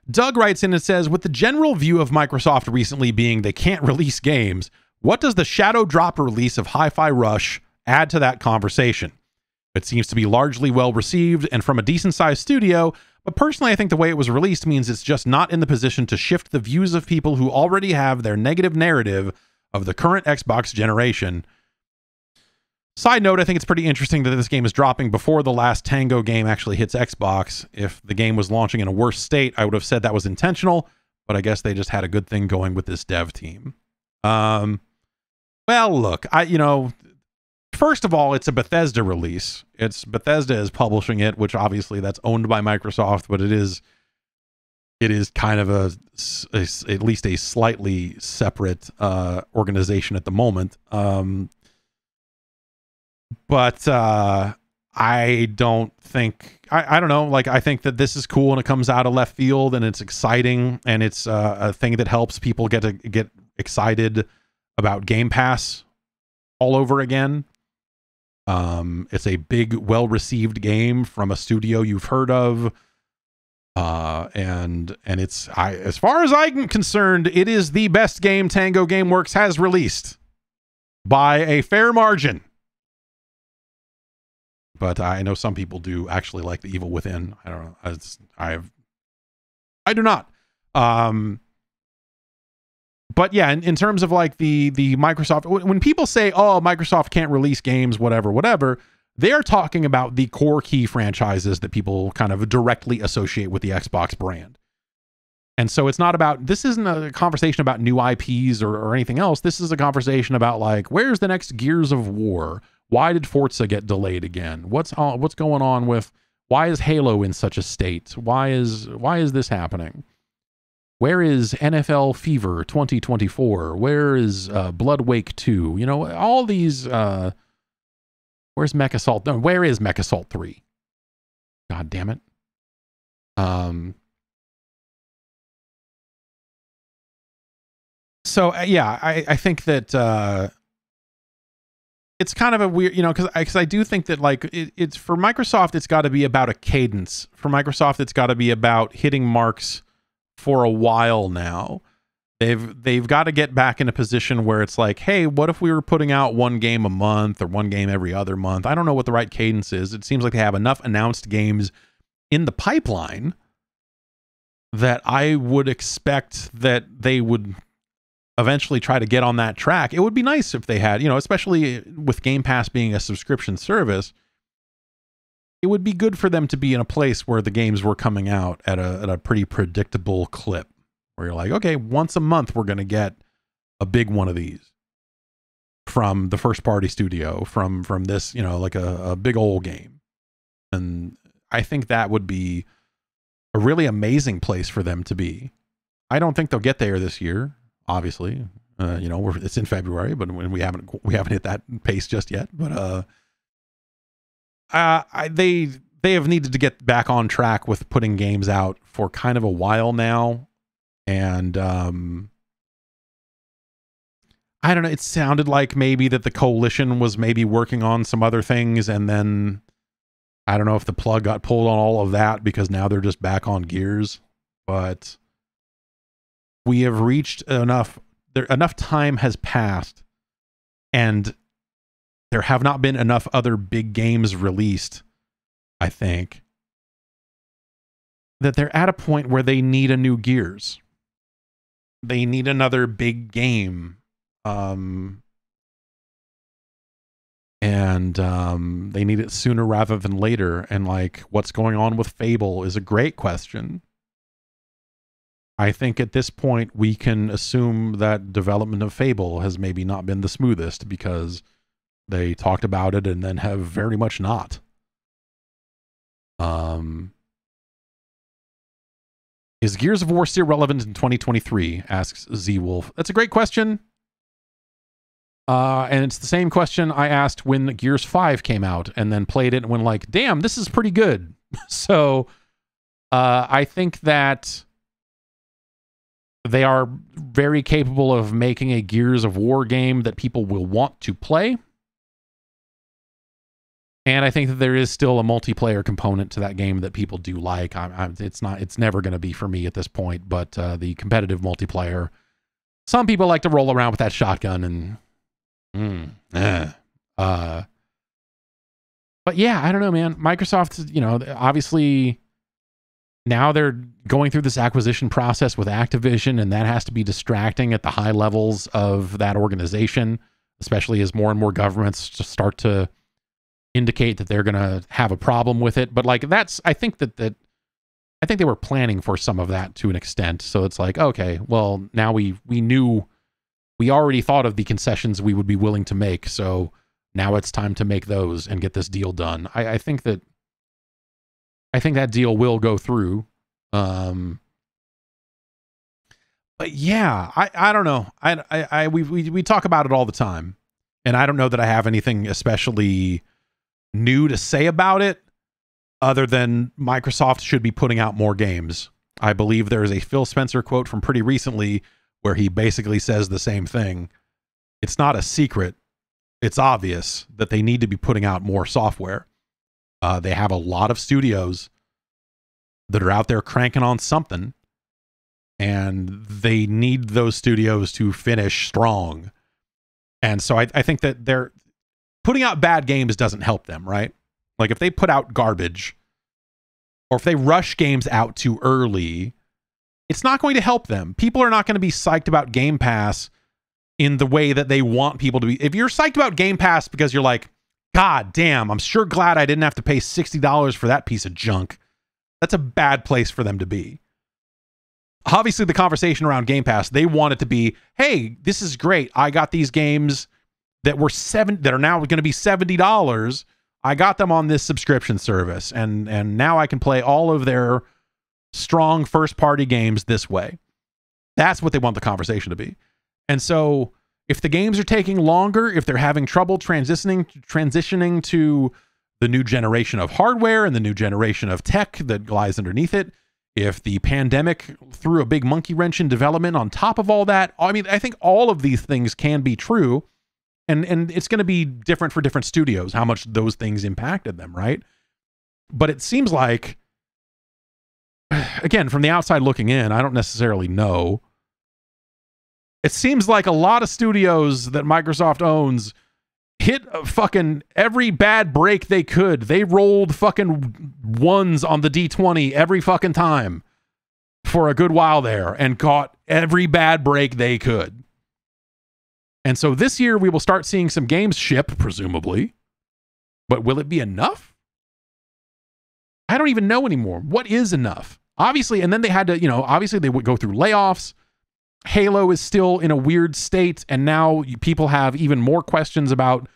Doug writes in and says, with the general view of Microsoft recently being they can't release games, what does the shadow drop release of Hi-Fi Rush add to that conversation? It seems to be largely well received and from a decent sized studio, but personally I think the way it was released means it's just not in the position to shift the views of people who already have their negative narrative of the current Xbox generation. Side note, I think it's pretty interesting that this game is dropping before the last Tango game actually hits Xbox. If the game was launching in a worse state, I would have said that was intentional, but I guess they just had a good thing going with this dev team. Well, look, first of all, it's a Bethesda release. Bethesda is publishing it, which obviously that's owned by Microsoft, but it is kind of at least a slightly separate organization at the moment. But I don't think, I don't know, like, I think that this is cool and it comes out of left field and it's exciting and it's a thing that helps people get excited about Game Pass all over again. It's a big, well-received game from a studio you've heard of. And it's, as far as I'm concerned, it is the best game Tango Gameworks has released by a fair margin. But I know some people do actually like The Evil Within. I don't know. I do not. But yeah, in terms of like the Microsoft, when people say, oh, Microsoft can't release games, whatever, they are talking about the core key franchises that people kind of directly associate with the Xbox brand. And so it's not about, this isn't a conversation about new IPs or anything else. This is a conversation about like, where's the next Gears of War? Why did Forza get delayed again? What's going on with, why is Halo in such a state? Why is this happening? Where is NFL Fever 2024? Where is Blood Wake 2? You know, all these, where's Mech Assault? No, where is Mech Assault 3? God damn it. So yeah, I think that it's kind of a weird, you know, because I do think that like it's for Microsoft, it's got to be about a cadence. For Microsoft, it's got to be about hitting marks for a while now. They've got to get back in a position where it's like, hey, what if we were putting out one game a month or one game every other month? I don't know what the right cadence is. It seems like they have enough announced games in the pipeline that I would expect that they would eventually try to get on that track. It would be nice if they had, you know, especially with Game Pass being a subscription service, it would be good for them to be in a place where the games were coming out at a pretty predictable clip, where you're like, okay, once a month we're going to get a big one of these from the first party studio, from this, you know, like a big old game. And I think that would be a really amazing place for them to be. I don't think they'll get there this year, obviously. You know, it's in February, but we haven't hit that pace just yet. But they have needed to get back on track with putting games out for kind of a while now. And I don't know, it sounded like maybe that the coalition was maybe working on some other things, and then I don't know if the plug got pulled on all of that because now they're just back on Gears. But we have reached enough time has passed, and there have not been enough other big games released, I think, that they're at a point where they need a new Gears. They need another big game. And they need it sooner rather than later. And like, what's going on with Fable is a great question. I think at this point we can assume that development of Fable has maybe not been the smoothest, because they talked about it and then have very much not. Is Gears of War still relevant in 2023? Asks Z-Wolf. That's a great question. And it's the same question I asked when Gears 5 came out, and then played it and went like, damn, this is pretty good. So I think that they are very capable of making a Gears of War game that people will want to play. And I think that there is still a multiplayer component to that game that people do like. It's never going to be for me at this point, but the competitive multiplayer, some people like to roll around with that shotgun and But yeah, I don't know, man. Microsoft, obviously now they're going through this acquisition process with Activision, and that has to be distracting at the high levels of that organization, especially as more and more governments just start to indicate that they're going to have a problem with it. But like, I think I think they were planning for some of that to an extent. So it's like, okay, well, now we already thought of the concessions we would be willing to make. So now it's time to make those and get this deal done. I think that deal will go through. But yeah, I don't know. We talk about it all the time, and I don't know that I have anything especially new to say about it other than Microsoft should be putting out more games. I believe there is a Phil Spencer quote from pretty recently where he basically says the same thing. It's not a secret. It's obvious that they need to be putting out more software. They have a lot of studios that are out there cranking on something, and they need those studios to finish strong. And so I think that they're putting out bad games doesn't help them, right? Like if they put out garbage or if they rush games out too early, it's not going to help them. People are not going to be psyched about Game Pass in the way that they want people to be. If you're psyched about Game Pass because you're like, God damn, I'm sure glad I didn't have to pay $60 for that piece of junk, that's a bad place for them to be. Obviously, the conversation around Game Pass, they want it to be, hey, this is great. I got these games that are now going to be $70. I got them on this subscription service, and now I can play all of their strong first-party games this way. That's what they want the conversation to be. And so if the games are taking longer, if they're having trouble transitioning to the new generation of hardware and the new generation of tech that lies underneath it, if the pandemic threw a big monkey wrench in development on top of all that, I mean, I think all of these things can be true, and it's going to be different for different studios, how much those things impacted them, right? But it seems like, again, from the outside looking in, I don't necessarily know. It seems like a lot of studios that Microsoft owns hit fucking every bad break they could. They rolled fucking ones on the D20 every fucking time for a good while there and caught every bad break they could. And so this year we will start seeing some games ship, presumably. But will it be enough? I don't even know anymore. What is enough? Obviously, and then they had to, obviously they would go through layoffs. Halo is still in a weird state, and now people have even more questions about,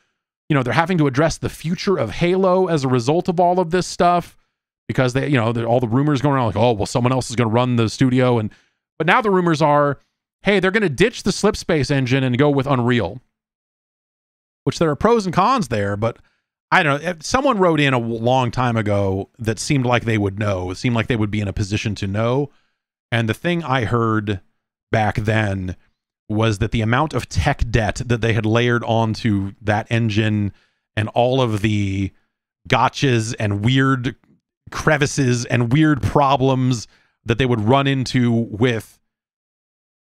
they're having to address the future of Halo as a result of all of this stuff, because they, all the rumors going around like, oh, well, someone else is going to run the studio, but now the rumors are, hey, they're going to ditch the Slipspace engine and go with Unreal, which there are pros and cons there, but I don't know. Someone wrote in a long time ago that seemed like they would know. It seemed like they would be in a position to know, and the thing I heard back then was that the amount of tech debt that they had layered onto that engine and all of the gotchas and weird crevices and weird problems that they would run into with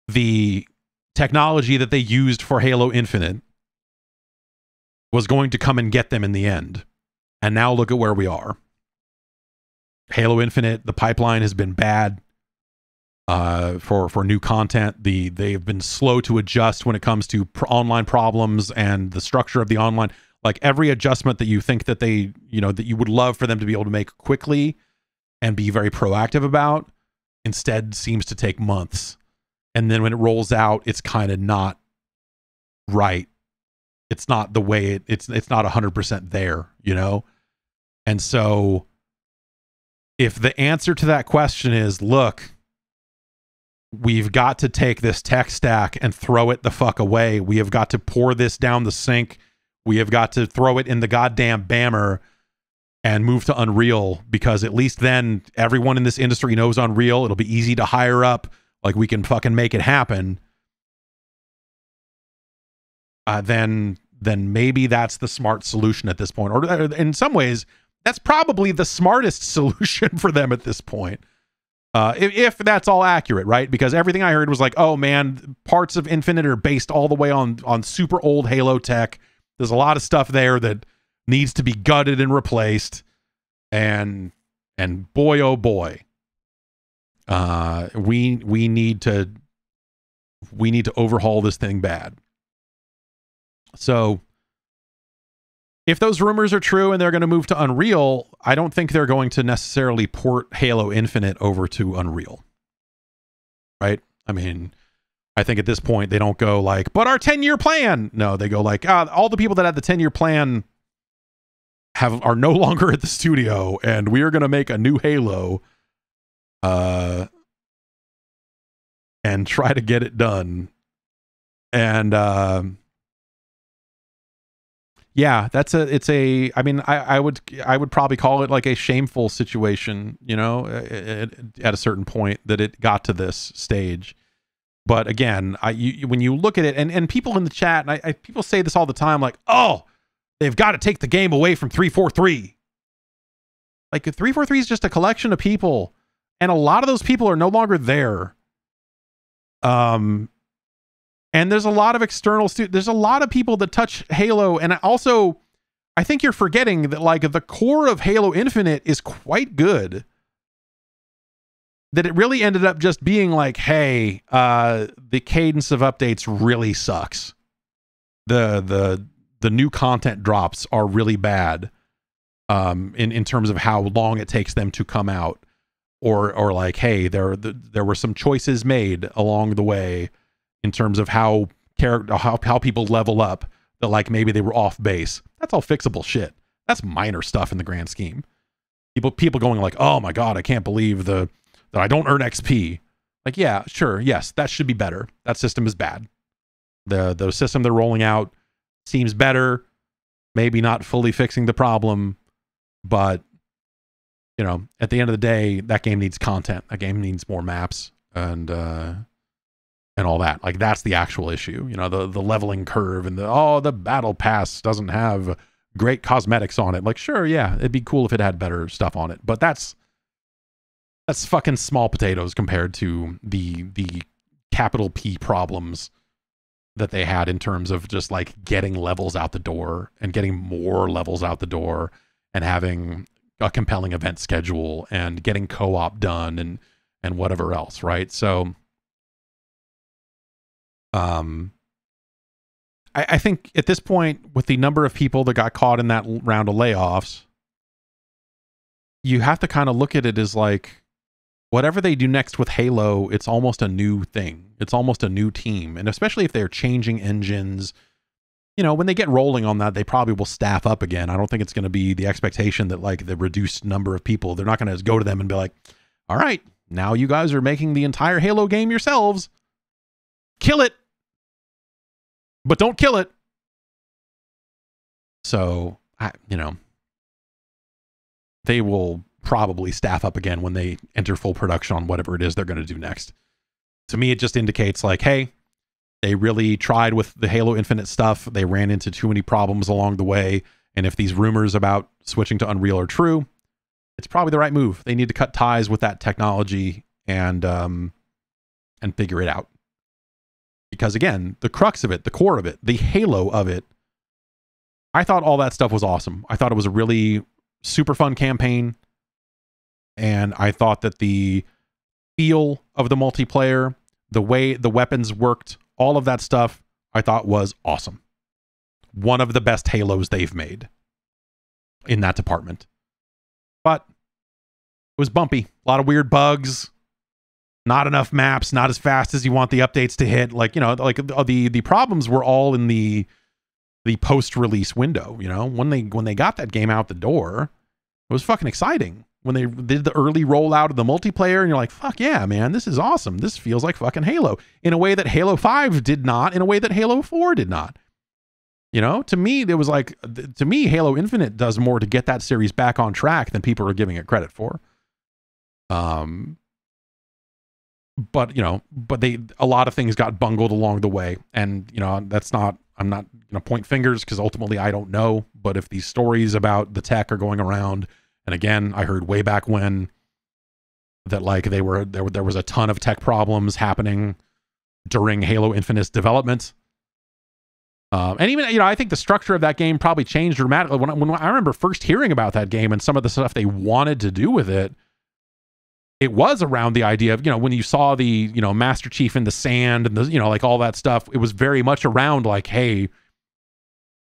the technology that they used for Halo Infinite was going to come and get them in the end. And now look at where we are. Halo Infinite, the pipeline has been bad. For new content, they've been slow to adjust when it comes to online problems and the structure of the online. Like every adjustment that you think that they, that you would love for them to be able to make quickly and be very proactive about, instead seems to take months. And then when it rolls out, it's kind of not right. It's not the way it's not 100% there, And so if the answer to that question is, look, we've got to take this tech stack and throw it the fuck away. We have got to pour this down the sink. We have got to throw it in the goddamn bammer and move to Unreal, because at least then everyone in this industry knows Unreal. It'll be easy to hire up. Like, we can fucking make it happen. Then maybe that's the smart solution at this point. Or in some ways, that's probably the smartest solution for them at this point. If that's all accurate, right? Because everything I heard was like, oh man, parts of Infinite are based all the way on super old Halo tech. There's a lot of stuff there that needs to be gutted and replaced. And boy, oh boy, we need to overhaul this thing bad. So if those rumors are true and they're going to move to Unreal, I don't think they're going to necessarily port Halo Infinite over to Unreal. Right? I mean, I think at this point they don't go like, but our 10-year plan. No, they go like, all the people that had the 10-year plan are no longer at the studio, and we are going to make a new Halo and try to get it done. And yeah, I mean, I would probably call it like a shameful situation, you know, at a certain point that it got to this stage. But again, when you look at it, and people in the chat, and people say this all the time, like, oh, they've got to take the game away from 343. Like, 343 is just a collection of people, and a lot of those people are no longer there. And there's a lot of external there's a lot of people that touch Halo, and also I think you're forgetting that like the core of Halo Infinite is quite good. That it really ended up just being like, hey, the cadence of updates really sucks. The new content drops are really bad in terms of how long it takes them to come out, or like, hey, there were some choices made along the way in terms of how people level up that like maybe they were off base. That's all fixable shit. That's minor stuff in the grand scheme. People going like, oh my god, I can't believe that I don't earn XP. Like, yeah, sure, yes, that should be better. That system is bad. The system they're rolling out seems better, maybe not fully fixing the problem, but you know, at the end of the day, that game needs content. That game needs more maps and all that. Like, that's the actual issue. You know, the leveling curve and the battle pass doesn't have great cosmetics on it. Like, sure, yeah, it'd be cool if it had better stuff on it, but that's fucking small potatoes compared to the capital P problems that they had in terms of just like getting levels out the door and getting more levels out the door and having a compelling event schedule and getting co-op done and whatever else, right? So I think at this point, with the number of people that got caught in that round of layoffs, you have to kind of look at it as like, whatever they do next with Halo, it's almost a new thing. It's almost a new team. And especially if they're changing engines, you know, when they get rolling on that, they probably will staff up again. I don't think it's going to be the expectation that like the reduced number of people, they're not going to go to them and be like, all right, now you guys are making the entire Halo game yourselves. Kill it. But don't kill it. So, you know, they will probably staff up again when they enter full production on whatever it is they're going to do next. To me, it just indicates like, hey, they really tried with the Halo Infinite stuff. They ran into too many problems along the way. And if these rumors about switching to Unreal are true, it's probably the right move. They need to cut ties with that technology and figure it out. Because again, the crux of it, the core of it, the halo of it, I thought all that stuff was awesome. I thought it was a really super fun campaign. And I thought that the feel of the multiplayer, the way the weapons worked, all of that stuff, I thought was awesome. One of the best Halos they've made in that department. But it was bumpy. A lot of weird bugs. Not enough maps, not as fast as you want the updates to hit. Like, you know, like the problems were all in the post-release window, you know? When they got that game out the door, it was fucking exciting. When they did the early rollout of the multiplayer, and you're like, fuck yeah, man, this is awesome. This feels like fucking Halo. In a way that Halo 5 did not, in a way that Halo 4 did not. You know, to me, it was like, to me, Halo Infinite does more to get that series back on track than people are giving it credit for. But, you know, a lot of things got bungled along the way. And, you know, I'm not going to point fingers because ultimately I don't know. But if these stories about the tech are going around, and again, I heard way back when that like there was a ton of tech problems happening during Halo Infinite's development. And even, you know, I think the structure of that game probably changed dramatically. When I remember first hearing about that game and some of the stuff they wanted to do with it, it was around the idea of, you know, when you saw the, you know, Master Chief in the sand and the, you know, like all that stuff, it was very much around like, hey,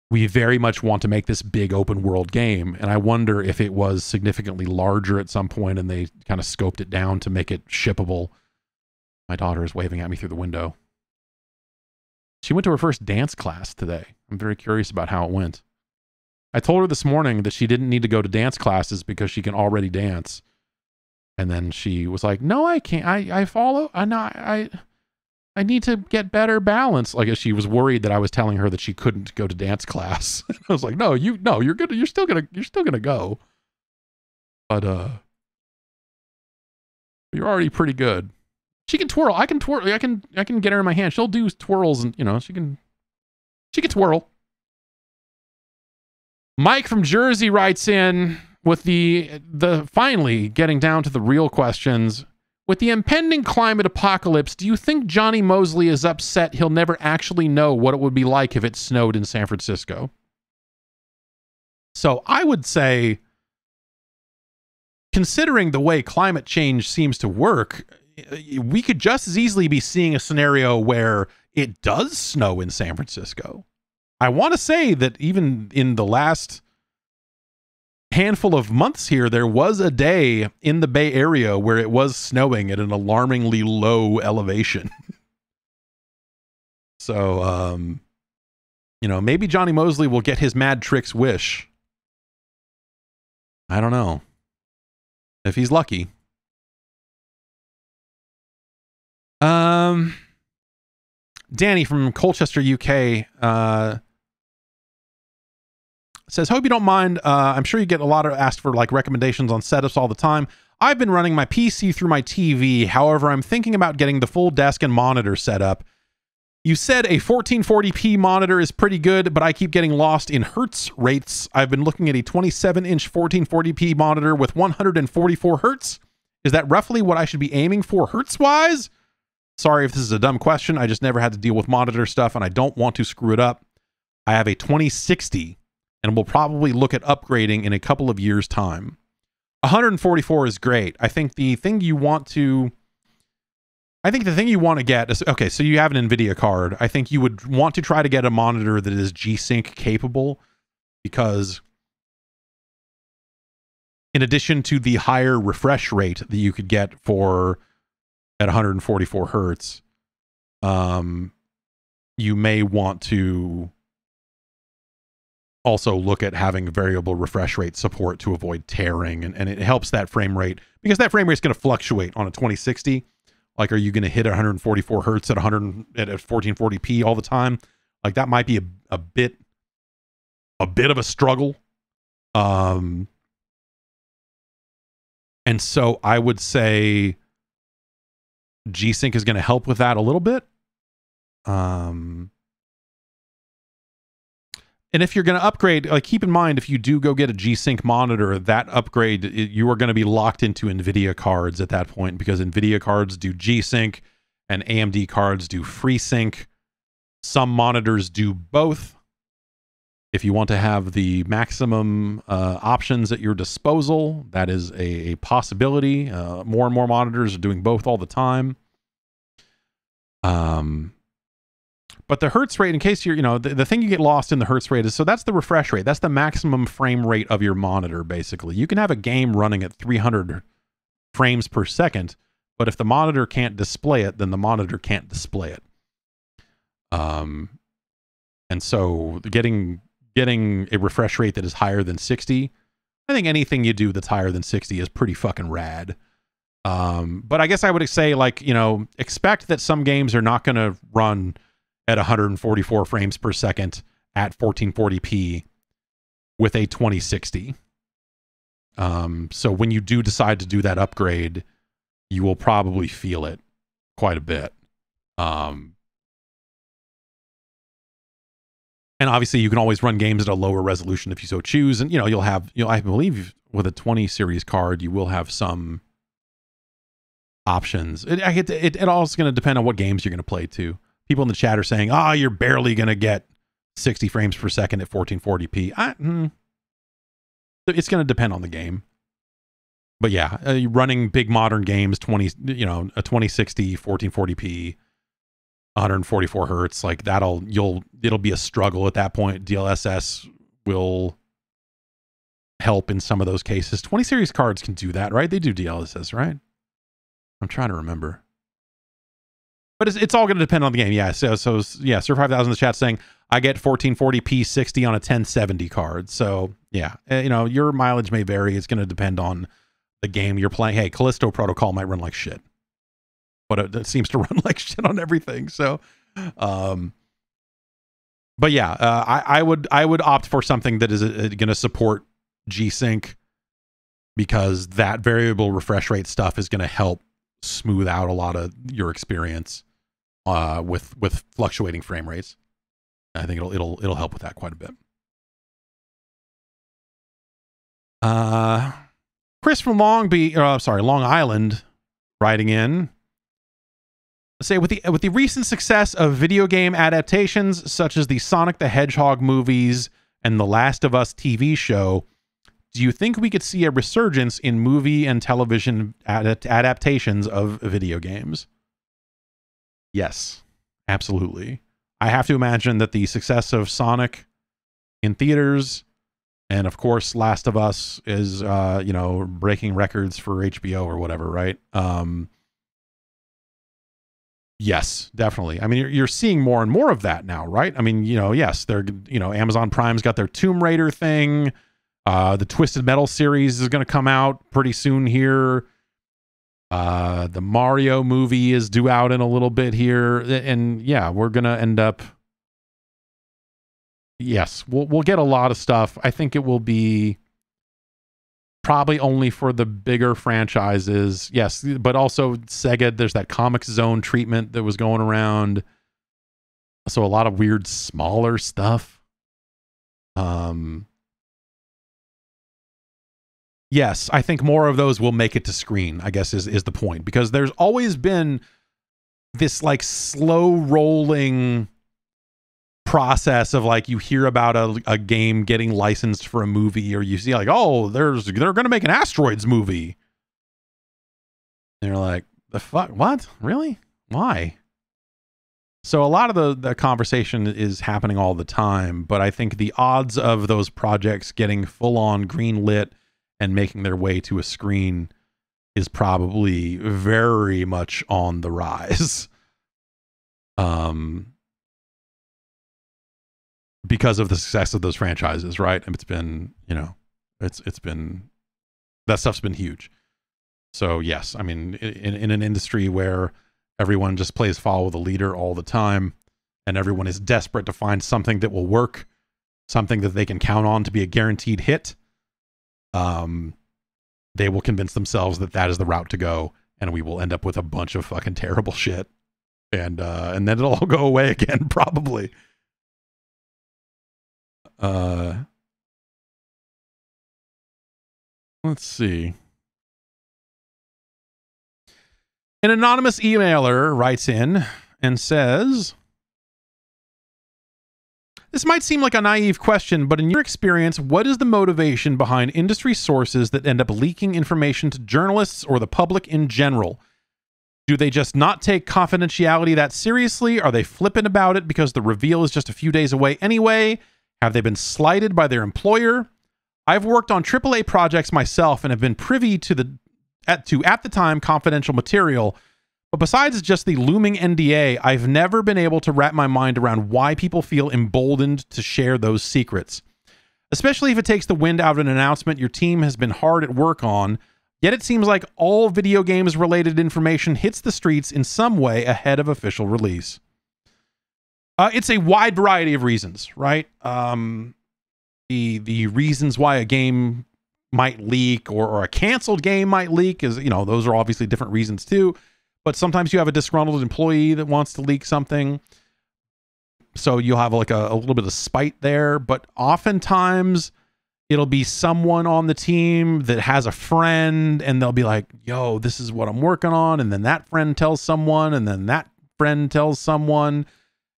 we very much want to make this big open world game. And I wonder if it was significantly larger at some point and they kind of scoped it down to make it shippable. My daughter is waving at me through the window. She went to her first dance class today. I'm very curious about how it went. I told her this morning that she didn't need to go to dance classes because she can already dance. And then she was like, no, I can't. I need to get better balance. Like she was worried that I was telling her that she couldn't go to dance class. I was like, you're good. You're still gonna go. But you're already pretty good. She can twirl. I can twirl. I can get her in my hand. She'll do twirls and, you know, she can twirl. Mike from Jersey writes in with the finally getting down to the real questions. With the impending climate apocalypse, do you think Johnny Mosley is upset he'll never actually know what it would be like if it snowed in San Francisco? So I would say, considering the way climate change seems to work, we could just as easily be seeing a scenario where it does snow in San Francisco. I want to say that even in the last handful of months here, there was a day in the Bay Area where it was snowing at an alarmingly low elevation. So, you know, maybe Johnny Mosley will get his Mad Tricks wish. I don't know. If he's lucky. Danny from Colchester, UK, says, hope you don't mind. I'm sure you get a lot of asked for like recommendations on setups all the time. I've been running my PC through my TV. However, I'm thinking about getting the full desk and monitor set up. You said a 1440p monitor is pretty good, but I keep getting lost in hertz rates. I've been looking at a 27-inch 1440p monitor with 144 hertz. Is that roughly what I should be aiming for hertz-wise? Sorry if this is a dumb question. I just never had to deal with monitor stuff, and I don't want to screw it up. I have a 2060, and will probably look at upgrading in a couple of years' time. 144 is great. I think the thing you want to get is, okay, so you have an NVIDIA card. I think you would want to try to get a monitor that is G-Sync capable, because in addition to the higher refresh rate that you could get for at 144 hertz, you may want to also look at having variable refresh rate support to avoid tearing, and it helps that frame rate, because that frame rate is going to fluctuate on a 2060. Like, are you going to hit 144 hertz at 1440p all the time? Like, that might be a bit of a struggle. And so I would say G-Sync is going to help with that a little bit. And if you're going to upgrade, like, keep in mind, if you do go get a G-Sync monitor, that upgrade, you are going to be locked into NVIDIA cards at that point, because NVIDIA cards do G-Sync and AMD cards do FreeSync. Some monitors do both. If you want to have the maximum options at your disposal, that is a possibility. More and more monitors are doing both all the time. But the hertz rate, in case you're, the thing you get lost in the hertz rate is, so that's the refresh rate. That's the maximum frame rate of your monitor, basically. You can have a game running at 300 frames per second, but if the monitor can't display it, then the monitor can't display it. And so getting a refresh rate that is higher than 60, I think anything you do that's higher than 60 is pretty fucking rad. But I guess I would say, like, expect that some games are not going to run at 144 frames per second at 1440p with a 2060. So when you do decide to do that upgrade, you will probably feel it quite a bit. And obviously you can always run games at a lower resolution if you so choose. And, you'll have, I believe with a 20 series card, you will have some options. It all is going to depend on what games you're going to play too. People in the chat are saying, you're barely going to get 60 frames per second at 1440p. It's going to depend on the game. But yeah, running big modern games, a 2060, 1440p, 144 hertz, like it'll be a struggle at that point. DLSS will help in some of those cases. 20 series cards can do that, right? They do DLSS, right? I'm trying to remember. But it's all going to depend on the game. Yeah. So yeah, Sir 5000 in the chat saying I get 1440p 60 on a 1070 card. So yeah, your mileage may vary. It's going to depend on the game you're playing. Hey, Callisto Protocol might run like shit, but it seems to run like shit on everything. So, but yeah, I would opt for something that is going to support G-Sync, because that variable refresh rate stuff is going to help smooth out a lot of your experience with fluctuating frame rates. I think it'll help with that quite a bit. Chris from Long Island writing in. Say with the recent success of video game adaptations such as the Sonic the Hedgehog movies and the Last of Us TV show, do you think we could see a resurgence in movie and television adaptations of video games? Yes, absolutely. I have to imagine that the success of Sonic in theaters, and of course Last of Us is breaking records for HBO or whatever, right? Yes, definitely. I mean, you're seeing more and more of that now, right? I mean, yes, they're Amazon Prime's got their Tomb Raider thing. The Twisted Metal series is going to come out pretty soon here. The Mario movie is due out in a little bit here. And yeah, we're going to end up... Yes, we'll get a lot of stuff. I think it will be probably only for the bigger franchises. Yes, but also Sega, there's that Comic Zone treatment that was going around. So a lot of weird, smaller stuff. Yes, I think more of those will make it to screen, I guess is the point. Because there's always been this like slow rolling process of like, you hear about a game getting licensed for a movie, or you see like, oh, they're going to make an Asteroids movie. And you're like, the fuck? What? Really? Why? So a lot of the conversation is happening all the time, but I think the odds of those projects getting full on green lit and making their way to a screen is probably very much on the rise. Because of the success of those franchises, right? And it's been, it's been, that stuff's been huge. So yes, I mean, in an industry where everyone just plays follow the leader all the time, and everyone is desperate to find something that will work, something that they can count on to be a guaranteed hit, they will convince themselves that that is the route to go, and we will end up with a bunch of fucking terrible shit, and then it'll all go away again, probably. Let's see. An anonymous emailer writes in and says, this might seem like a naive question, but in your experience, what is the motivation behind industry sources that end up leaking information to journalists or the public in general? Do they just not take confidentiality that seriously? Are they flippant about it because the reveal is just a few days away anyway? Have they been slighted by their employer? I've worked on AAA projects myself and have been privy to at the time confidential material, but besides just the looming NDA, I've never been able to wrap my mind around why people feel emboldened to share those secrets, especially if it takes the wind out of an announcement your team has been hard at work on. Yet it seems like all video games related information hits the streets in some way ahead of official release. It's a wide variety of reasons, right? The reasons why a game might leak or a canceled game might leak is, those are obviously different reasons too. But sometimes you have a disgruntled employee that wants to leak something, so you'll have like a little bit of spite there. But oftentimes it'll be someone on the team that has a friend, and they'll be like, yo, this is what I'm working on. And then that friend tells someone, and then that friend tells someone.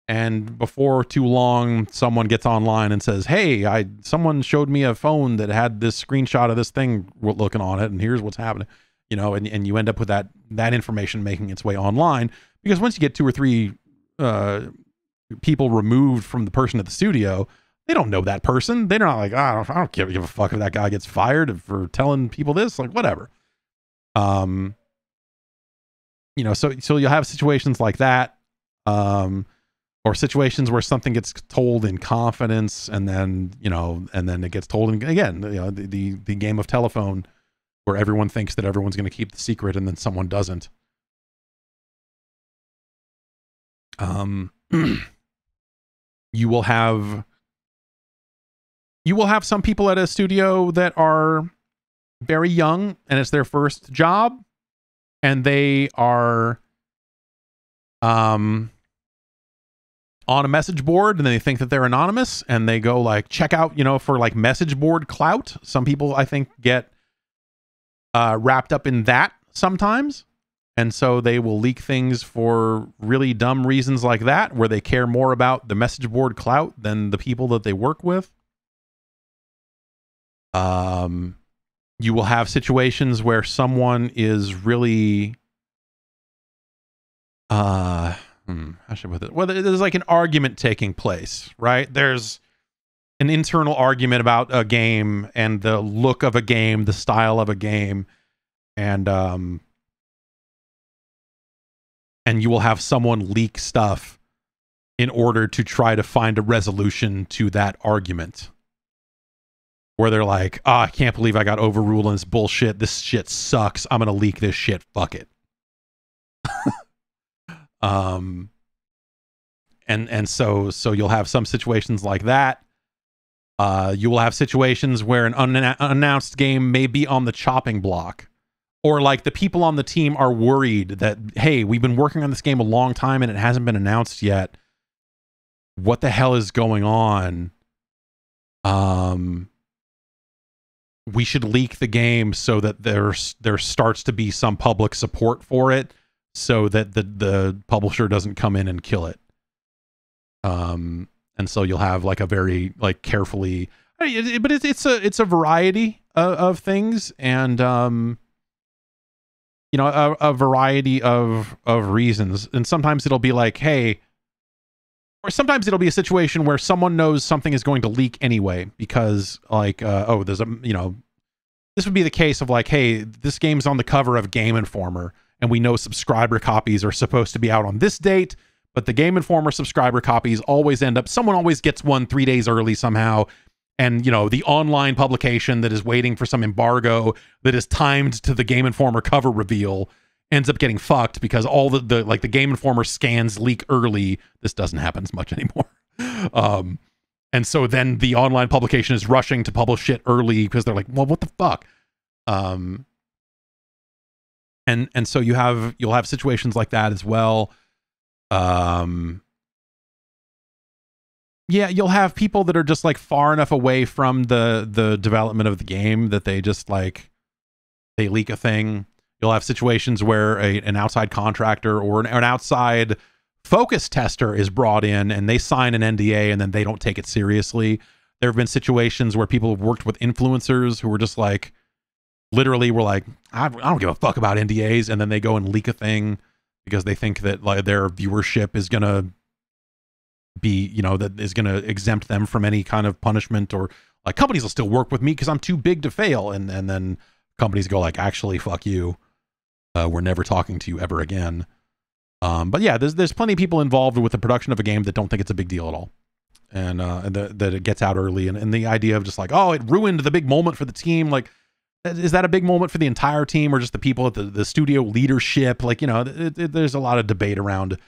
And before too long, someone gets online and says, hey, someone showed me a phone that had this screenshot of this thing looking on it, and here's what's happening. You know, and you end up with that information making its way online, because once you get 2 or 3 people removed from the person at the studio, they don't know that person. They're not like, I don't give a fuck if that guy gets fired for telling people this, like whatever. You know, so you'll have situations like that, or situations where something gets told in confidence, and then, you know, and then it gets told in, again, you know, the game of telephone, where everyone thinks that everyone's going to keep the secret, and then someone doesn't. You will have some people at a studio that are very young, and it's their first job, and they are on a message board, and they think that they're anonymous, and they go like check out, you know, for like message board clout. Some people, I think, get wrapped up in that sometimes, and so they will leak things for really dumb reasons like that, where they care more about the message board clout than the people that they work with. You will have situations where someone is really how should I put it? Well, there's like an argument taking place, right? There's an internal argument about a game and the look of a game, the style of a game, and you will have someone leak stuff in order to try to find a resolution to that argument, where they're like, oh, I can't believe I got overruled on this bullshit. This shit sucks. I'm gonna leak this shit. Fuck it. And so you'll have some situations like that. You will have situations where an unannounced game may be on the chopping block, or like the people on the team are worried that, hey, we've been working on this game a long time and it hasn't been announced yet. What the hell is going on? We should leak the game so that there starts to be some public support for it, so that the publisher doesn't come in and kill it. And so you'll have like a very like carefully, but it's a variety of things, and you know, a variety of reasons. And sometimes it'll be like, hey, or sometimes it'll be a situation where someone knows something is going to leak anyway, because like, oh, there's a, you know, this would be the case of like, hey, this game's on the cover of Game Informer, and we know subscriber copies are supposed to be out on this date, but the Game Informer subscriber copies always end up, someone always gets one 3 days early somehow. And, you know, the online publication that is waiting for some embargo that is timed to the Game Informer cover reveal ends up getting fucked, because all the like the Game Informer scans leak early. This doesn't happen as much anymore. And so then the online publication is rushing to publish it early because they're like, well, what the fuck? And so you'll have situations like that as well. Yeah, you'll have people that are just like far enough away from the development of the game that they just like, they leak a thing. You'll have situations where an outside contractor or an outside focus tester is brought in, and they sign an NDA and then they don't take it seriously. There have been situations where people have worked with influencers who were just like, literally were like, I don't give a fuck about NDAs, and then they go and leak a thing because they think that like their viewership is gonna be, you know, that is gonna exempt them from any kind of punishment, or like companies will still work with me because I'm too big to fail, and then companies go like, actually, fuck you, we're never talking to you ever again. But yeah, there's plenty of people involved with the production of a game that don't think it's a big deal at all, and that it gets out early, and the idea of just like, oh, it ruined the big moment for the team. Like, is that a big moment for the entire team or just the people at the studio leadership? Like, you know, there's a lot of debate around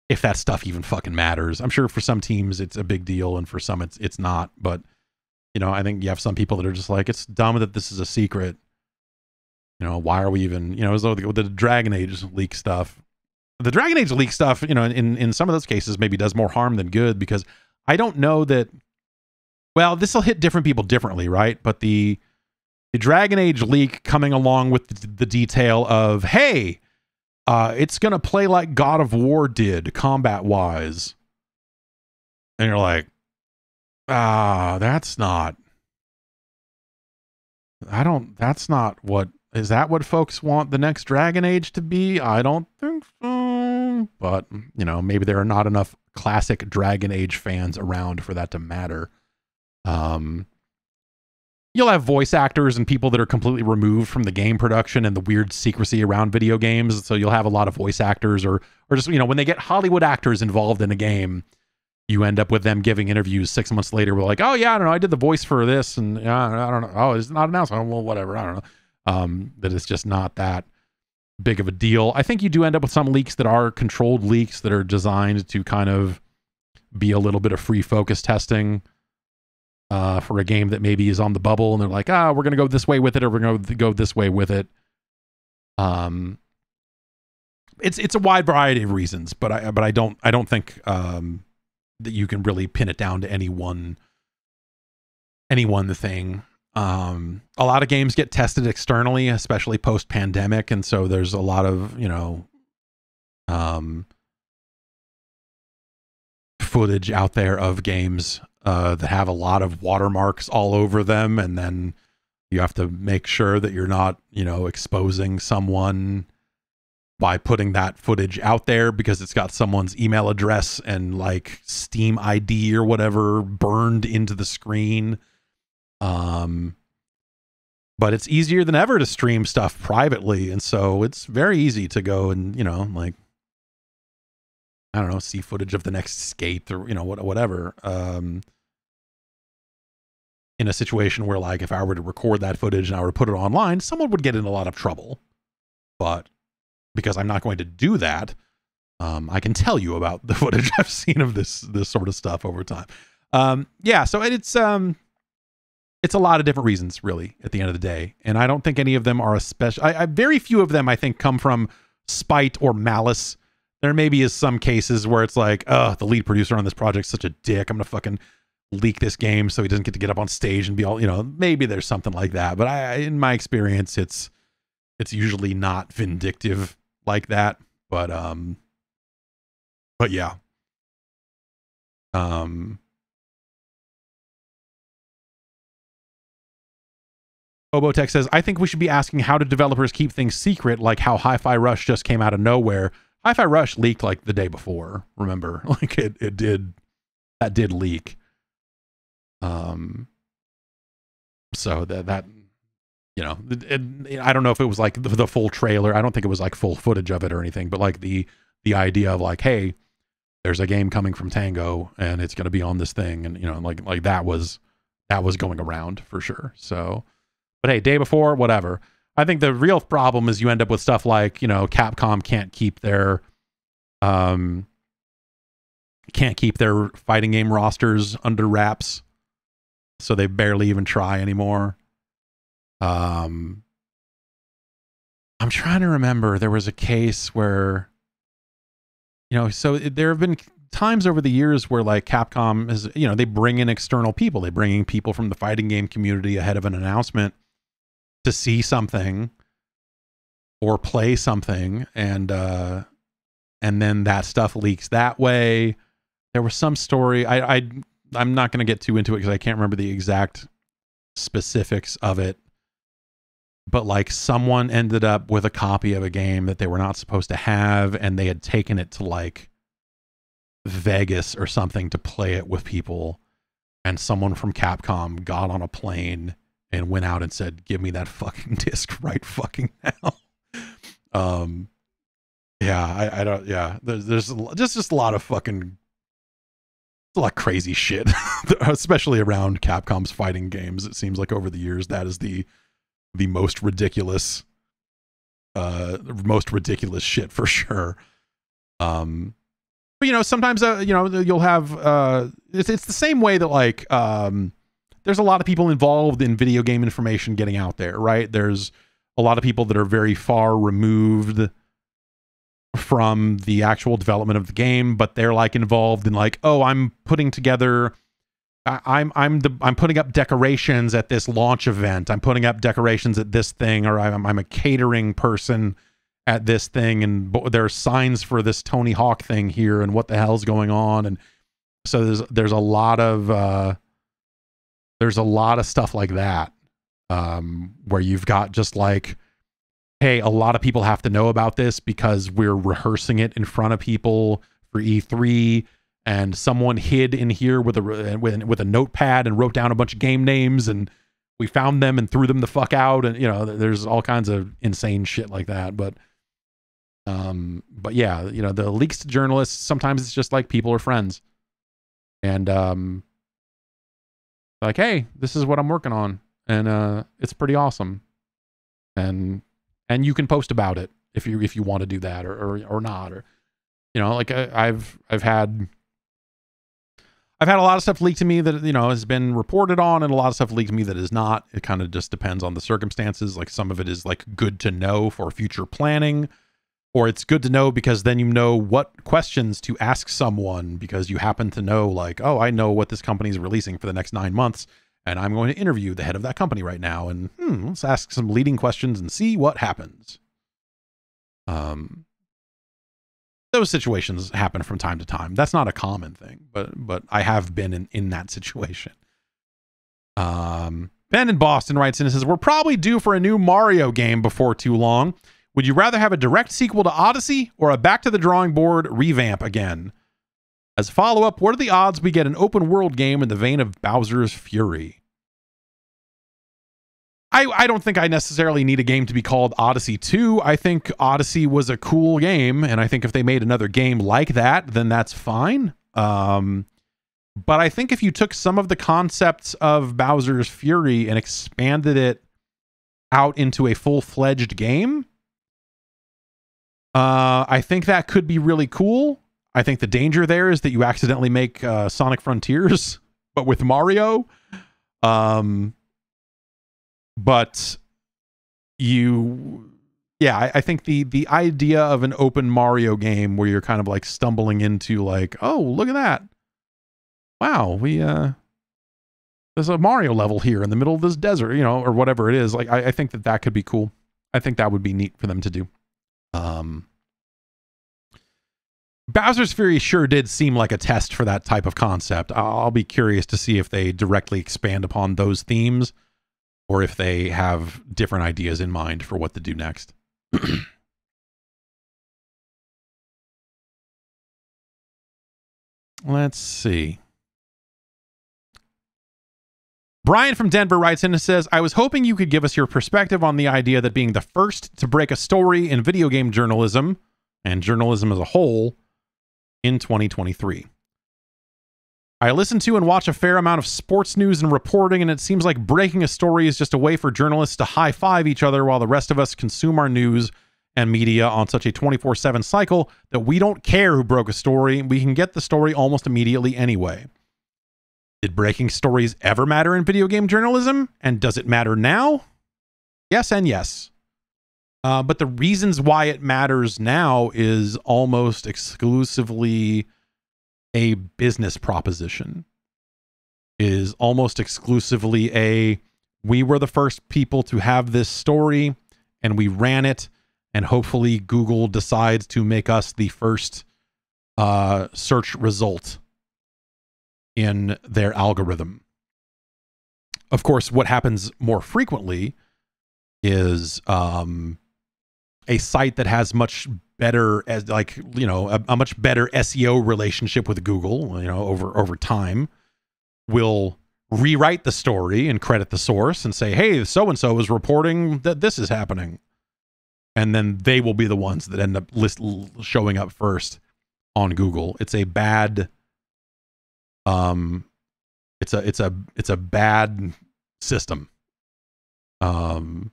if that stuff even fucking matters. I'm sure for some teams it's a big deal, and for some it's not. But, you know, I think you have some people that are just like, it's dumb that this is a secret. You know, why are we even, you know, as though the Dragon Age leak stuff. The Dragon Age leak stuff, you know, in some of those cases maybe does more harm than good, because I don't know that, well, this will hit different people differently, right? But the Dragon Age leak coming along with the detail of, hey, it's going to play like God of War did combat-wise. And you're like, that's not what, is that what folks want the next Dragon Age to be? I don't think so. But, you know, maybe there are not enough classic Dragon Age fans around for that to matter. You'll have voice actors and people that are completely removed from the game production and the weird secrecy around video games. So you'll have a lot of voice actors or just, you know, when they get Hollywood actors involved in a game, you end up with them giving interviews 6 months later. We're like, oh yeah, I don't know, I did the voice for this, and I don't know. Oh, it's not announced. Oh, well, whatever. I don't know. That it's just not that big of a deal. I think you do end up with some leaks that are controlled leaks that are designed to kind of be a little bit of free focus testing for a game that maybe is on the bubble, and they're like, we're going to go this way with it, or we're going to go this way with it. It's a wide variety of reasons, but I don't think that you can really pin it down to any one thing. A lot of games get tested externally, especially post-pandemic, and so there's a lot of, you know, footage out there of games that have a lot of watermarks all over them, and then you have to make sure that you're not, you know, exposing someone by putting that footage out there because it's got someone's email address and like Steam ID or whatever burned into the screen. But it's easier than ever to stream stuff privately, and so it's very easy to go and, you know, like, I don't know, see footage of the next skate or, you know, whatever. In a situation where, like, if I were to record that footage and I were to put it online, someone would get in a lot of trouble. But because I'm not going to do that, I can tell you about the footage I've seen of this sort of stuff over time. Yeah, so it's a lot of different reasons, really, at the end of the day. And I don't think any of them are very few of them, I think, come from spite or malice. There maybe is some cases where it's like, the lead producer on this project's such a dick, I'm gonna fucking leak this game so he doesn't get to get up on stage and be all, you know, maybe there's something like that. But in my experience, it's usually not vindictive like that. But yeah. Obotech says, I think we should be asking how do developers keep things secret, like how Hi-Fi Rush just came out of nowhere. Hi-Fi Rush leaked like the day before, remember? Like it did leak. So that you know, I don't know if it was like the full trailer. I don't think it was like full footage of it or anything, but like the idea of like, hey, there's a game coming from Tango and it's going to be on this thing, and, you know, like that was going around for sure. So, but hey, day before, whatever. I think the real problem is you end up with stuff like, you know, Capcom can't keep their fighting game rosters under wraps, so they barely even try anymore. I'm trying to remember. There was a case where, you know, so there have been times over the years where, like, Capcom is, you know, they bring in external people. They bring in people from the fighting game community ahead of an announcement to see something or play something, and then that stuff leaks that way. There was some story. I'm not going to get too into it because I can't remember the exact specifics of it. But like someone ended up with a copy of a game that they were not supposed to have, and they had taken it to like Vegas or something to play it with people. And someone from Capcom got on a plane and went out and said, give me that fucking disc right fucking now. Yeah, I don't, yeah, there's just a lot of fucking, a lot of crazy shit, especially around Capcom's fighting games. It seems like over the years, that is the most ridiculous shit for sure. But, you know, sometimes, you know, you'll have, it's the same way that like, there's a lot of people involved in video game information getting out there, right? There's a lot of people that are very far removed from the actual development of the game, but they're like involved in like, oh, I'm putting together, I'm putting up decorations at this launch event. I'm putting up decorations at this thing, or I'm a catering person at this thing, and there are signs for this Tony Hawk thing here, and what the hell's going on, and So there's a lot of stuff like that, where you've got just like, hey, a lot of people have to know about this because we're rehearsing it in front of people for E3, and someone hid in here with a notepad and wrote down a bunch of game names, and we found them and threw them the fuck out, and there's all kinds of insane shit like that. But yeah, the leaks to journalists, sometimes it's just like people are friends, and like, hey, this is what I'm working on, and it's pretty awesome, and you can post about it if you want to do that or not, or like I've had a lot of stuff leaked to me that has been reported on, and a lot of stuff leaked to me that is not. It kind of just depends on the circumstances. Like some of it is like good to know for future planning, or it's good to know because then you know what questions to ask someone, because you happen to know, like, oh, I know what this company is releasing for the next 9 months, and I'm going to interview the head of that company right now, and let's ask some leading questions and see what happens. Those situations happen from time to time. That's not a common thing, but I have been in that situation. Ben in Boston writes in and says, we're probably due for a new Mario game before too long. Would you rather have a direct sequel to Odyssey or a back to the drawing board revamp again? As follow-up, what are the odds we get an open world game in the vein of Bowser's Fury? I don't think I necessarily need a game to be called Odyssey 2. I think Odyssey was a cool game, and I think if they made another game like that, then that's fine. But I think if you took some of the concepts of Bowser's Fury and expanded it out into a full-fledged game, I think that could be really cool. I think the danger there is that you accidentally make Sonic Frontiers, but with Mario. But I think the idea of an open Mario game where you're kind of like stumbling into like, oh, look at that. Wow, there's a Mario level here in the middle of this desert, or whatever it is. Like, I think that could be cool. I think that would be neat for them to do. Bowser's Fury sure did seem like a test for that type of concept. I'll be curious to see if they directly expand upon those themes, or if they have different ideas in mind for what to do next. Let's see. Brian from Denver writes in and says, I was hoping you could give us your perspective on the idea that being the first to break a story in video game journalism, and journalism as a whole, in 2023. I listen to and watch a fair amount of sports news and reporting, and it seems like breaking a story is just a way for journalists to high-five each other while the rest of us consume our news and media on such a 24/7 cycle that we don't care who broke a story. We can get the story almost immediately anyway. Did breaking stories ever matter in video game journalism? And does it matter now? Yes and yes. But the reasons why it matters now is almost exclusively a business proposition. Is almost exclusively we were the first people to have this story and we ran it, and hopefully Google decides to make us the first search result in their algorithm. Of course, what happens more frequently is a site that has much better a much better SEO relationship with Google, over time, will rewrite the story and credit the source and say, hey, so-and-so is reporting that this is happening. And then they will be the ones that end up showing up first on Google. It's a bad, it's a bad system. And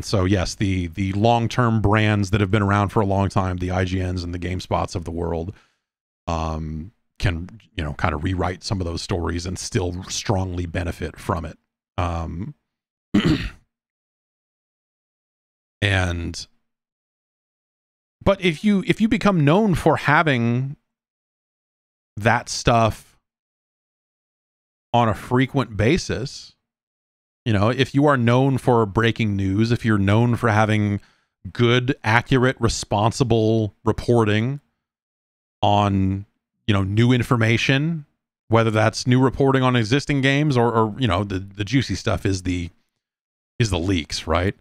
so, yes, the long-term brands that have been around for a long time, the IGNs and the GameSpots of the world, can, kind of rewrite some of those stories and still strongly benefit from it. But if you become known for having that stuff on a frequent basis, if you are known for breaking news, if you're known for having good, accurate, responsible reporting on, new information, whether that's new reporting on existing games or the juicy stuff is the leaks, right?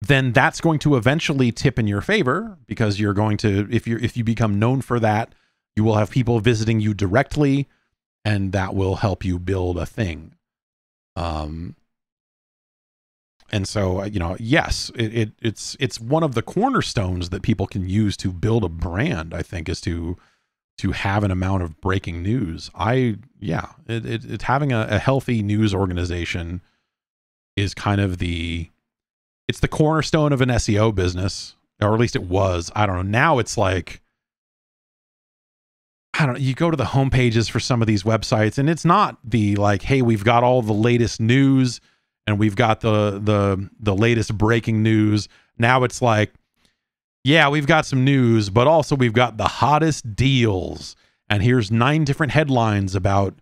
Then that's going to eventually tip in your favor, because you're going to, if you become known for that, you will have people visiting you directly, and that will help you build a thing. And so, yes, it's one of the cornerstones that people can use to build a brand, I think, is to have an amount of breaking news. It's having a healthy news organization is kind of it's the cornerstone of an SEO business, or at least it was. I don't know. Now it's like, you go to the homepages for some of these websites, and it's not the like, hey, we've got all the latest news and we've got the latest breaking news. Now it's like, yeah, we've got some news, but also we've got the hottest deals. And here's 9 different headlines about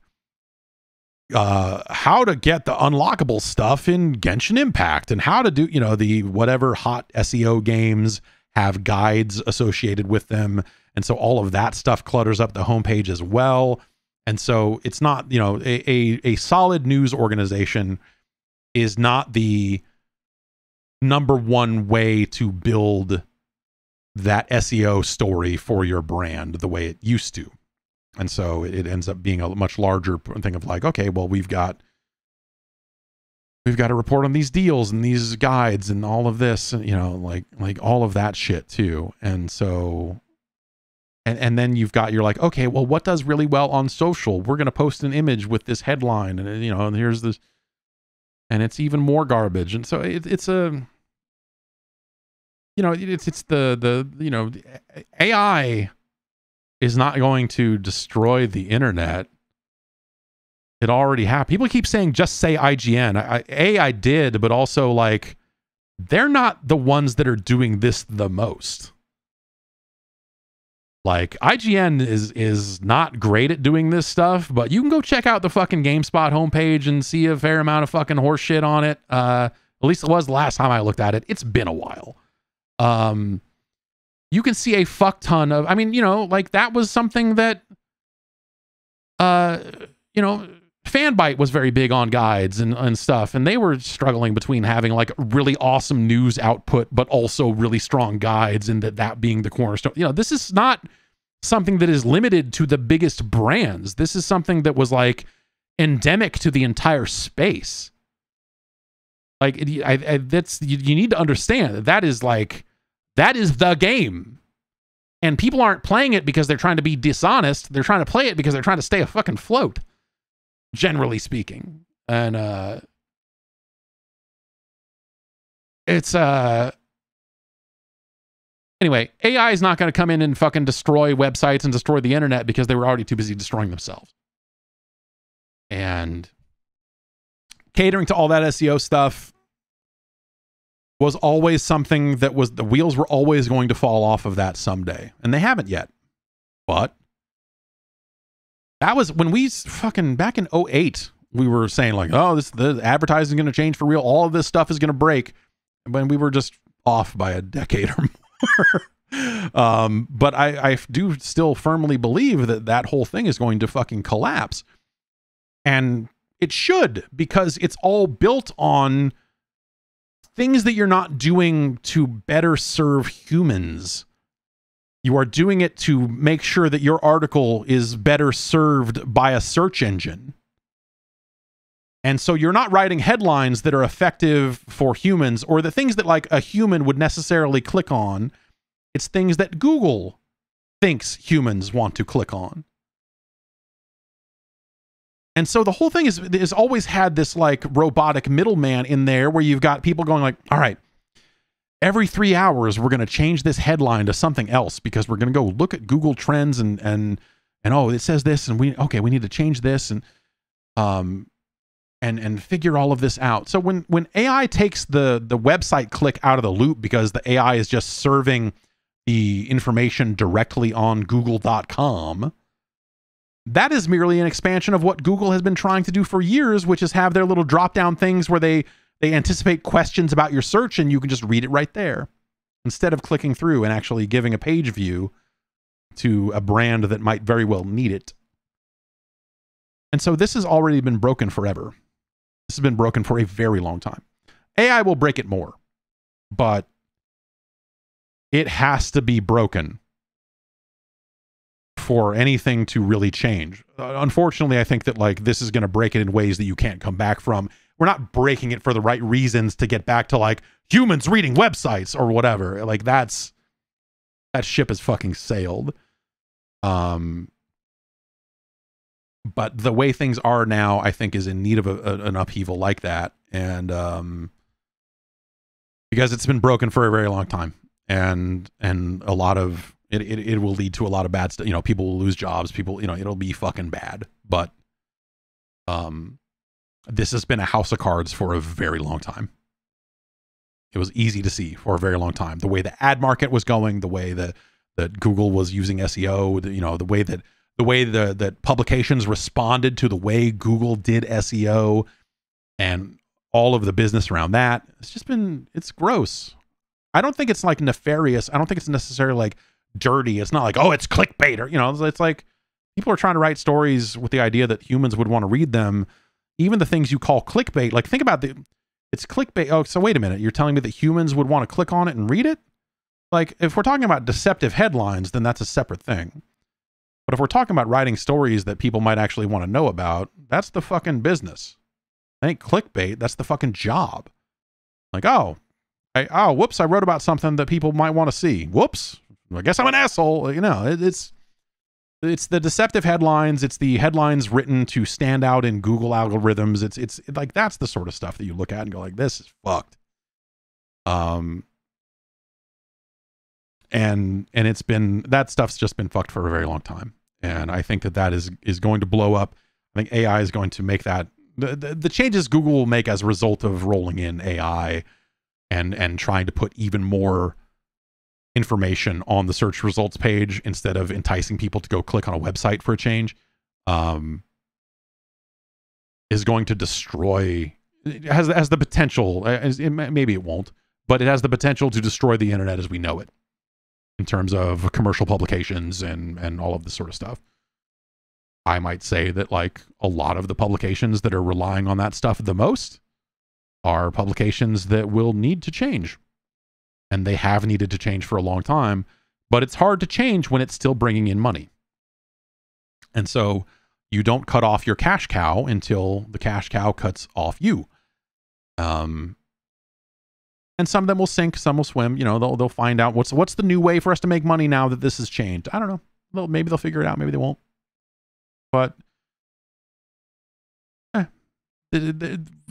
how to get the unlockable stuff in Genshin Impact, and how to do, the whatever hot SEO games have guides associated with them. And so all of that stuff clutters up the homepage as well. And so it's not, a solid news organization is not the number one way to build that SEO story for your brand the way it used to. And so it ends up being a much larger thing of like, okay, well, we've got to report on these deals and these guides and all of this, and like all of that shit too. And so, and then you're like, okay, well, what does really well on social? We're going to post an image with this headline, and and here's this, and it's even more garbage. And so it's the AI is not going to destroy the internet. It already happened. People keep saying, just say IGN. I did, but also, like, they're not the ones that are doing this the most. Like, IGN is not great at doing this stuff, but you can go check out the fucking GameSpot homepage and see a fair amount of fucking horse shit on it. At least it was the last time I looked at it. It's been a while. You can see a fuck ton of, like, that was something that, Fanbyte was very big on guides and stuff, and they were struggling between having like really awesome news output, but also really strong guides, and that being the cornerstone. This is not something that is limited to the biggest brands. This is something that was like endemic to the entire space. Like, you need to understand that is the game. And people aren't playing it because they're trying to be dishonest. They're trying to play it because they're trying to stay afloat, generally speaking. And anyway, AI is not going to come in and fucking destroy websites and destroy the internet because they were already too busy destroying themselves. And catering to all that SEO stuff was always something that was, the wheels were always going to fall off of that someday. And they haven't yet. But that was when we fucking, back in 2008, we were saying like, oh, the advertising is going to change for real. All of this stuff is going to break. When we were just off by a decade or more. But I do still firmly believe that whole thing is going to fucking collapse. And it should, because it's all built on things that you're not doing to better serve humans. You are doing it to make sure that your article is better served by a search engine. And so you're not writing headlines that are effective for humans, or the things that like a human would necessarily click on. It's things that Google thinks humans want to click on. And so the whole thing is always had this like robotic middleman in there where you've got people going like, all right, every 3 hours, we're going to change this headline to something else because we're going to go look at Google Trends and oh, it says this, and we need to change this and figure all of this out. So when AI takes the website click out of the loop because the AI is just serving the information directly on google.com, that is merely an expansion of what Google has been trying to do for years, which is have their little drop-down things where they anticipate questions about your search and you can just read it right there. instead of clicking through and actually giving a page view to a brand that might very well need it. And so this has already been broken forever. This has been broken for a very long time. AI will break it more, but it has to be broken for anything to really change. Unfortunately, I think that like this is going to break it in ways that you can't come back from. We're not breaking it for the right reasons to get back to like humans reading websites or whatever. Like that ship has fucking sailed. But the way things are now, I think, is in need of an upheaval like that. And because it's been broken for a very long time, and a lot of it will lead to a lot of bad stuff. You know, people will lose jobs. People, you know, it'll be fucking bad. But this has been a house of cards for a very long time. It was easy to see for a very long time. The way the ad market was going, the way that Google was using SEO, you know, the way that publications responded to the way Google did SEO, and all of the business around that. It's gross. I don't think it's like nefarious. I don't think it's necessarily like dirty. It's not like, oh, it's clickbait, or, you know, it's like people are trying to write stories with the idea that humans would want to read them. Even the things you call clickbait, like think about it's clickbait. Oh, so wait a minute. You're telling me that humans would want to click on it and read it? Like if we're talking about deceptive headlines, then that's a separate thing. But if we're talking about writing stories that people might actually want to know about, that's the fucking business. I think clickbait, that's the fucking job. Like, whoops, I wrote about something that people might want to see. Whoops, I guess I'm an asshole. You know, it's the deceptive headlines. It's the headlines written to stand out in Google algorithms. It's like, that's the sort of stuff that you look at and go like, this is fucked. And it's been, that stuff's just been fucked for a very long time. And I think that is going to blow up. I think AI is going to make that, the changes Google will make as a result of rolling in AI and trying to put even more information on the search results page instead of enticing people to go click on a website for a change, is going to destroy, it has the potential, maybe it won't, but it has the potential to destroy the internet as we know it, in terms of commercial publications and all of this sort of stuff. I might say that like a lot of the publications that are relying on that stuff the most are publications that will need to change. And they have needed to change for a long time, but it's hard to change when it's still bringing in money. And so you don't cut off your cash cow until the cash cow cuts off you. And some of them will sink, some will swim. You know, they'll find out what's the new way for us to make money now that this has changed. I don't know. Maybe they'll figure it out. Maybe they won't. But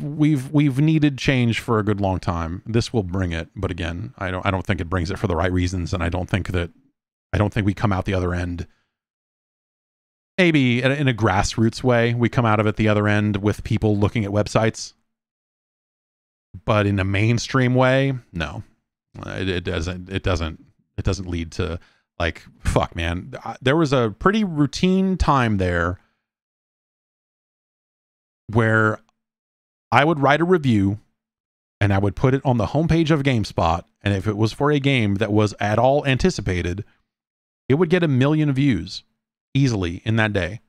we've needed change for a good long time. This will bring it, but again, I don't think it brings it for the right reasons, and I don't think we come out the other end. Maybe in a grassroots way, we come out of it the other end with people looking at websites. But in a mainstream way, no, it doesn't lead to, like, fuck, man. There was a pretty routine time there where I would write a review and I would put it on the homepage of GameSpot. And if it was for a game that was at all anticipated, it would get 1 million views easily in that day.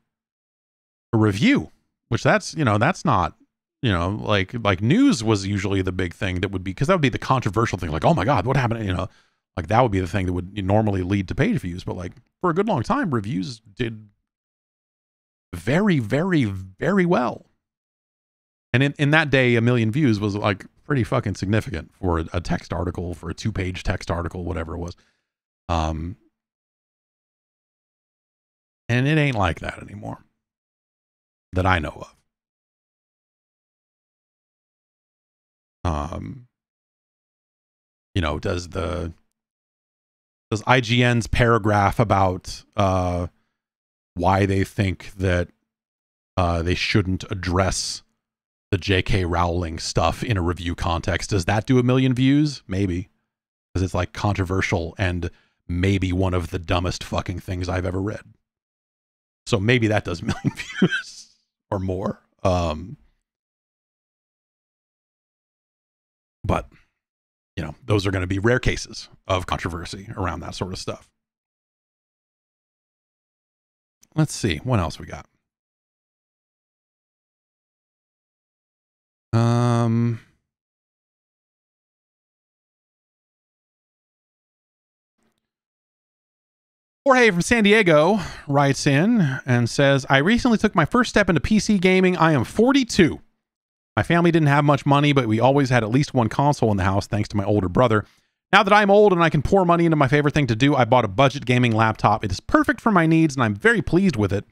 A review, which that's not, like news was usually the big thing that would be, because that would be the controversial thing. Like, oh my God, what happened? Like that would be the thing that would normally lead to page views. But like for a good long time, reviews did very, very, very well. And in that day, 1 million views was like pretty fucking significant for a text article, for a 2-page text article, whatever it was. And it ain't like that anymore that I know of. Does IGN's paragraph about why they think that they shouldn't address the J.K. Rowling stuff in a review context, does that do 1 million views? Maybe, because it's like controversial and maybe one of the dumbest fucking things I've ever read. So maybe that does 1 million views or more. But those are going to be rare cases of controversy around that sort of stuff. Let's see what else we got. Jorge from San Diego writes in and says, I recently took my first step into PC gaming. I am 42. My family didn't have much money, but we always had at least one console in the house thanks to my older brother. Now that I'm old and I can pour money into my favorite thing to do, I bought a budget gaming laptop. It is perfect for my needs and I'm very pleased with it.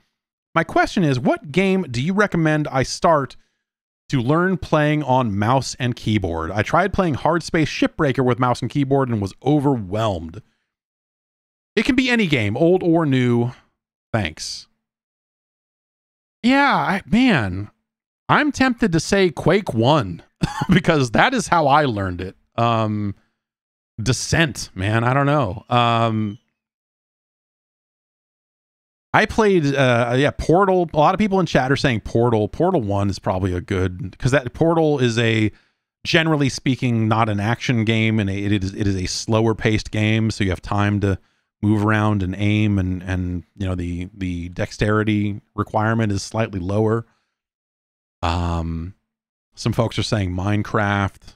My question is, what game do you recommend I start to learn playing on mouse and keyboard? I tried playing Hard Space Shipbreaker with mouse and keyboard and was overwhelmed. It can be any game, old or new. Thanks. Yeah, man, I'm tempted to say Quake 1 because that is how I learned it. Descent, man, I don't know. I played, Portal. A lot of people in chat are saying Portal. Portal 1 is probably a good, because that Portal is a, generally speaking, not an action game, and it is a slower paced game, so you have time to move around and aim, and the dexterity requirement is slightly lower. Some folks are saying Minecraft,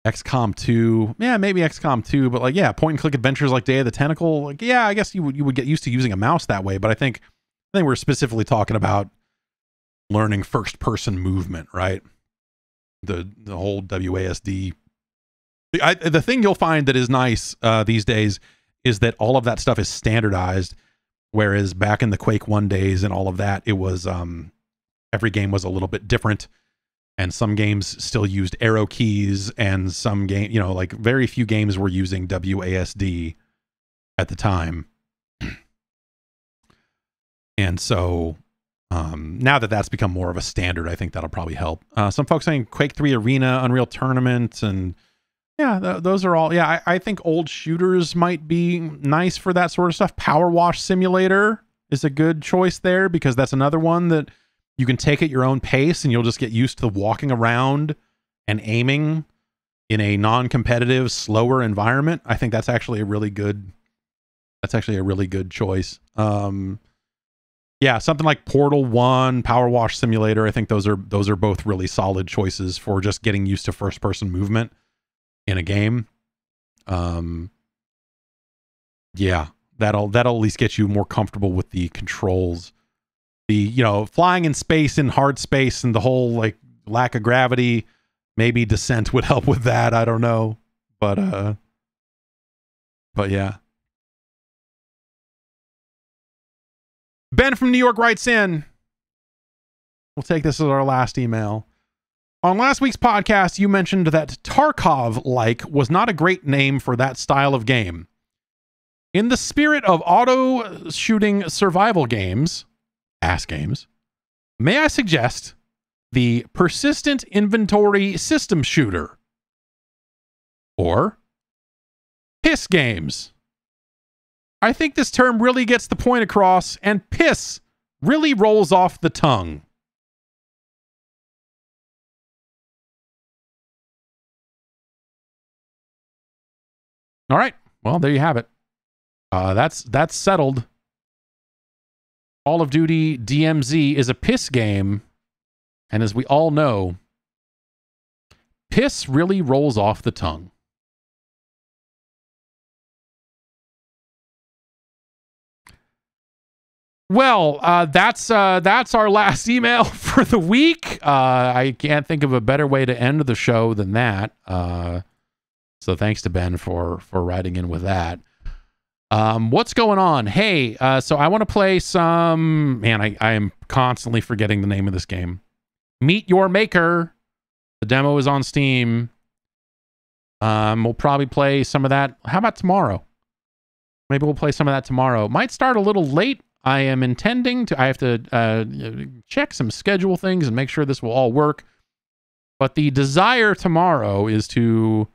XCOM 2. Yeah, maybe XCOM 2, but point and click adventures like Day of the Tentacle. I guess you would get used to using a mouse that way, but I think we're specifically talking about learning first person movement, right? The whole WASD. The thing you'll find that is nice these days is that all of that stuff is standardized, whereas back in the Quake 1 days and all of that, it was every game was a little bit different, and some games still used arrow keys, and some game, very few games were using WASD at the time. And so now that that's become more of a standard, I think that'll probably help. Some folks saying Quake 3 Arena, Unreal Tournament, and those are all. I think old shooters might be nice for that sort of stuff. Power Wash Simulator is a good choice there, because that's another one that you can take at your own pace and you'll just get used to walking around and aiming in a non-competitive, slower environment. I think that's actually a really good choice. Something like Portal 1, Power Wash Simulator, I think those are both really solid choices for just getting used to first person movement in a game. That'll at least get you more comfortable with the controls. The flying in space, in hard space, and the whole lack of gravity, maybe Descent would help with that. I don't know, but yeah. Ben from New York writes in, we'll take this as our last email. On last week's podcast, you mentioned that Tarkov-like was not a great name for that style of game. In the spirit of auto shooting survival games, ass games, may I suggest the persistent inventory system shooter, or piss games? I think this term really gets the point across, and piss really rolls off the tongue. All right, well, there you have it. That's settled. Call of Duty DMZ is a piss game, and as we all know, piss really rolls off the tongue. Well, that's our last email for the week. I can't think of a better way to end the show than that. So thanks to Ben for writing in with that. What's going on? Hey, so I want to play some... Man, I am constantly forgetting the name of this game. Meet Your Maker. The demo is on Steam. We'll probably play some of that. How about tomorrow? Maybe we'll play some of that tomorrow. Might start a little late. I am intending to... I have to check some schedule things and make sure this will all work. But the desire tomorrow is to...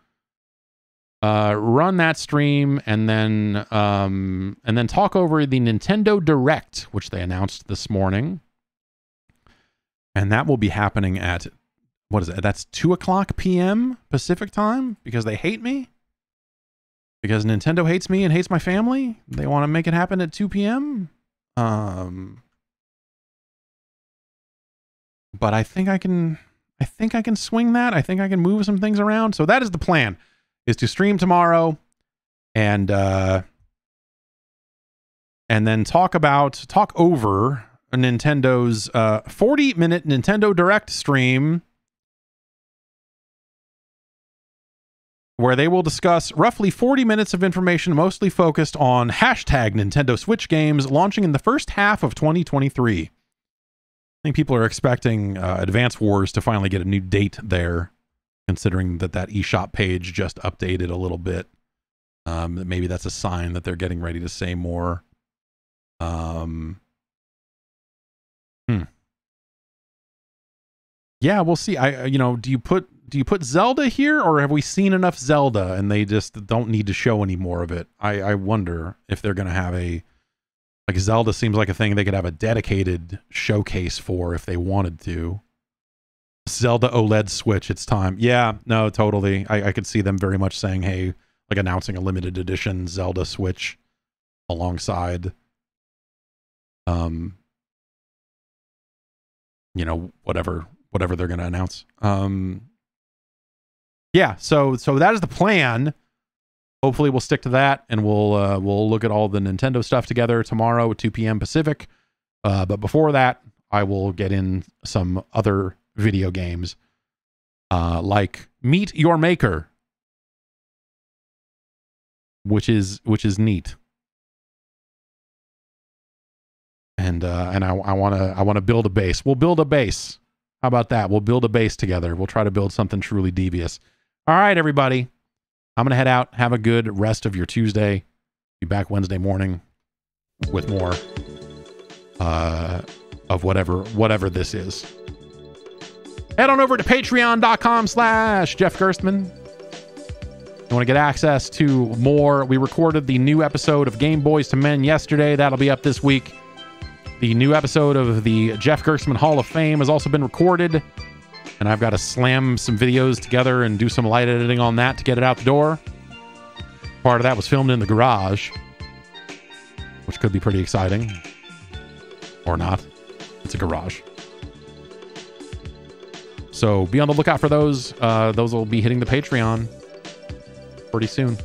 run that stream and then talk over the Nintendo Direct, which they announced this morning, and that will be happening at what is it? That's 2:00 p.m. Pacific time because they hate me. Because Nintendo hates me and hates my family. They want to make it happen at 2 p.m. But I think I can swing that. I think I can move some things around. So that is the plan, is to stream tomorrow and then talk over Nintendo's 40-minute Nintendo Direct stream, where they will discuss roughly 40 minutes of information mostly focused on hashtag Nintendo Switch games launching in the first half of 2023. I think people are expecting Advance Wars to finally get a new date there, considering that eShop page just updated a little bit. Maybe that's a sign that they're getting ready to say more. Yeah, we'll see. Do you put Zelda here, or have we seen enough Zelda and they just don't need to show any more of it? I wonder if they're going to have Zelda seems like a thing they could have a dedicated showcase for if they wanted to. Zelda OLED Switch, it's time. Yeah, no, totally. I could see them very much saying, hey, like announcing a limited edition Zelda Switch alongside, whatever they're going to announce. Yeah, so that is the plan. Hopefully we'll stick to that, and we'll look at all the Nintendo stuff together tomorrow at 2 p.m. Pacific. But before that, I will get in some other video games, like Meet Your Maker, which is neat. And I want to build a base. We'll build a base. How about that? We'll build a base together. We'll try to build something truly devious. All right, everybody. I'm going to head out. Have a good rest of your Tuesday. Be back Wednesday morning with more of whatever this is. Head on over to patreon.com/Jeff Gerstmann. You want to get access to more. We recorded the new episode of Game Boys to Men yesterday. That'll be up this week. The new episode of the Jeff Gerstmann Hall of Fame has also been recorded, and I've got to slam some videos together and do some light editing on that to get it out the door. Part of that was filmed in the garage, which could be pretty exciting. Or not. It's a garage. So be on the lookout for those. Those will be hitting the Patreon pretty soon.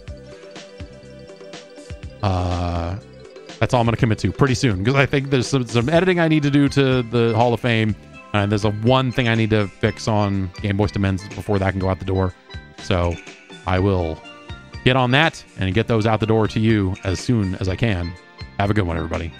That's all I'm going to commit to pretty soon, because I think there's some editing I need to do to the Hall of Fame, and there's one thing I need to fix on Game Boys to Men's before that can go out the door. So I will get on that and get those out the door to you as soon as I can. Have a good one, everybody.